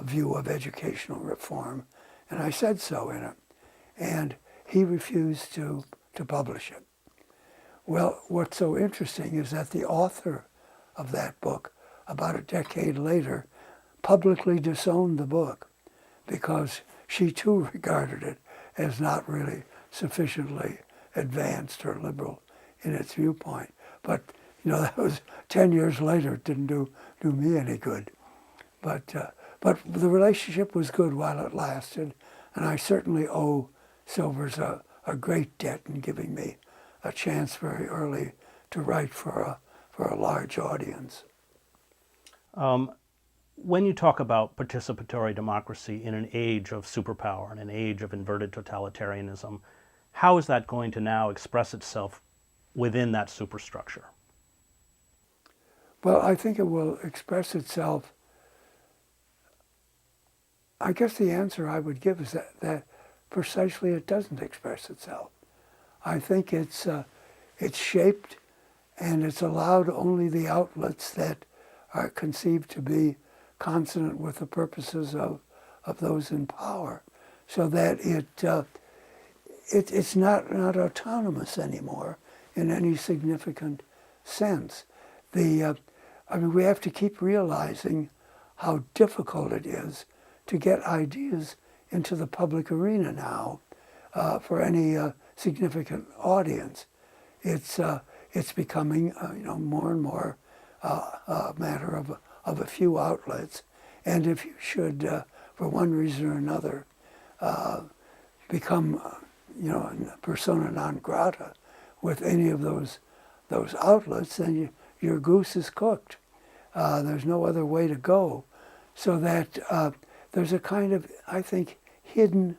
B: view of educational reform. And I said so in it. And he refused to publish it. Well, what's so interesting is that the author of that book, about a decade later, publicly disowned the book because she too regarded it as not really sufficiently advanced or liberal in its viewpoint. But that was 10 years later. It didn't do me any good. But the relationship was good while it lasted, and I certainly owe Silvers a great debt in giving me a chance very early to write for a large audience.
A: When you talk about participatory democracy in an age of superpower, in an age of inverted totalitarianism, how is that going to now express itself within that superstructure?
B: Well, I think it will express itself. I guess the answer I would give is that precisely it doesn't express itself. I think it's shaped and it's allowed only the outlets that are conceived to be consonant with the purposes of those in power, so that it's not autonomous anymore in any significant sense. We have to keep realizing how difficult it is to get ideas into the public arena now for any significant audience. It's becoming more and more a matter of a few outlets, and if you should, for one reason or another, become persona non grata with any of those outlets, then your goose is cooked. There's no other way to go. So that there's a kind of, I think, hidden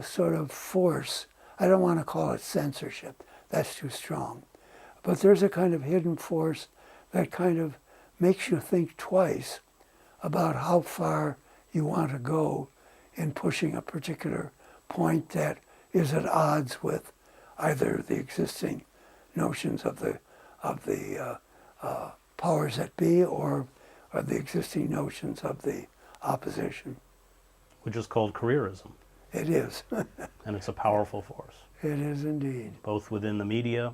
B: sort of force. I don't want to call it censorship. That's too strong. But there's a kind of hidden force that kind of makes you think twice about how far you want to go in pushing a particular point that is at odds with either the existing notions of the powers that be or the existing notions of the opposition.
A: Which is called careerism.
B: It is.
A: And it's a powerful force.
B: It is indeed.
A: Both within the media,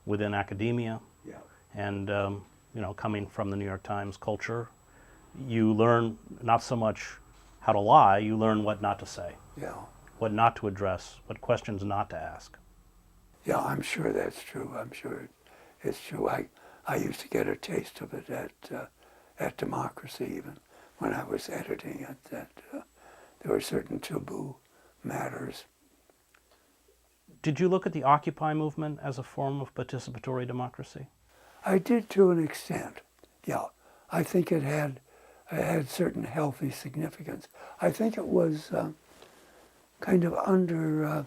A: within academia,
B: Yeah.
A: and coming from the New York Times culture, you learn not so much how to lie, you learn what not to say,
B: Yeah.
A: what not to address, what questions not to ask.
B: Yeah, I'm sure that's true. I'm sure it's true. I used to get a taste of it at Democracy, even when I was editing it, that there were certain taboo matters.
A: Did you look at the Occupy movement as a form of participatory democracy?
B: I did to an extent, yeah. I think it had certain healthy significance. I think it was kind of under,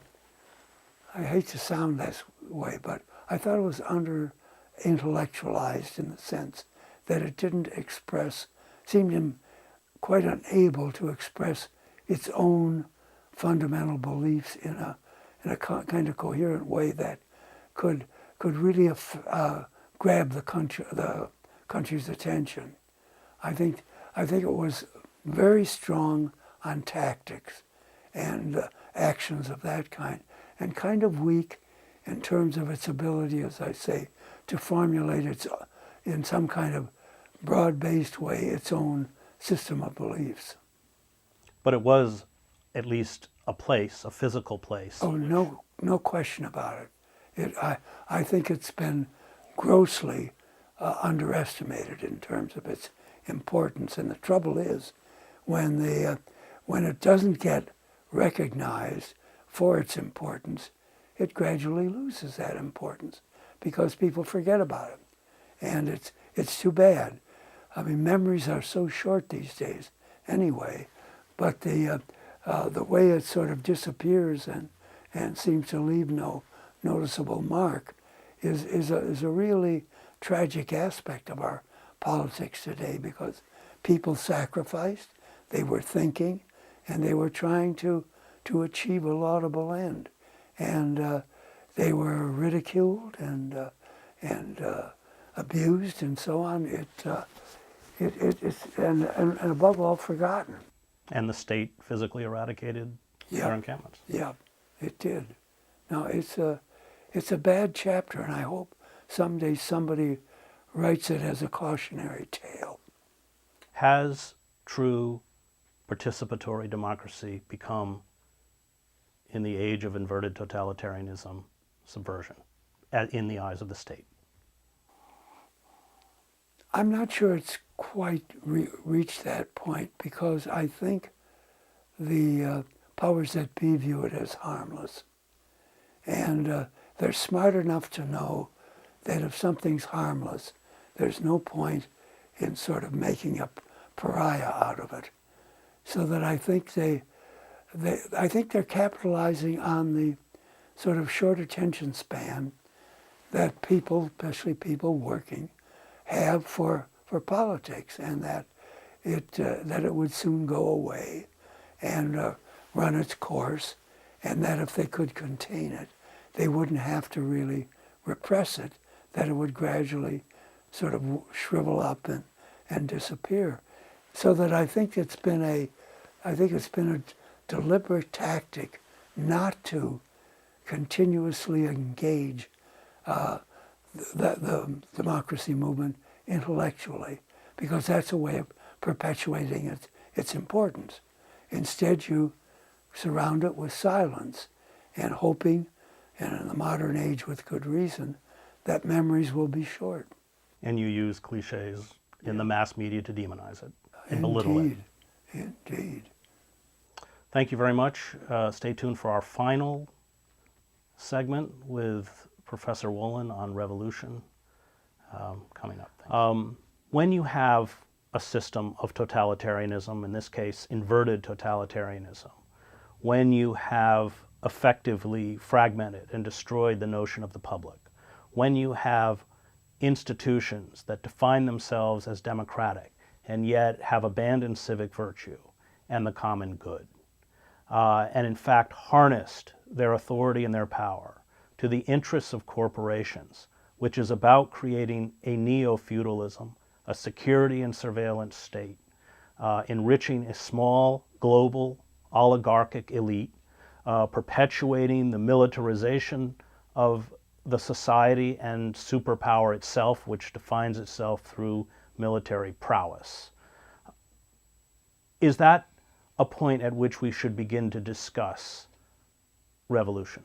B: I hate to sound this way, but I thought it was under intellectualized in the sense that it didn't express seemed quite unable to express its own fundamental beliefs in a kind of coherent way that could really grab the country's attention. I think it was very strong on tactics and actions of that kind, and kind of weak in terms of its ability, as I say, to formulate in some kind of broad-based way its own system of beliefs.
A: But it was at least a place, a physical place.
B: Oh, no question about it. I think it's been grossly underestimated in terms of its importance. And the trouble is, when it doesn't get recognized for its importance, it gradually loses that importance because people forget about it. And it's too bad. I mean, memories are so short these days anyway, but the way it sort of disappears and seems to leave no noticeable mark is a really tragic aspect of our politics today, because people sacrificed, they were thinking, and they were trying to achieve a laudable end. And they were ridiculed and abused and so on. It's above all forgotten.
A: And the state physically eradicated their encampments.
B: Yeah, it did. Now it's a bad chapter, and I hope someday somebody writes it as a cautionary tale.
A: Has true participatory democracy become, in the age of inverted totalitarianism, subversion in the eyes of the state?
B: I'm not sure it's quite reached that point, because I think the powers that be view it as harmless. And they're smart enough to know that if something's harmless, there's no point in sort of making a pariah out of it. So that I think they're capitalizing on the sort of short attention span that people, especially people working, have for politics, and that it would soon go away and run its course, and that if they could contain it, they wouldn't have to really repress it, that it would gradually sort of shrivel up and disappear. So that I think it's been a deliberate tactic not to continuously engage the democracy movement intellectually, because that's a way of perpetuating its importance. Instead, you surround it with silence and hoping, and in the modern age with good reason, that memories will be short.
A: And you use cliches in the mass media to demonize it and belittle it.
B: Indeed.
A: Thank you very much. Stay tuned for our final segment with Professor Wolin on revolution coming up. When you have a system of totalitarianism, in this case inverted totalitarianism, when you have effectively fragmented and destroyed the notion of the public, when you have institutions that define themselves as democratic and yet have abandoned civic virtue and the common good, and in fact harnessed their authority and their power to the interests of corporations, which is about creating a neo-feudalism, a security and surveillance state, enriching a small global oligarchic elite, perpetuating the militarization of the society and superpower itself, which defines itself through military prowess. Is that a point at which we should begin to discuss revolution?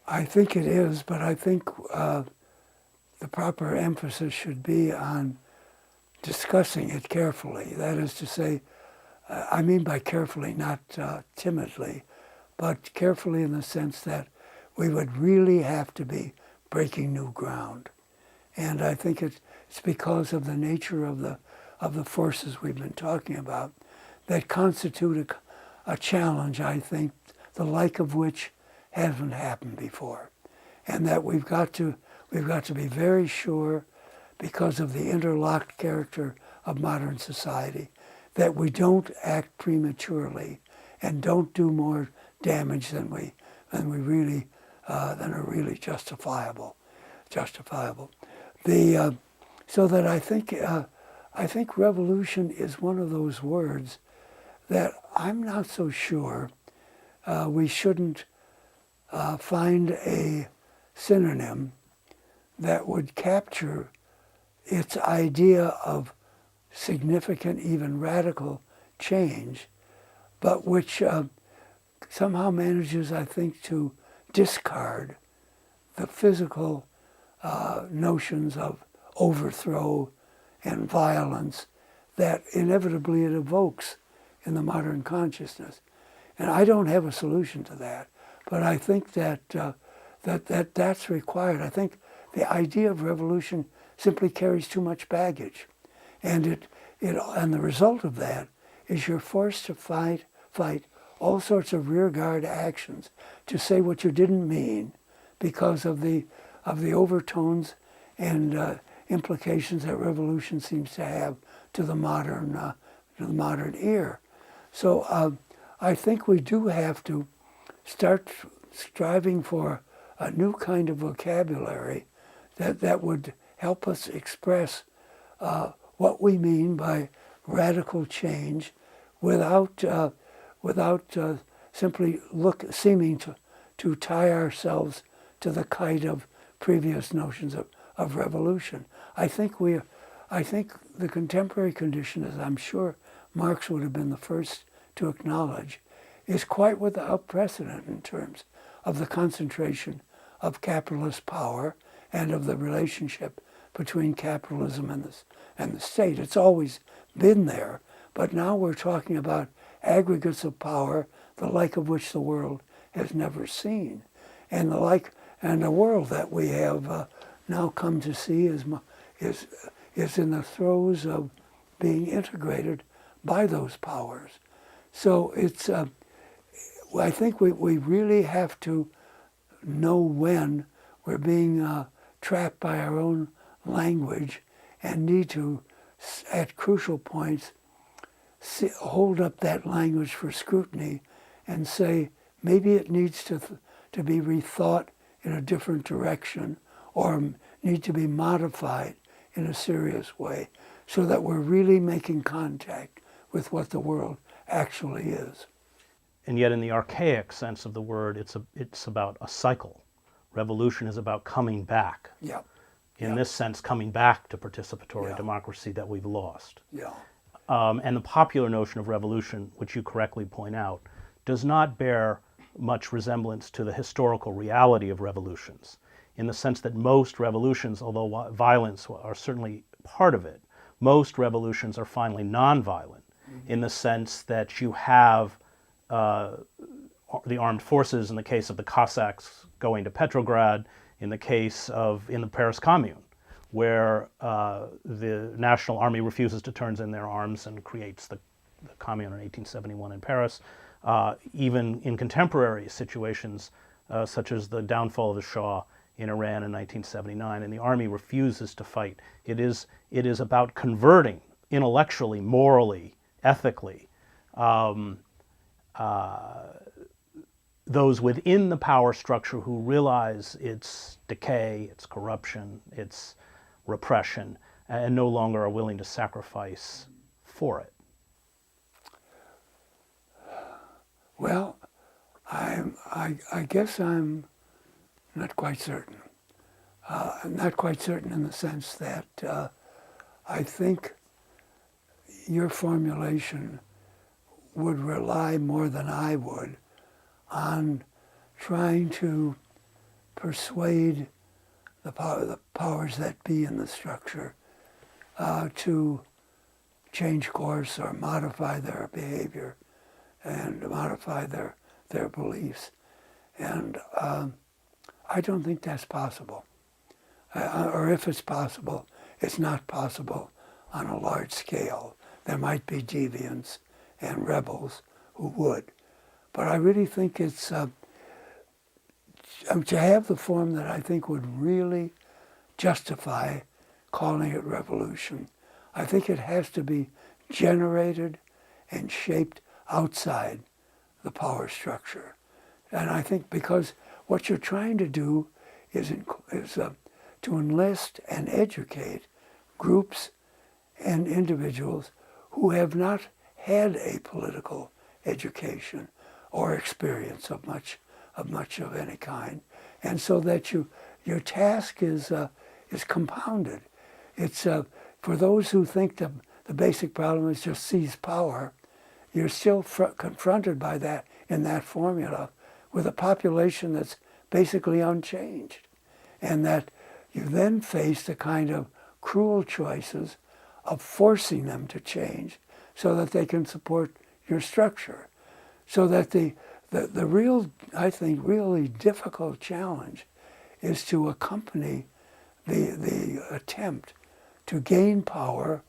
B: I think it is, but I think the proper emphasis should be on discussing it carefully. That is to say, I mean by carefully, not timidly, but carefully in the sense that we would really have to be breaking new ground. And I think it's because of the nature of the forces we've been talking about that constitute a challenge, I think, the like of which hasn't happened before. And that we've got to be very sure, because of the interlocked character of modern society, that we don't act prematurely and don't do more damage than really than are really justifiable. So that I think revolution is one of those words that I'm not so sure we shouldn't find a synonym that would capture its idea of significant, even radical change, but which somehow manages, I think, to discard the physical notions of overthrow and violence that inevitably it evokes in the modern consciousness. And I don't have a solution to that, but I think that's required. I think the idea of revolution simply carries too much baggage, and and the result of that is you're forced to fight all sorts of rearguard actions to say what you didn't mean because of the overtones and implications that revolution seems to have to the modern ear. So I think we do have to start striving for a new kind of vocabulary that would help us express what we mean by radical change without simply seeming to tie ourselves to the kite of previous notions of revolution. I think the contemporary condition, as I'm sure Marx would have been the first to acknowledge, is quite without precedent in terms of the concentration of capitalist power and of the relationship between capitalism and the state. It's always been there, but now we're talking about aggregates of power, the like of which the world has never seen, and the world that we have now come to see is in the throes of being integrated by those powers. So it's I think we really have to know when we're being trapped by our own language and need to, at crucial points, hold up that language for scrutiny and say maybe it needs to be rethought in a different direction or need to be modified in a serious way so that we're really making contact with what the world actually is.
A: And yet in the archaic sense of the word, it's about a cycle. Revolution is about coming back.
B: Yeah.
A: In this sense, coming back to participatory
B: Yeah.
A: democracy that we've lost.
B: Yeah.
A: And the popular notion of revolution, which you correctly point out, does not bear much resemblance to the historical reality of revolutions, in the sense that most revolutions, although violence are certainly part of it, most revolutions are finally nonviolent, in the sense that you have the armed forces, in the case of the Cossacks going to Petrograd, in the Paris Commune, where the National Army refuses to turn in their arms and creates the Commune in 1871 in Paris. Even in contemporary situations, such as the downfall of the Shah in Iran in 1979, and the army refuses to fight. It is about converting intellectually, morally, ethically, those within the power structure who realize its decay, its corruption, its repression, and no longer are willing to sacrifice for it.
B: Well, I guess I'm not quite certain. I'm not quite certain in the sense that I think your formulation would rely more than I would on trying to persuade the powers that be in the structure to change course or modify their behavior and modify their beliefs. And I don't think that's possible. Or if it's possible, it's not possible on a large scale. There might be deviants and rebels who would. But I really think it's, to have the form that I think would really justify calling it revolution, I think it has to be generated and shaped outside the power structure. And I think because what you're trying to do is to enlist and educate groups and individuals who have not had a political education or experience of much of any kind, and so that your task is compounded. It's for those who think the basic problem is just seize power. You're still confronted by that in that formula with a population that's basically unchanged, and that you then face the kind of cruel choices of forcing them to change so that they can support your structure. So that the real, I think, really difficult challenge is to accompany the attempt to gain power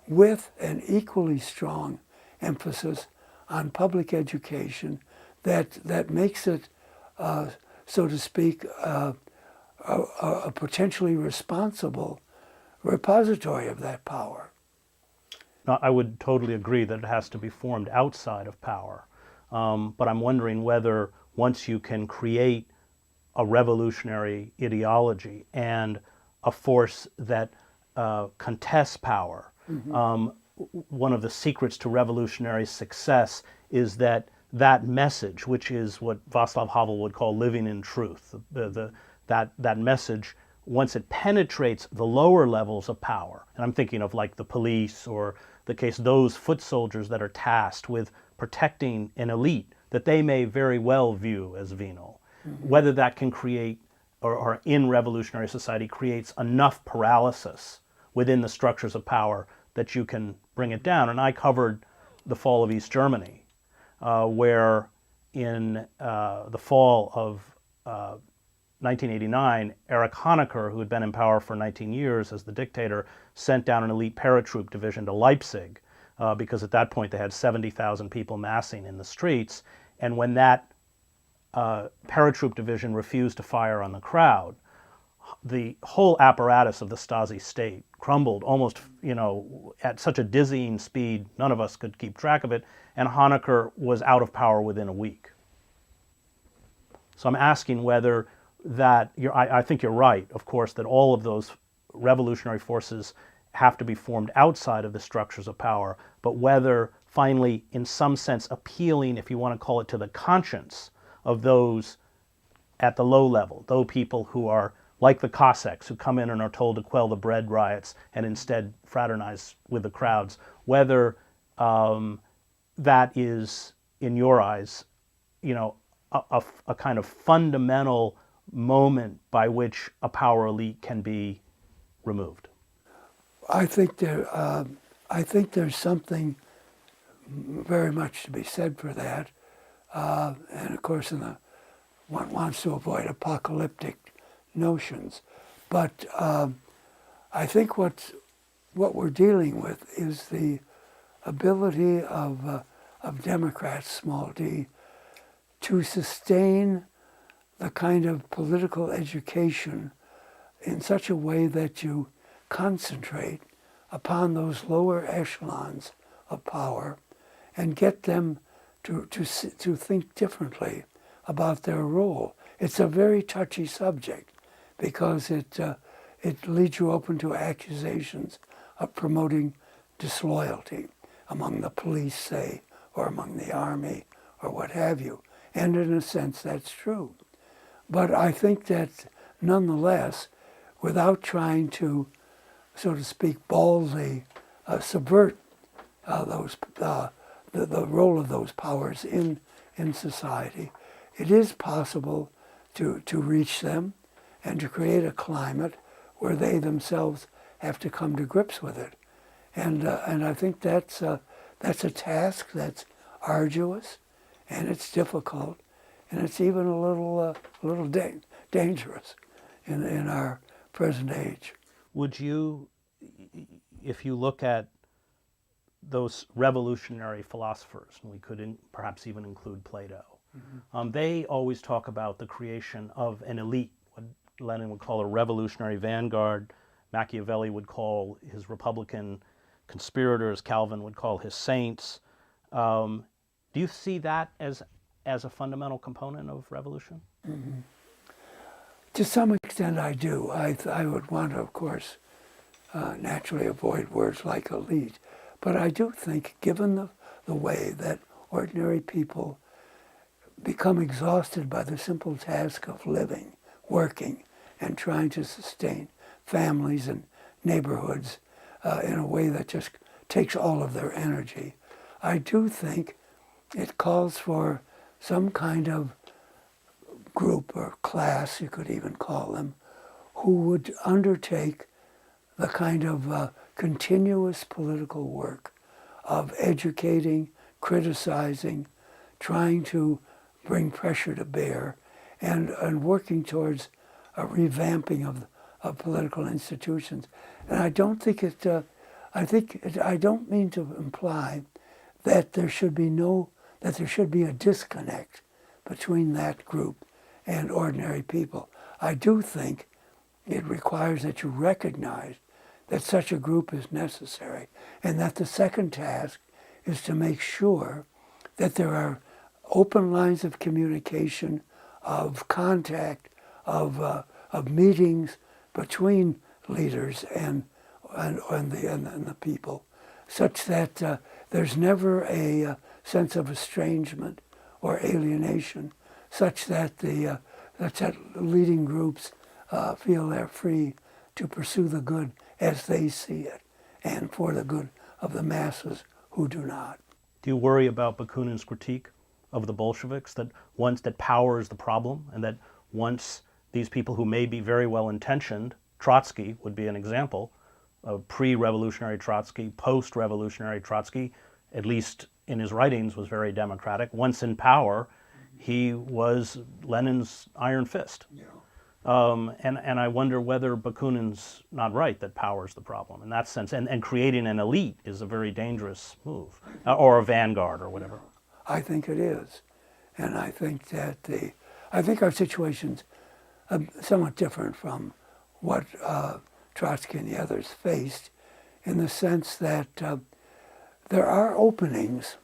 B: with an equally strong emphasis on public education that makes it, so to speak, a potentially responsible repository of that power.
A: No, I would totally agree that it has to be formed outside of power. But I'm wondering whether once you can create a revolutionary ideology and a force that contests power, one of the secrets to revolutionary success is that message, which is what Václav Havel would call living in truth, that message, once it penetrates the lower levels of power, and I'm thinking of like the police or the case, those foot soldiers that are tasked with protecting an elite that they may very well view as venal, whether that can create, or in revolutionary society creates enough paralysis within the structures of power that you can bring it down. And I covered the fall of East Germany, where in the fall of 1989, Erich Honecker, who had been in power for 19 years as the dictator, sent down an elite paratroop division to Leipzig, because at that point they had 70,000 people massing in the streets. And when that paratroop division refused to fire on the crowd, the whole apparatus of the Stasi state crumbled almost, at such a dizzying speed, none of us could keep track of it, and Honecker was out of power within a week. So I'm asking whether that, I think you're right, of course, that all of those revolutionary forces have to be formed outside of the structures of power, but whether finally, in some sense, appealing, if you want to call it, to the conscience of those at the low level, those people who are like the Cossacks, who come in and are told to quell the bread riots and instead fraternize with the crowds, whether that is, in your eyes, a kind of fundamental moment by which a power elite can be removed.
B: I think there's something very much to be said for that, and of course, one wants to avoid apocalyptic notions, but I think what we're dealing with is the ability of Democrats, small d, to sustain the kind of political education in such a way that you concentrate upon those lower echelons of power and get them to think differently about their role. It's a very touchy subject because it leaves you open to accusations of promoting disloyalty among the police, say, or among the army, or what have you. And in a sense, that's true. But I think that nonetheless, without trying to, so to speak, baldly subvert the role of those powers in society, it is possible to reach them and to create a climate where they themselves have to come to grips with it. And I think that's a task that's arduous, and it's difficult, and it's even a little dangerous in our present age.
A: Would you, if you look at those revolutionary philosophers, and we could perhaps even include Plato, they always talk about the creation of an elite, what Lenin would call a revolutionary vanguard, Machiavelli would call his Republican conspirators. Calvin would call his saints. Do you see that as a fundamental component of revolution?
B: Mm-hmm. To some extent, I do. I would want to, of course, naturally avoid words like elite. But I do think, given the way that ordinary people become exhausted by the simple task of living, working, and trying to sustain families and neighborhoods in a way that just takes all of their energy, I do think it calls for some kind of group or class, you could even call them, who would undertake the kind of continuous political work of educating, criticizing, trying to bring pressure to bear, and working towards a revamping of political institutions. And I don't think I don't mean to imply that there should be a disconnect between that group and ordinary people. I do think it requires that you recognize that such a group is necessary, and that the second task is to make sure that there are open lines of communication, of contact, of meetings between leaders and the people, such that there's never a sense of estrangement or alienation, such that the leading groups feel they're free to pursue the good as they see it, and for the good of the masses who do not.
A: Do you worry about Bakunin's critique of the Bolsheviks, that power is the problem, and that once these people who may be very well intentioned, Trotsky would be an example of pre-revolutionary Trotsky, post-revolutionary Trotsky, at least in his writings, was very democratic. Once in power, he was Lenin's iron fist.
B: Yeah.
A: And I wonder whether Bakunin's not right that power is the problem in that sense, and creating an elite is a very dangerous move, or a vanguard or whatever.
B: I think it is, and I think that our situation's somewhat different from what Trotsky and the others faced, in the sense that there are openings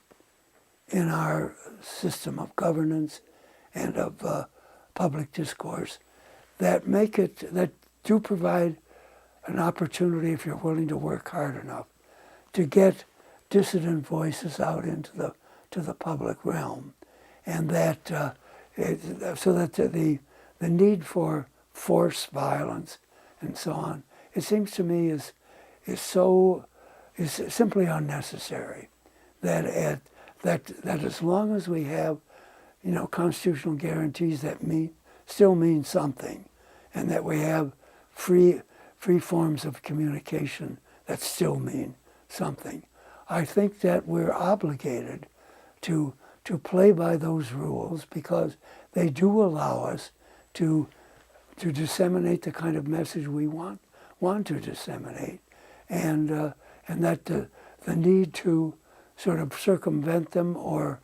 B: in our system of governance and of public discourse that do provide an opportunity, if you're willing to work hard enough, to get dissident voices out into the public realm, and that so that the need for force, violence, and so on, it seems to me is simply unnecessary. That as long as we have, constitutional guarantees that still mean something, and that we have free forms of communication that still mean something, I think that we're obligated to play by those rules, because they do allow us to disseminate the kind of message we want to disseminate, and that the need to sort of circumvent them or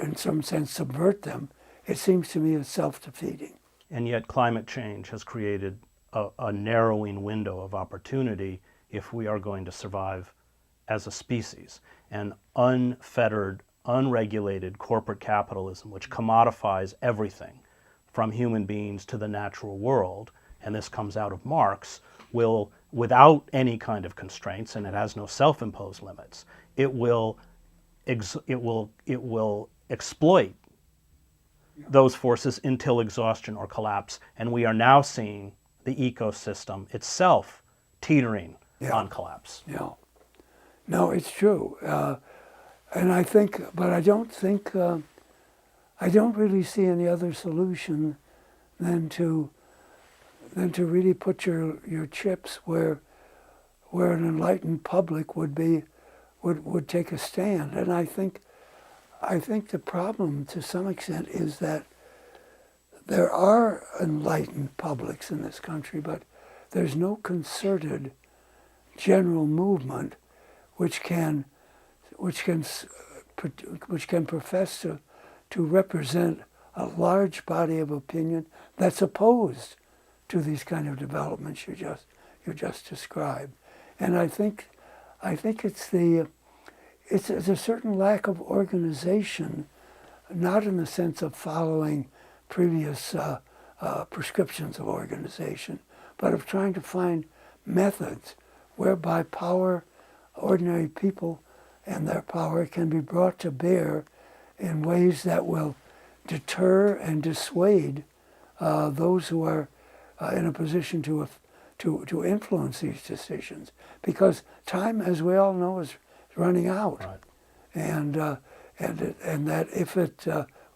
B: in some sense subvert them, it seems to me is self-defeating.
A: And yet climate change has created a narrowing window of opportunity if we are going to survive as a species. And unfettered, unregulated corporate capitalism, which commodifies everything from human beings to the natural world, and this comes out of Marx, will, without any kind of constraints, and it has no self-imposed limits, it will exploit those forces until exhaustion or collapse. And we are now seeing the ecosystem itself teetering on collapse.
B: Yeah. No, it's true. And I think, but I don't really see any other solution than to really put your chips where an enlightened public would take a stand. And I think the problem to some extent is that there are enlightened publics in this country, but there's no concerted general movement which can profess to represent a large body of opinion that's opposed to these kind of developments you just described. And I think I think it's a certain lack of organization, not in the sense of following previous prescriptions of organization, but of trying to find methods whereby power, ordinary people and their power can be brought to bear in ways that will deter and dissuade those who are in a position to influence these decisions. Because time, as we all know, is running out.
A: Right.
B: And that if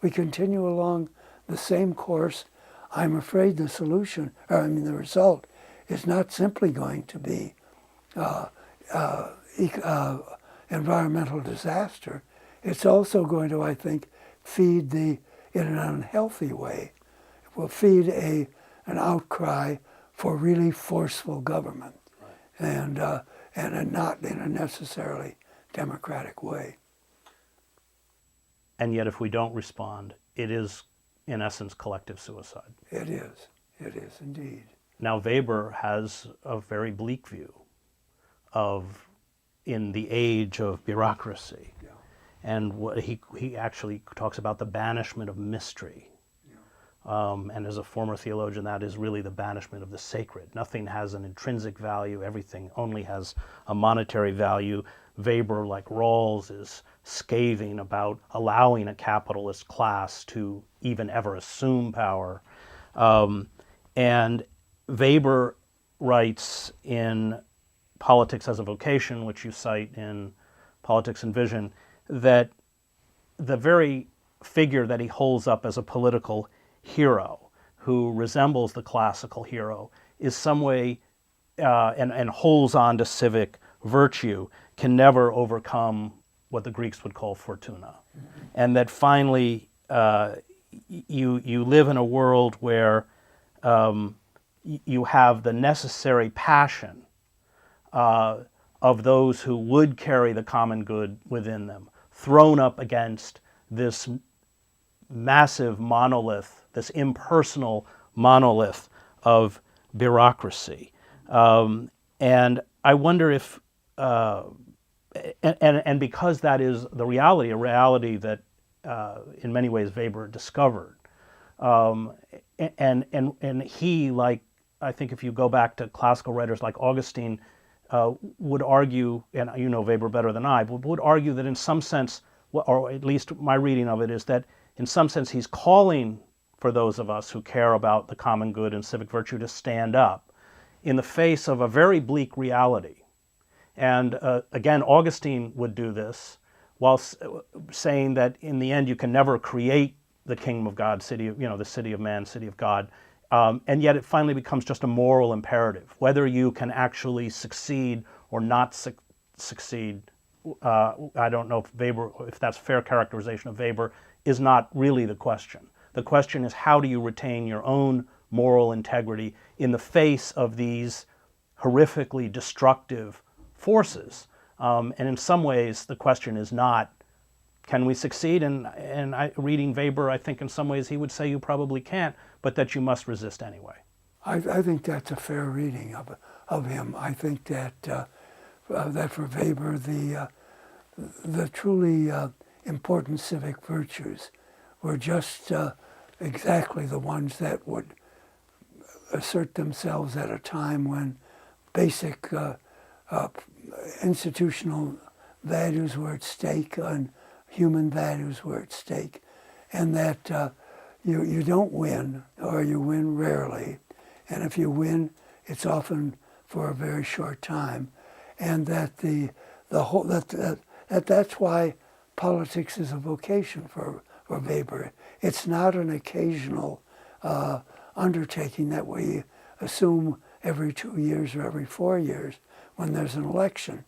B: we continue along the same course, I'm afraid the result is not simply going to be environmental disaster. It's also going to, I think, feed in an unhealthy way. It will feed an outcry for really forceful government, right. And not in a necessarily democratic way.
A: And yet if we don't respond, it is, in essence, collective suicide.
B: It is indeed.
A: Now Weber has a very bleak view in the age of bureaucracy.
B: Yeah.
A: And what he actually talks about the banishment of mystery. Yeah. And as a former theologian, that is really the banishment of the sacred. Nothing has an intrinsic value. Everything only has a monetary value. Weber, like Rawls, is scathing about allowing a capitalist class to even ever assume power. And Weber writes in Politics as a Vocation, which you cite in Politics and Vision, that the very figure that he holds up as a political hero, who resembles the classical hero, is some way, and holds on to civic virtue, can never overcome what the Greeks would call fortuna. Mm-hmm. And that finally you live in a world where you have the necessary passion of those who would carry the common good within them, thrown up against this massive monolith, this impersonal monolith of bureaucracy. And I wonder if, and because that is the reality, a reality that in many ways Weber discovered, and he, like, I think if you go back to classical writers like Augustine, would argue, and you know Weber better than I, but would argue that in some sense, or at least my reading of it is that in some sense he's calling for those of us who care about the common good and civic virtue to stand up in the face of a very bleak reality. And again, Augustine would do this while saying that in the end you can never create the kingdom of God, the city of man, city of God. And yet it finally becomes just a moral imperative. Whether you can actually succeed or not succeed, I don't know if that's a fair characterization of Weber, is not really the question. The question is, how do you retain your own moral integrity in the face of these horrifically destructive forces? And in some ways, the question is not, can we succeed? And reading Weber, I think in some ways he would say you probably can't, but that you must resist anyway.
B: I think that's a fair reading of him. I think that that for Weber, the truly important civic virtues were just exactly the ones that would assert themselves at a time when basic institutional values were at stake and human values were at stake, and that you don't win, or you win rarely, and if you win, it's often for a very short time, and that that's why politics is a vocation for Weber. It's not an occasional undertaking that we assume every 2 years or every 4 years when there's an election.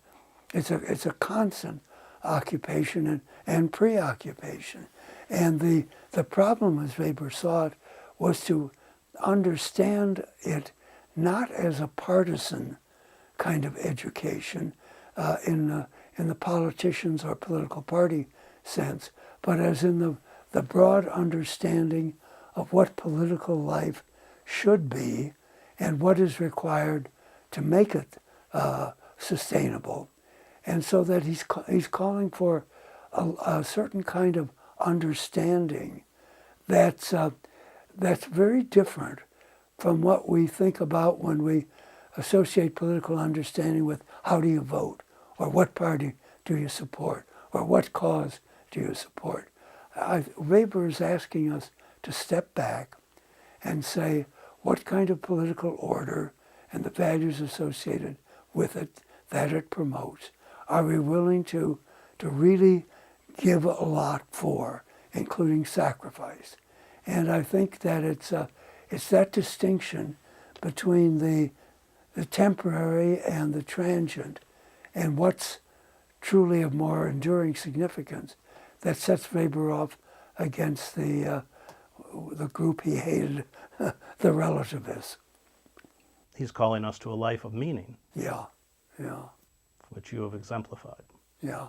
B: It's a constant occupation and preoccupation. And the problem, as Weber saw it, was to understand it not as a partisan kind of education in the politicians or political party sense, but as in the broad understanding of what political life should be and what is required to make it sustainable. And so that he's calling for a certain kind of understanding that's very different from what we think about when we associate political understanding with how do you vote, or what party do you support, or what cause do you support. Weber is asking us to step back and say what kind of political order and the values associated with it that it promotes are we willing to really give a lot for, including sacrifice. And I think that it's that distinction between the temporary and the transient, and what's truly of more enduring significance, that sets Weber off against the group he hated, the relativists.
A: He's calling us to a life of meaning.
B: Yeah.
A: Which you have exemplified.
B: Yeah.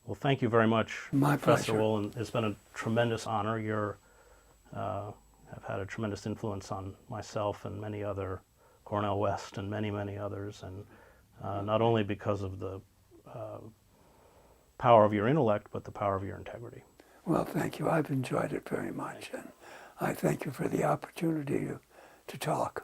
A: Well, thank you very much,
B: My
A: Professor
B: pleasure.
A: Wolin. It's been a tremendous honor. You have had a tremendous influence on myself and many other, Cornell West and many, many others, and not only because of the power of your intellect, but the power of your integrity.
B: Well, thank you. I've enjoyed it very much, and I thank you for the opportunity to talk.